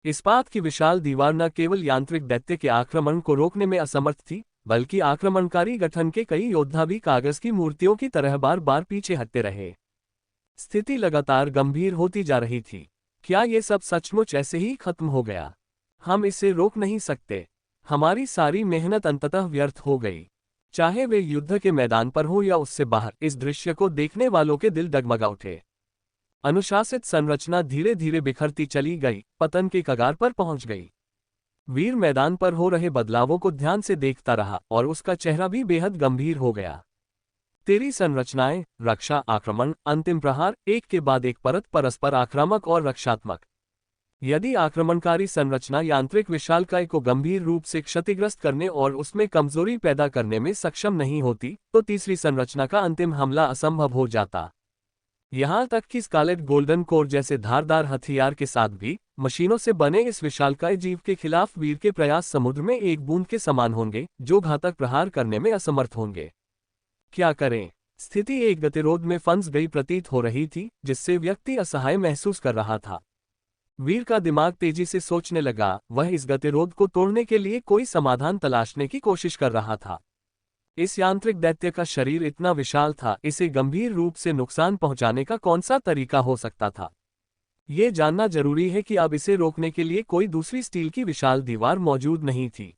इस्पात की विशाल दीवार न केवल यांत्रिक दैत्य के आक्रमण को रोकने में असमर्थ थी, बल्कि आक्रमणकारी गठन के कई योद्धा भी कागज की मूर्तियों की तरह बार बार पीछे हटते रहे। स्थिति लगातार गंभीर होती जा रही थी। क्या ये सब सचमुच ऐसे ही खत्म हो गया? हम इसे रोक नहीं सकते। हमारी सारी मेहनत अंततः व्यर्थ हो गई। चाहे वे युद्ध के मैदान पर हो या उससे बाहर, इस दृश्य को देखने वालों के दिल डगमगा उठे। अनुशासित संरचना धीरे धीरे बिखरती चली गई, पतन के कगार पर पहुंच गई। वीर मैदान पर हो रहे बदलावों को ध्यान से देखता रहा और उसका चेहरा भी बेहद गंभीर हो गया। तेरी संरचनाएं, रक्षा, आक्रमण, अंतिम प्रहार, एक के बाद एक परत, परस्पर आक्रामक और रक्षात्मक। यदि आक्रमणकारी संरचना यांत्रिक विशालकाय को गंभीर रूप से क्षतिग्रस्त करने और उसमें कमजोरी पैदा करने में सक्षम नहीं होती, तो तीसरी संरचना का अंतिम हमला असंभव हो जाता। यहां तक कि स्कारलेट गोल्डन कोर जैसे धारदार हथियार के साथ भी मशीनों से बने इस विशालकाय जीव के खिलाफ वीर के प्रयास समुद्र में एक बूंद के समान होंगे, जो घातक प्रहार करने में असमर्थ होंगे। क्या करें? स्थिति एक गतिरोध में फंस गई प्रतीत हो रही थी, जिससे व्यक्ति असहाय महसूस कर रहा था। वीर का दिमाग तेजी से सोचने लगा। वह इस गतिरोध को तोड़ने के लिए कोई समाधान तलाशने की कोशिश कर रहा था। इस यांत्रिक दैत्य का शरीर इतना विशाल था, इसे गंभीर रूप से नुकसान पहुंचाने का कौन सा तरीका हो सकता था? ये जानना जरूरी है कि अब इसे रोकने के लिए कोई दूसरी स्टील की विशाल दीवार मौजूद नहीं थी।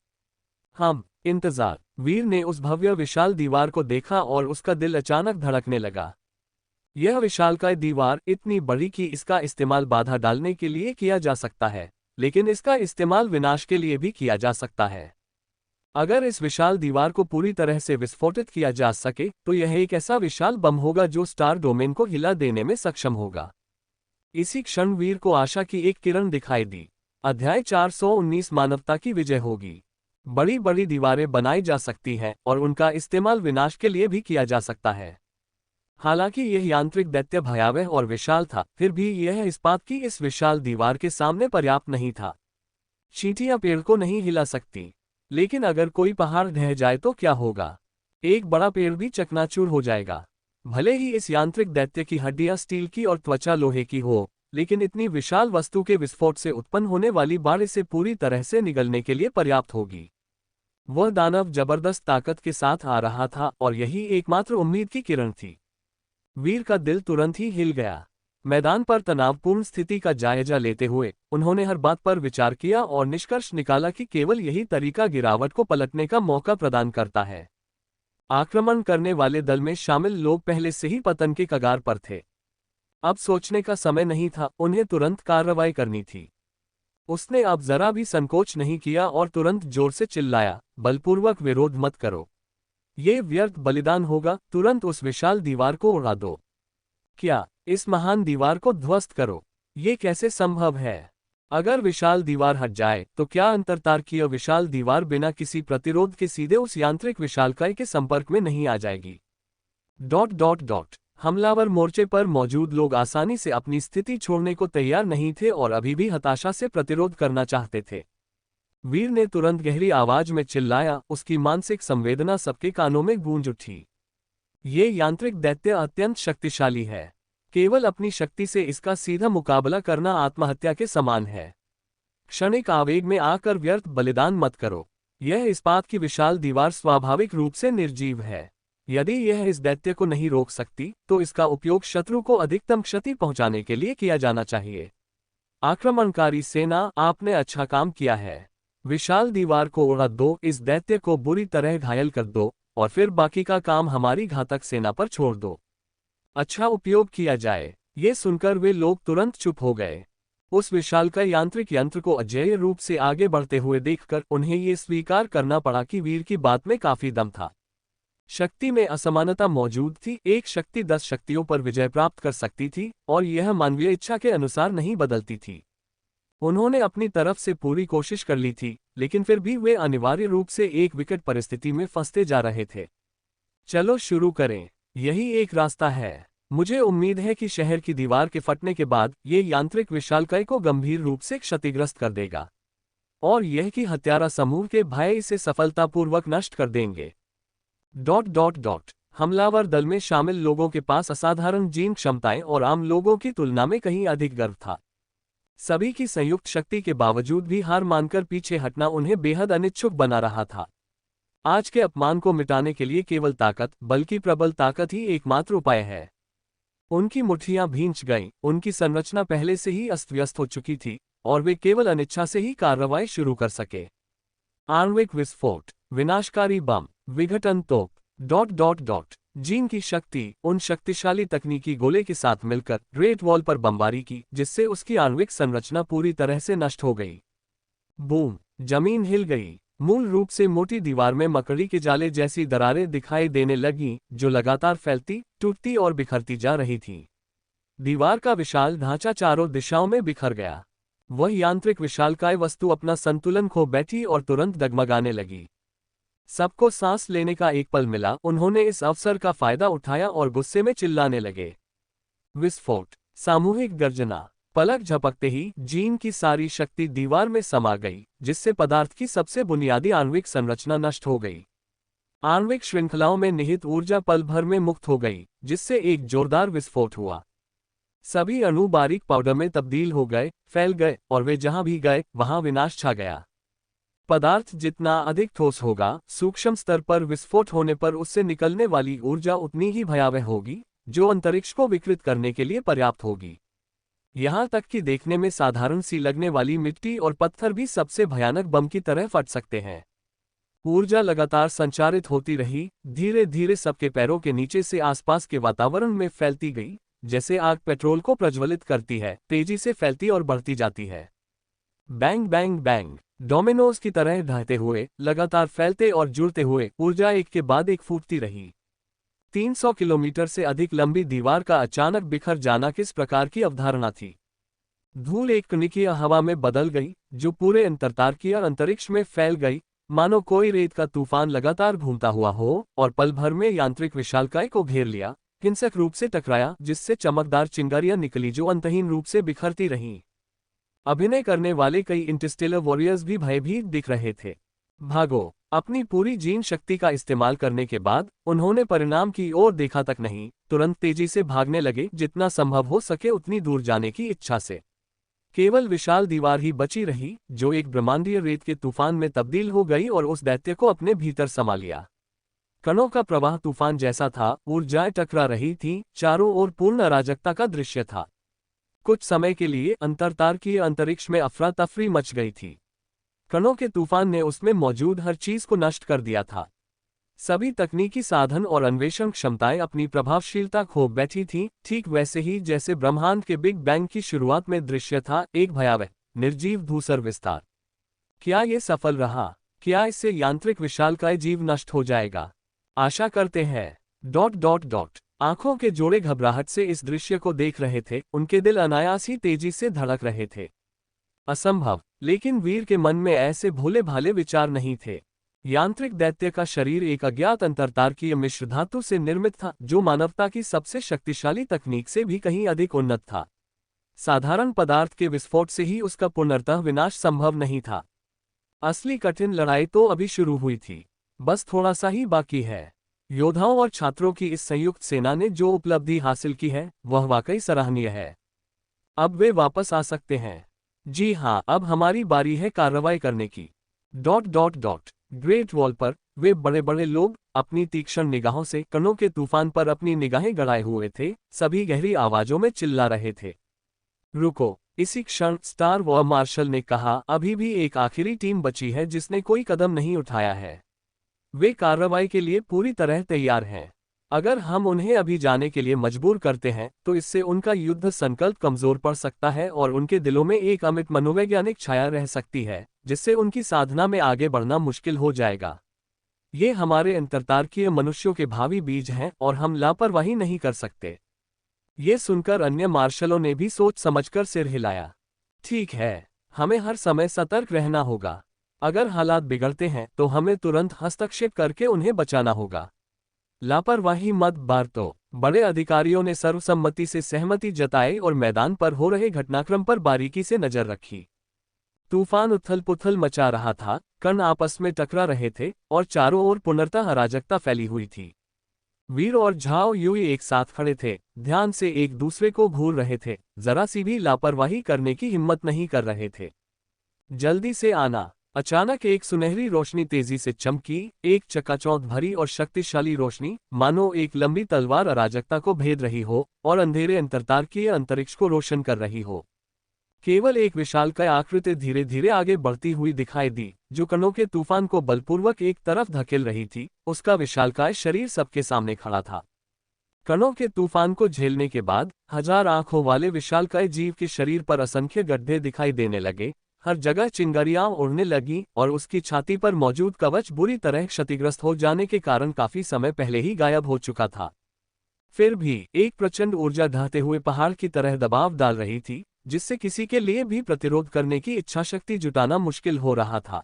इंतजार। वीर ने उस भव्य विशाल दीवार को देखा और उसका दिल अचानक धड़कने लगा। यह विशालकाय दीवार इतनी बड़ी कि इसका इस्तेमाल बाधा डालने के लिए किया जा सकता है, लेकिन इसका इस्तेमाल विनाश के लिए भी किया जा सकता है। अगर इस विशाल दीवार को पूरी तरह से विस्फोटित किया जा सके तो यह एक ऐसा विशाल बम होगा जो स्टार डोमेन को हिला देने में सक्षम होगा। इसी क्षण वीर को आशा की एक किरण दिखाई दी। अध्याय 419 मानवता की विजय होगी। बड़ी बड़ी दीवारें बनाई जा सकती हैं और उनका इस्तेमाल विनाश के लिए भी किया जा सकता है। हालांकि यह यांत्रिक दैत्य भयावह और विशाल था, फिर भी यह इस्पात की इस विशाल दीवार के सामने पर्याप्त नहीं था। चींटियां पेड़ को नहीं हिला सकती, लेकिन अगर कोई पहाड़ ढह जाए तो क्या होगा? एक बड़ा पेड़ भी चकनाचूर हो जाएगा। भले ही इस यांत्रिक दैत्य की हड्डियां स्टील की और त्वचा लोहे की हो, लेकिन इतनी विशाल वस्तु के विस्फोट से उत्पन्न होने वाली बाढ़ इसे पूरी तरह से निगलने के लिए पर्याप्त होगी। वह दानव जबरदस्त ताकत के साथ आ रहा था और यही एकमात्र उम्मीद की किरण थी। वीर का दिल तुरंत ही हिल गया। मैदान पर तनावपूर्ण स्थिति का जायजा लेते हुए उन्होंने हर बात पर विचार किया और निष्कर्ष निकाला कि केवल यही तरीका गिरावट को पलटने का मौका प्रदान करता है। आक्रमण करने वाले दल में शामिल लोग पहले से ही पतन के कगार पर थे। अब सोचने का समय नहीं था, उन्हें तुरंत कार्रवाई करनी थी। उसने अब जरा भी संकोच नहीं किया और तुरंत जोर से चिल्लाया, बलपूर्वक विरोध मत करो। ये व्यर्थ बलिदान होगा, तुरंत उस विशाल दीवार को उड़ा दो। क्या इस महान दीवार को ध्वस्त करो? ये कैसे संभव है? अगर विशाल दीवार हट जाए तो क्या अंतरतारकीय विशाल दीवार बिना किसी प्रतिरोध के सीधे उस यांत्रिक विशालकाय के संपर्क में नहीं आ जाएगी? ... हमलावर मोर्चे पर मौजूद लोग आसानी से अपनी स्थिति छोड़ने को तैयार नहीं थे और अभी भी हताशा से प्रतिरोध करना चाहते थे। वीर ने तुरंत गहरी आवाज में चिल्लाया, उसकी मानसिक संवेदना सबके कानों में गूंज उठी। ये यांत्रिक दैत्य अत्यंत शक्तिशाली है। केवल अपनी शक्ति से इसका सीधा मुकाबला करना आत्महत्या के समान है। क्षणिक आवेग में आकर व्यर्थ बलिदान मत करो। यह इस्पात की विशाल दीवार स्वाभाविक रूप से निर्जीव है। यदि यह इस दैत्य को नहीं रोक सकती तो इसका उपयोग शत्रु को अधिकतम क्षति पहुंचाने के लिए किया जाना चाहिए। आक्रमणकारी सेना, आपने अच्छा काम किया है। विशाल दीवार को उड़ा दो, इस दैत्य को बुरी तरह घायल कर दो और फिर बाकी का काम हमारी घातक सेना पर छोड़ दो। अच्छा उपयोग किया जाए। ये सुनकर वे लोग तुरंत चुप हो गए। उस विशालकाय यांत्रिक यंत्र को अजेय रूप से आगे बढ़ते हुए देखकर उन्हें ये स्वीकार करना पड़ा कि वीर की बात में काफी दम था। शक्ति में असमानता मौजूद थी। एक शक्ति 10 शक्तियों पर विजय प्राप्त कर सकती थी और यह मानवीय इच्छा के अनुसार नहीं बदलती थी। उन्होंने अपनी तरफ से पूरी कोशिश कर ली थी, लेकिन फिर भी वे अनिवार्य रूप से एक विकट परिस्थिति में फंसते जा रहे थे। चलो शुरू करें, यही एक रास्ता है। मुझे उम्मीद है कि शहर की दीवार के फटने के बाद ये यांत्रिक विशालकाय को गंभीर रूप से क्षतिग्रस्त कर देगा और यह कि हत्यारा समूह के भाई इसे सफलतापूर्वक नष्ट कर देंगे। ... हमलावर दल में शामिल लोगों के पास असाधारण जीन क्षमताएं और आम लोगों की तुलना में कहीं अधिक गर्व था। सभी की संयुक्त शक्ति के बावजूद भी हार मानकर पीछे हटना उन्हें बेहद अनिच्छुक बना रहा था। आज के अपमान को मिटाने के लिए केवल ताकत, बल्कि प्रबल ताकत ही एकमात्र उपाय है। उनकी मुट्ठियां भींच गईं, उनकी संरचना पहले से ही अस्त व्यस्त हो चुकी थी और वे केवल अनिच्छा से ही कार्रवाई शुरू कर सके। आणविक विस्फोट, विनाशकारी बम, विघटन तोप... जीन की शक्ति उन शक्तिशाली तकनीकी गोले के साथ मिलकर ग्रेट वॉल पर बमबारी की, जिससे उसकी आणविक संरचना पूरी तरह से नष्ट हो गई। बूम! जमीन हिल गई। मूल रूप से मोटी दीवार में मकड़ी के जाले जैसी दरारें दिखाई देने लगीं, जो लगातार फैलती, टूटती और बिखरती जा रही थीं। दीवार का विशाल ढांचा चारों दिशाओं में बिखर गया। वह यांत्रिक विशालकाय वस्तु अपना संतुलन खो बैठी और तुरंत डगमगाने लगी। सबको सांस लेने का एक पल मिला। उन्होंने इस अवसर का फायदा उठाया और गुस्से में चिल्लाने लगे। विस्फोट, सामूहिक गर्जना। पलक झपकते ही जीन की सारी शक्ति दीवार में समा गई, जिससे पदार्थ की सबसे बुनियादी आणविक संरचना नष्ट हो गई। आणविक श्रृंखलाओं में निहित ऊर्जा पल भर में मुक्त हो गई, जिससे एक जोरदार विस्फोट हुआ। सभी अणु बारीक पाउडर में तब्दील हो गए, फैल गए और वे जहां भी गए वहां विनाश छा गया। पदार्थ जितना अधिक ठोस होगा, सूक्ष्म स्तर पर विस्फोट होने पर उससे निकलने वाली ऊर्जा उतनी ही भयावह होगी, जो अंतरिक्ष को विकृत करने के लिए पर्याप्त होगी। यहां तक कि देखने में साधारण सी लगने वाली मिट्टी और पत्थर भी सबसे भयानक बम की तरह फट सकते हैं। ऊर्जा लगातार संचारित होती रही, धीरे धीरे सबके पैरों के नीचे से आसपास के वातावरण में फैलती गई। जैसे आग पेट्रोल को प्रज्वलित करती है, तेजी से फैलती और बढ़ती जाती है। बैंग बैंग बैंग, डोमिनोज की तरह ढहते हुए, लगातार फैलते और जुड़ते हुए ऊर्जा एक के बाद एक फूटती रही। 300 किलोमीटर से अधिक लंबी दीवार का अचानक बिखर जाना किस प्रकार की अवधारणा थी। धूल एक कणिकीय हवा में बदल गई, जो पूरे अंतरतारकीय अंतरिक्ष में फैल गई, मानो कोई रेत का तूफान लगातार घूमता हुआ हो और पल भर में यांत्रिक विशालकाय को घेर लिया, हिंसक रूप से टकराया, जिससे चमकदार चिंगारियां निकली जो अंतहीन रूप से बिखरती रहीं। अभिनय करने वाले कई इंटरस्टेलर वॉरियर्स भी भयभीत दिख रहे थे। भागो! अपनी पूरी जीन शक्ति का इस्तेमाल करने के बाद उन्होंने परिणाम की ओर देखा तक नहीं, तुरंत तेजी से भागने लगे, जितना संभव हो सके उतनी दूर जाने की इच्छा से। केवल विशाल दीवार ही बची रही, जो एक ब्रह्मांडीय रेत के तूफान में तब्दील हो गई और उस दैत्य को अपने भीतर समा लिया। कणों का प्रवाह तूफान जैसा था, ऊर्जाएं टकरा रही थीं, चारों ओर पूर्ण अराजकता का दृश्य था। कुछ समय के लिए अंतरतारकीय अंतरिक्ष में अफरा तफरी मच गई थी। कणों के तूफान ने उसमें मौजूद हर चीज को नष्ट कर दिया था। सभी तकनीकी साधन और अन्वेषण क्षमताएं अपनी प्रभावशीलता खो बैठी थीं, ठीक वैसे ही जैसे ब्रह्मांड के बिग बैंग की शुरुआत में दृश्य था, एक भयावह, निर्जीव धूसर विस्तार। क्या ये सफल रहा? क्या इससे यांत्रिक विशालकाय जीव नष्ट हो जाएगा? आशा करते हैं। आंखों के जोड़े घबराहट से इस दृश्य को देख रहे थे, उनके दिल अनायास ही तेजी से धड़क रहे थे। असंभव, लेकिन वीर के मन में ऐसे भोले भाले विचार नहीं थे। यांत्रिक दैत्य का शरीर एक अज्ञात अंतरतारकीय मिश्र धातु से निर्मित था, जो मानवता की सबसे शक्तिशाली तकनीक से भी कहीं अधिक उन्नत था। साधारण पदार्थ के विस्फोट से ही उसका पूर्णतः विनाश संभव नहीं था। असली कठिन लड़ाई तो अभी शुरू हुई थी, बस थोड़ा सा ही बाकी है। योद्धाओं और छात्रों की इस संयुक्त सेना ने जो उपलब्धि हासिल की है, वह वाकई सराहनीय है। अब वे वापस आ सकते हैं। जी हाँ, अब हमारी बारी है कार्रवाई करने की। ग्रेट वॉल पर वे बड़े बड़े लोग अपनी तीक्ष्ण निगाहों से कणों के तूफान पर अपनी निगाहें गड़ाए हुए थे, सभी गहरी आवाजों में चिल्ला रहे थे। रुको! इसी क्षण स्टार वॉर मार्शल ने कहा, अभी भी एक आखिरी टीम बची है जिसने कोई कदम नहीं उठाया है। वे कार्रवाई के लिए पूरी तरह तैयार हैं। अगर हम उन्हें अभी जाने के लिए मजबूर करते हैं, तो इससे उनका युद्ध संकल्प कमजोर पड़ सकता है और उनके दिलों में एक अमिट मनोवैज्ञानिक छाया रह सकती है, जिससे उनकी साधना में आगे बढ़ना मुश्किल हो जाएगा। ये हमारे अंतरतारकीय मनुष्यों के भावी बीज हैं और हम लापरवाही नहीं कर सकते। ये सुनकर अन्य मार्शलों ने भी सोच समझकर सिर हिलाया। ठीक है, हमें हर समय सतर्क रहना होगा। अगर हालात बिगड़ते हैं तो हमें तुरंत हस्तक्षेप करके उन्हें बचाना होगा। लापरवाही मत बरतो। बड़े अधिकारियों ने सर्वसम्मति से सहमति जताई और मैदान पर हो रहे घटनाक्रम पर बारीकी से नजर रखी। तूफान उथल पुथल मचा रहा था, कण आपस में टकरा रहे थे और चारों ओर पुनर्तः अराजकता फैली हुई थी। वीर और झाओ युई एक साथ खड़े थे, ध्यान से एक दूसरे को घूर रहे थे, जरा सी भी लापरवाही करने की हिम्मत नहीं कर रहे थे। जल्दी से आना! अचानक एक सुनहरी रोशनी तेजी से चमकी, एक चकाचौंध भरी और शक्तिशाली रोशनी, मानो एक लंबी तलवार अराजकता को भेद रही हो और अंधेरे अंतरतारकीय अंतरिक्ष को रोशन कर रही हो। केवल एक विशालकाय आकृति धीरे धीरे आगे बढ़ती हुई दिखाई दी, जो कणों के तूफान को बलपूर्वक एक तरफ धकेल रही थी। उसका विशालकाय शरीर सबके सामने खड़ा था। कणों के तूफान को झेलने के बाद 1000 आंखों वाले विशालकाय जीव के शरीर पर असंख्य गड्ढे दिखाई देने लगे, हर जगह चिंगारियां उड़ने लगी और उसकी छाती पर मौजूद कवच बुरी तरह क्षतिग्रस्त हो जाने के कारण काफी समय पहले ही गायब हो चुका था। फिर भी एक प्रचंड ऊर्जा ढहते हुए पहाड़ की तरह दबाव डाल रही थी, जिससे किसी के लिए भी प्रतिरोध करने की इच्छाशक्ति जुटाना मुश्किल हो रहा था।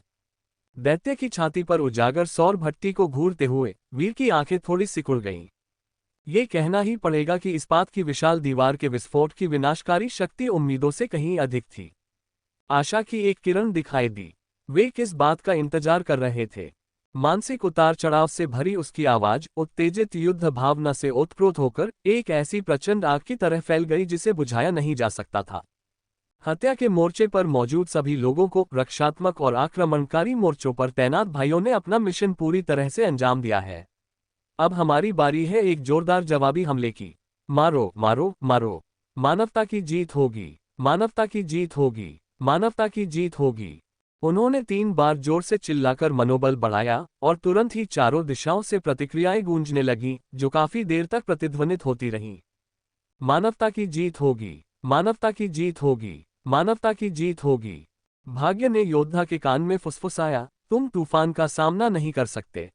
दैत्य की छाती पर उजागर सौर भट्टी को घूरते हुए वीर की आंखें थोड़ी सिकुड़ गईं। ये कहना ही पड़ेगा कि इस्पात की विशाल दीवार के विस्फोट की विनाशकारी शक्ति उम्मीदों से कहीं अधिक थी। आशा की एक किरण दिखाई दी। वे किस बात का इंतजार कर रहे थे? मानसिक उतार चढ़ाव से भरी उसकी आवाज उत्तेजित युद्ध भावना से ओतप्रोत होकर एक ऐसी प्रचंड आग की तरह फैल गई जिसे बुझाया नहीं जा सकता था। हत्या के मोर्चे पर मौजूद सभी लोगों को रक्षात्मक और आक्रमणकारी मोर्चों पर तैनात भाइयों ने अपना मिशन पूरी तरह से अंजाम दिया है। अब हमारी बारी है एक जोरदार जवाबी हमले की। मारो मारो मारो! मानवता की जीत होगी! मानवता की जीत होगी! मानवता की जीत होगी! उन्होंने 3 बार जोर से चिल्लाकर मनोबल बढ़ाया और तुरंत ही चारों दिशाओं से प्रतिक्रियाएं गूंजने लगीं, जो काफी देर तक प्रतिध्वनित होती रहीं। मानवता की जीत होगी, मानवता की जीत होगी, मानवता की जीत होगी। भाग्य ने योद्धा के कान में फुसफुसाया, तुम तूफान का सामना नहीं कर सकते।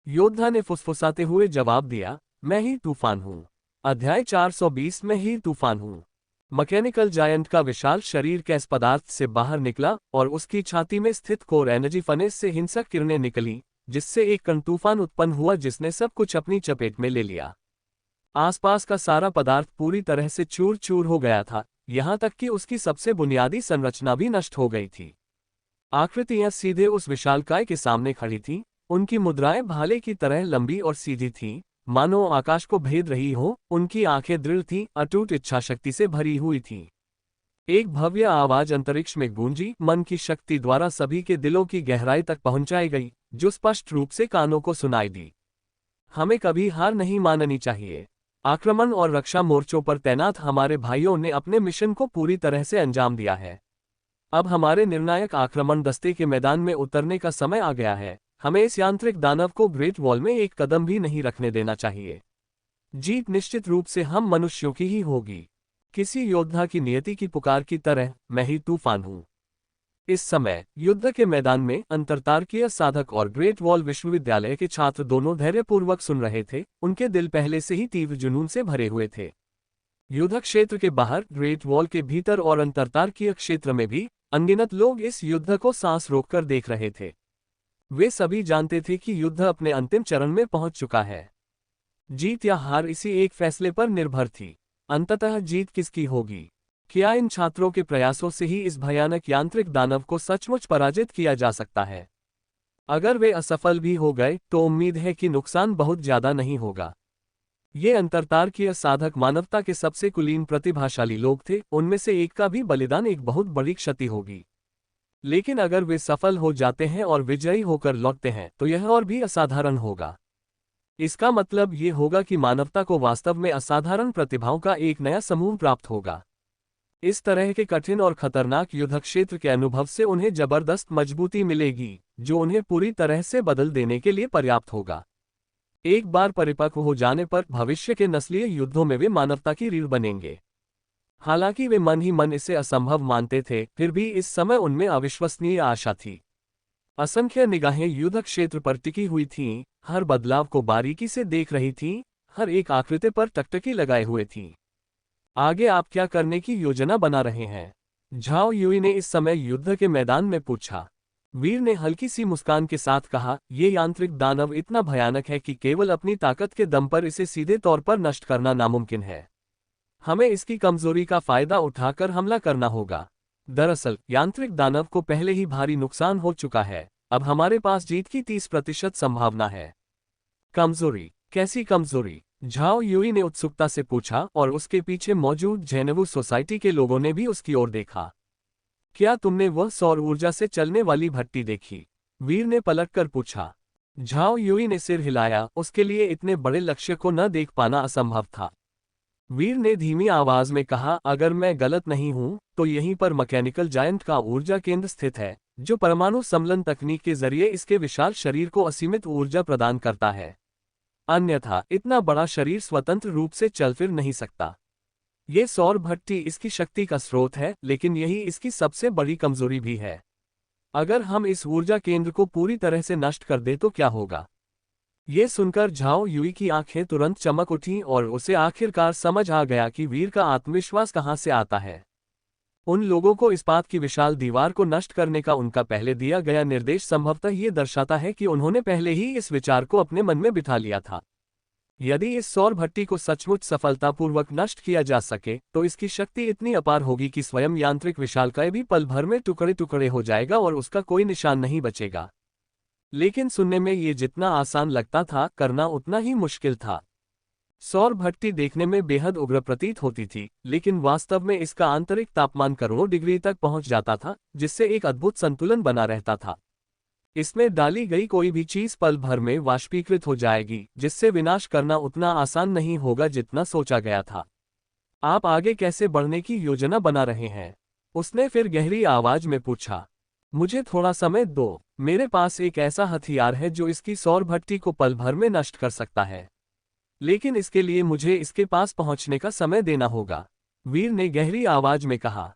योद्धा ने फुसफुसाते हुए जवाब दिया, मैं ही तूफान हूं। अध्याय 420 में ही तूफान हूं। मैकेनिकल जायंट का विशाल शरीर गैस पदार्थ से बाहर निकला और उसकी छाती में स्थित कोर एनर्जी फनेस से हिंसक किरणें निकली, जिससे एक कण तूफान उत्पन्न हुआ जिसने सब कुछ अपनी चपेट में ले लिया। आसपास का सारा पदार्थ पूरी तरह से चूर चूर हो गया था, यहां तक कि उसकी सबसे बुनियादी संरचना भी नष्ट हो गई थी। आकृतियां सीधे उस विशालकाय के सामने खड़ी थीं, उनकी मुद्राएं भाले की तरह लंबी और सीधी थीं, मानो आकाश को भेद रही हो। उनकी आंखें दृढ़ थीं, अटूट इच्छाशक्ति से भरी हुई थीं। एक भव्य आवाज अंतरिक्ष में गूंजी, मन की शक्ति द्वारा सभी के दिलों की गहराई तक पहुंचाई गई, जो स्पष्ट रूप से कानों को सुनाई दी। हमें कभी हार नहीं माननी चाहिए। आक्रमण और रक्षा मोर्चों पर तैनात हमारे भाइयों ने अपने मिशन को पूरी तरह से अंजाम दिया है। अब हमारे निर्णायक आक्रमण दस्ते के मैदान में उतरने का समय आ गया है। हमें इस यांत्रिक दानव को ग्रेट वॉल में एक कदम भी नहीं रखने देना चाहिए। जीत निश्चित रूप से हम मनुष्यों की ही होगी। किसी योद्धा की नियति की पुकार की तरह मैं ही तूफान हूं। इस समय युद्ध के मैदान में अंतरतारकीय साधक और ग्रेट वॉल विश्वविद्यालय के छात्र दोनों धैर्यपूर्वक सुन रहे थे। उनके दिल पहले से ही तीव्र जुनून से भरे हुए थे। युद्ध क्षेत्र के बाहर, ग्रेट वॉल के भीतर और अंतरतारकीय क्षेत्र में भी अनगिनत लोग इस युद्ध को सांस रोककर देख रहे थे। वे सभी जानते थे कि युद्ध अपने अंतिम चरण में पहुंच चुका है। जीत या हार इसी एक फैसले पर निर्भर थी। अंततः जीत किसकी होगी? क्या इन छात्रों के प्रयासों से ही इस भयानक यांत्रिक दानव को सचमुच पराजित किया जा सकता है? अगर वे असफल भी हो गए तो उम्मीद है कि नुकसान बहुत ज्यादा नहीं होगा। ये अंतरतारकीय साधक मानवता के सबसे कुलीन प्रतिभाशाली लोग थे, उनमें से एक का भी बलिदान एक बहुत बड़ी क्षति होगी। लेकिन अगर वे सफल हो जाते हैं और विजयी होकर लौटते हैं तो यह और भी असाधारण होगा। इसका मतलब ये होगा कि मानवता को वास्तव में असाधारण प्रतिभाओं का एक नया समूह प्राप्त होगा। इस तरह के कठिन और खतरनाक युद्ध क्षेत्र के अनुभव से उन्हें जबरदस्त मजबूती मिलेगी, जो उन्हें पूरी तरह से बदल देने के लिए पर्याप्त होगा। एक बार परिपक्व हो जाने पर भविष्य के नस्लीय युद्धों में वे मानवता की रीढ़ बनेंगे। हालांकि वे मन ही मन इसे असंभव मानते थे, फिर भी इस समय उनमें अविश्वसनीय आशा थी। असंख्य निगाहें युद्ध क्षेत्र पर टिकी हुई थीं, हर बदलाव को बारीकी से देख रही थीं, हर एक आकृति पर टकटकी लगाए हुए थीं। आगे आप क्या करने की योजना बना रहे हैं? झाओ युई ने इस समय युद्ध के मैदान में पूछा। वीर ने हल्की सी मुस्कान के साथ कहा, ये यांत्रिक दानव इतना भयानक है कि केवल अपनी ताकत के दम पर इसे सीधे तौर पर नष्ट करना नामुमकिन है। हमें इसकी कमजोरी का फायदा उठाकर हमला करना होगा। दरअसल यांत्रिक दानव को पहले ही भारी नुकसान हो चुका है, अब हमारे पास जीत की 30% संभावना है। कमजोरी? कैसी कमजोरी? झाओ युई ने उत्सुकता से पूछा और उसके पीछे मौजूद जेनेवू सोसाइटी के लोगों ने भी उसकी ओर देखा। क्या तुमने वह सौर ऊर्जा से चलने वाली भट्टी देखी? वीर ने पलटकर पूछा। झाओ युई ने सिर हिलाया, उसके लिए इतने बड़े लक्ष्य को न देख पाना असंभव था। वीर ने धीमी आवाज में कहा, अगर मैं गलत नहीं हूं तो यहीं पर मैकेनिकल जायंट का ऊर्जा केंद्र स्थित है, जो परमाणु सम्मलन तकनीक के जरिए इसके विशाल शरीर को असीमित ऊर्जा प्रदान करता है। अन्यथा इतना बड़ा शरीर स्वतंत्र रूप से चल फिर नहीं सकता। ये सौर भट्टी इसकी शक्ति का स्रोत है, लेकिन यही इसकी सबसे बड़ी कमजोरी भी है। अगर हम इस ऊर्जा केंद्र को पूरी तरह से नष्ट कर दें तो क्या होगा? ये सुनकर झाओ युई की आंखें तुरंत चमक उठीं और उसे आखिरकार समझ आ गया कि वीर का आत्मविश्वास कहां से आता है। उन लोगों को इस्पात की विशाल दीवार को नष्ट करने का उनका पहले दिया गया निर्देश संभवतः ये दर्शाता है कि उन्होंने पहले ही इस विचार को अपने मन में बिठा लिया था। यदि इस सौर भट्टी को सचमुच सफलतापूर्वक नष्ट किया जा सके तो इसकी शक्ति इतनी अपार होगी कि स्वयं यांत्रिक विशालकाय भी पल भर में टुकड़े टुकड़े हो जाएगा और उसका कोई निशान नहीं बचेगा। लेकिन सुनने में ये जितना आसान लगता था, करना उतना ही मुश्किल था। सौर भट्टी देखने में बेहद उग्र प्रतीत होती थी, लेकिन वास्तव में इसका आंतरिक तापमान करोड़ों डिग्री तक पहुंच जाता था, जिससे एक अद्भुत संतुलन बना रहता था। इसमें डाली गई कोई भी चीज पल भर में वाष्पीकृत हो जाएगी, जिससे विनाश करना उतना आसान नहीं होगा जितना सोचा गया था। आप आगे कैसे बढ़ने की योजना बना रहे हैं? उसने फिर गहरी आवाज में पूछा। मुझे थोड़ा समय दो। मेरे पास एक ऐसा हथियार है जो इसकी सौर भट्टी को पल भर में नष्ट कर सकता है, लेकिन इसके लिए मुझे इसके पास पहुंचने का समय देना होगा। वीर ने गहरी आवाज में कहा।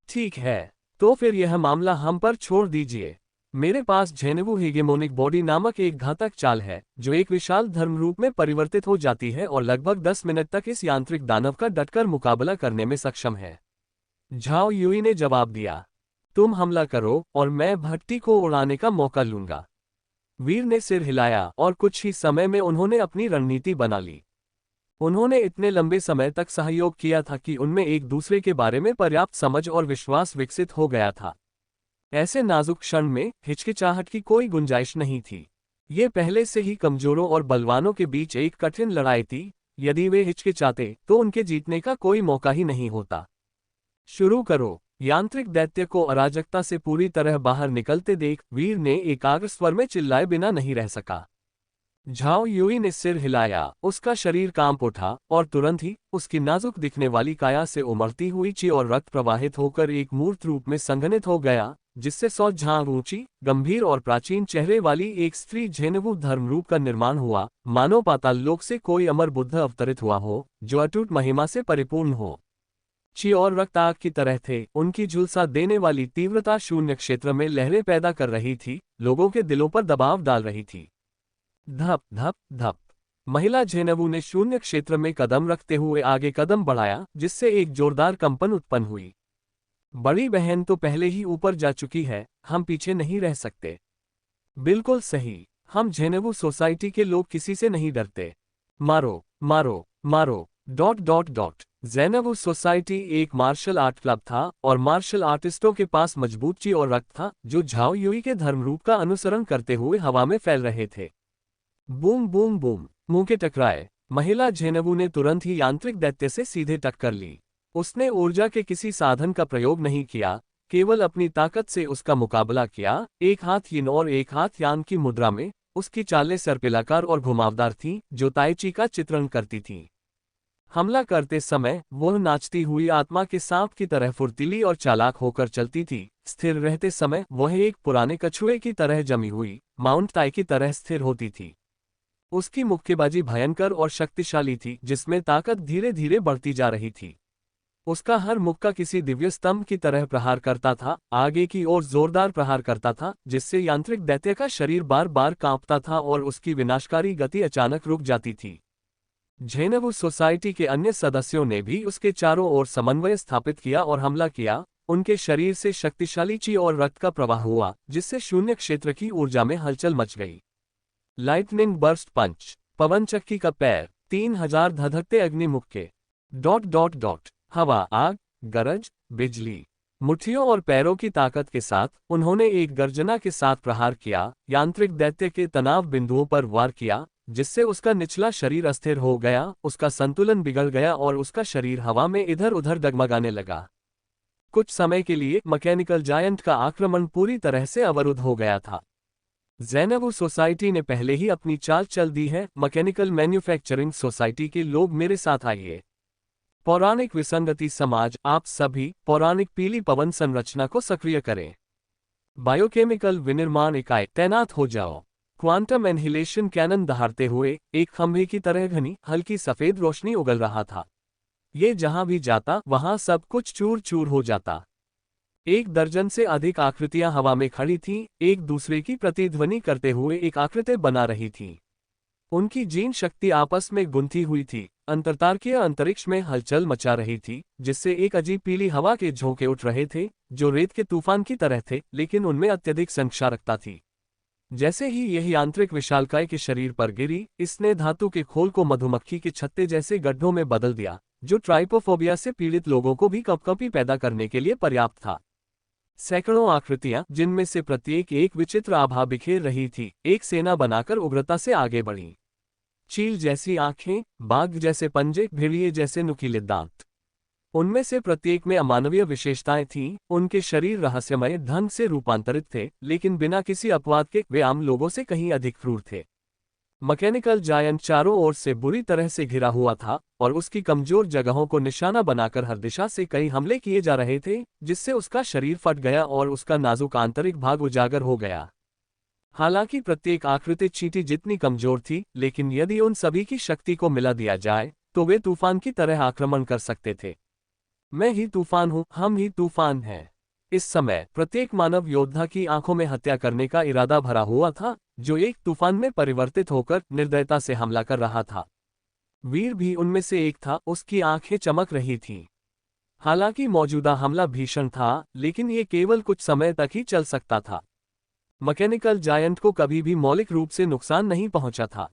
ठीक है, तो फिर यह मामला हम पर छोड़ दीजिए। मेरे पास झेनेवु हेगेमोनिक बॉडी नामक एक घातक चाल है जो एक विशाल धर्मरूप में परिवर्तित हो जाती है और लगभग 10 मिनट तक इस यांत्रिक दानव का डटकर मुकाबला करने में सक्षम है। झाओ युई ने जवाब दिया। तुम हमला करो और मैं भट्टी को उड़ाने का मौका लूंगा। वीर ने सिर हिलाया और कुछ ही समय में उन्होंने अपनी रणनीति बना ली। उन्होंने इतने लंबे समय तक सहयोग किया था कि उनमें एक दूसरे के बारे में पर्याप्त समझ और विश्वास विकसित हो गया था। ऐसे नाजुक क्षण में हिचकिचाहट की कोई गुंजाइश नहीं थी। ये पहले से ही कमजोरों और बलवानों के बीच एक कठिन लड़ाई थी। यदि वे हिचकिचाते तो उनके जीतने का कोई मौका ही नहीं होता। शुरू करो। यांत्रिक दैत्य को अराजकता से पूरी तरह बाहर निकलते देख वीर ने एकाग्र स्वर में चिल्लाए बिना नहीं रह सका। झाओ युई ने सिर हिलाया, उसका शरीर कांप उठा और तुरंत ही उसकी नाजुक दिखने वाली काया से उमड़ती हुई ची और रक्त प्रवाहित होकर एक मूर्त रूप में संघनित हो गया, जिससे 100 झांग ऊंची, गंभीर और प्राचीन चेहरे वाली एक स्त्री झेनेवु धर्मरूप का निर्माण हुआ, मानो पाताल लोक से कोई अमर बुद्ध अवतरित हुआ हो जो अटूट महिमा से परिपूर्ण हो। ची और रक्त आग की तरह थे, उनकी झुलसा देने वाली तीव्रता शून्य क्षेत्र में लहरें पैदा कर रही थी, लोगों के दिलों पर दबाव डाल रही थी। धप धप धप। महिला झेनेवु ने शून्य क्षेत्र में कदम रखते हुए आगे कदम बढ़ाया, जिससे एक जोरदार कंपन उत्पन्न हुई। बड़ी बहन तो पहले ही ऊपर जा चुकी है, हम पीछे नहीं रह सकते। बिल्कुल सही, हम झेनेवु सोसाइटी के लोग किसी से नहीं डरते। मारो मारो मारो। Dot dot dot. ज़ेनेवु सोसाइटी एक मार्शल आर्ट क्लब था और मार्शल आर्टिस्टों के पास मजबूत ची और रक्त था जो झाओ युई के धर्मरूप का अनुसरण करते हुए हवा में फैल रहे थे। Boom boom boom. मुंह के टकराए। महिला झेनेवु ने तुरंत ही यांत्रिक दैत्य से सीधे टक्कर ली। उसने ऊर्जा के किसी साधन का प्रयोग नहीं किया, केवल अपनी ताकत से उसका मुकाबला किया। एक हाथ यिन और एक हाथ यान की मुद्रा में उसकी चालें सर्पिलाकार और घुमावदार थीं, जो ताई ची का चित्रण करती थीं। हमला करते समय वह नाचती हुई आत्मा के सांप की तरह फुर्तीली और चालाक होकर चलती थी। स्थिर रहते समय वह एक पुराने कछुए की तरह जमी हुई माउंट ताई की तरह स्थिर होती थी। उसकी मुक्केबाजी भयंकर और शक्तिशाली थी, जिसमें ताकत धीरे धीरे बढ़ती जा रही थी। उसका हर मुक्का किसी दिव्य स्तंभ की तरह प्रहार करता था, आगे की ओर जोरदार प्रहार करता था, जिससे यांत्रिक दैत्य का शरीर बार बार कांपता था और उसकी विनाशकारी गति अचानक रुक जाती थी। झेनेवु सोसाइटी के अन्य सदस्यों ने भी उसके चारों ओर समन्वय स्थापित किया और हमला किया। उनके शरीर से शक्तिशाली ची और रक्त का प्रवाह हुआ, जिससे शून्य क्षेत्र की ऊर्जा में हलचल मच गई। लाइटनिंग बर्स्ट पंच। पवन चक्की का पैर। 3000 धधकते अग्निमुक्के। Dot dot dot. हवा, आग, गरज, बिजली। मुट्ठियों और पैरों की ताकत के साथ उन्होंने एक गर्जना के साथ प्रहार किया, यांत्रिक दैत्य के तनाव बिंदुओं पर वार किया, जिससे उसका निचला शरीर अस्थिर हो गया, उसका संतुलन बिगड़ गया और उसका शरीर हवा में इधर उधर डगमगाने लगा। कुछ समय के लिए मैकेनिकल जायंट का आक्रमण पूरी तरह से अवरुद्ध हो गया था। ज़ेनेवु सोसाइटी ने पहले ही अपनी चाल चल दी है। मैकेनिकल मैन्युफैक्चरिंग सोसाइटी के लोग मेरे साथ आइए। पौराणिक विसंगति समाज, आप सभी पौराणिक पीली पवन संरचना को सक्रिय करें। बायोकेमिकल विनिर्माण इकाई तैनात हो जाओ। क्वांटम एनहिलेशन कैनन दहाड़ते हुए एक खंभे की तरह घनी हल्की सफेद रोशनी उगल रहा था। ये जहां भी जाता वहां सब कुछ चूर चूर हो जाता। 1 दर्जन से अधिक आकृतियां हवा में खड़ी थीं, एक दूसरे की प्रतिध्वनि करते हुए एक आकृति बना रही थीं। उनकी जीन शक्ति आपस में गुंथी हुई थी, अंतरतारकीय अंतरिक्ष में हलचल मचा रही थी, जिससे एक अजीब पीली हवा के झोंके उठ रहे थे, जो रेत के तूफान की तरह थे, लेकिन उनमें अत्यधिक संक्षारकता थी। जैसे ही यह यांत्रिक विशालकाय के शरीर पर गिरी, इसने धातु के खोल को मधुमक्खी के छत्ते जैसे गड्ढों में बदल दिया, जो ट्राइपोफोबिया से पीड़ित लोगों को भी कपकपी पैदा करने के लिए पर्याप्त था। सैकड़ों आकृतियां, जिनमें से प्रत्येक एक विचित्र आभा बिखेर रही थी, एक सेना बनाकर उग्रता से आगे बढ़ी। चील जैसी आंखें, बाघ जैसे पंजे, भेड़िए जैसे नुकीले दांत। उनमें से प्रत्येक में अमानवीय विशेषताएं थीं। उनके शरीर रहस्यमय ढंग से रूपांतरित थे, लेकिन बिना किसी अपवाद के वे आम लोगों से कहीं अधिक क्रूर थे। मैकेनिकल जायंट चारों ओर से बुरी तरह से घिरा हुआ था और उसकी कमजोर जगहों को निशाना बनाकर हर दिशा से कई हमले किए जा रहे थे, जिससे उसका शरीर फट गया और उसका नाजुक आंतरिक भाग उजागर हो गया। हालांकि प्रत्येक आकृति चींटी जितनी कमजोर थी, लेकिन यदि उन सभी की शक्ति को मिला दिया जाए तो वे तूफान की तरह आक्रमण कर सकते थे। मैं ही तूफान हूँ, हम ही तूफान हैं। इस समय प्रत्येक मानव योद्धा की आंखों में हत्या करने का इरादा भरा हुआ था, जो एक तूफान में परिवर्तित होकर निर्दयता से हमला कर रहा था। वीर भी उनमें से एक था, उसकी आंखें चमक रही थीं। हालांकि मौजूदा हमला भीषण था, लेकिन ये केवल कुछ समय तक ही चल सकता था। मैकेनिकल जायंट को कभी भी मौलिक रूप से नुकसान नहीं पहुंचा था।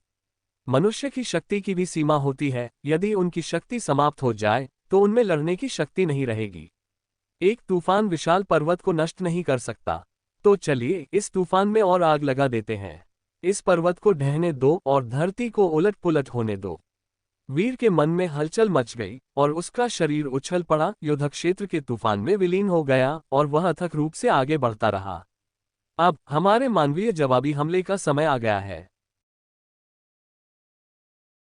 मनुष्य की शक्ति की भी सीमा होती है, यदि उनकी शक्ति समाप्त हो जाए तो उनमें लड़ने की शक्ति नहीं रहेगी। एक तूफान विशाल पर्वत को नष्ट नहीं कर सकता। तो चलिए इस तूफान में और आग लगा देते हैं। इस पर्वत को ढहने दो और धरती को उलट पुलट होने दो। वीर के मन में हलचल मच गई और उसका शरीर उछल पड़ा, युद्ध क्षेत्र के तूफान में विलीन हो गया और वह अथक रूप से आगे बढ़ता रहा। अब हमारे मानवीय जवाबी हमले का समय आ गया है।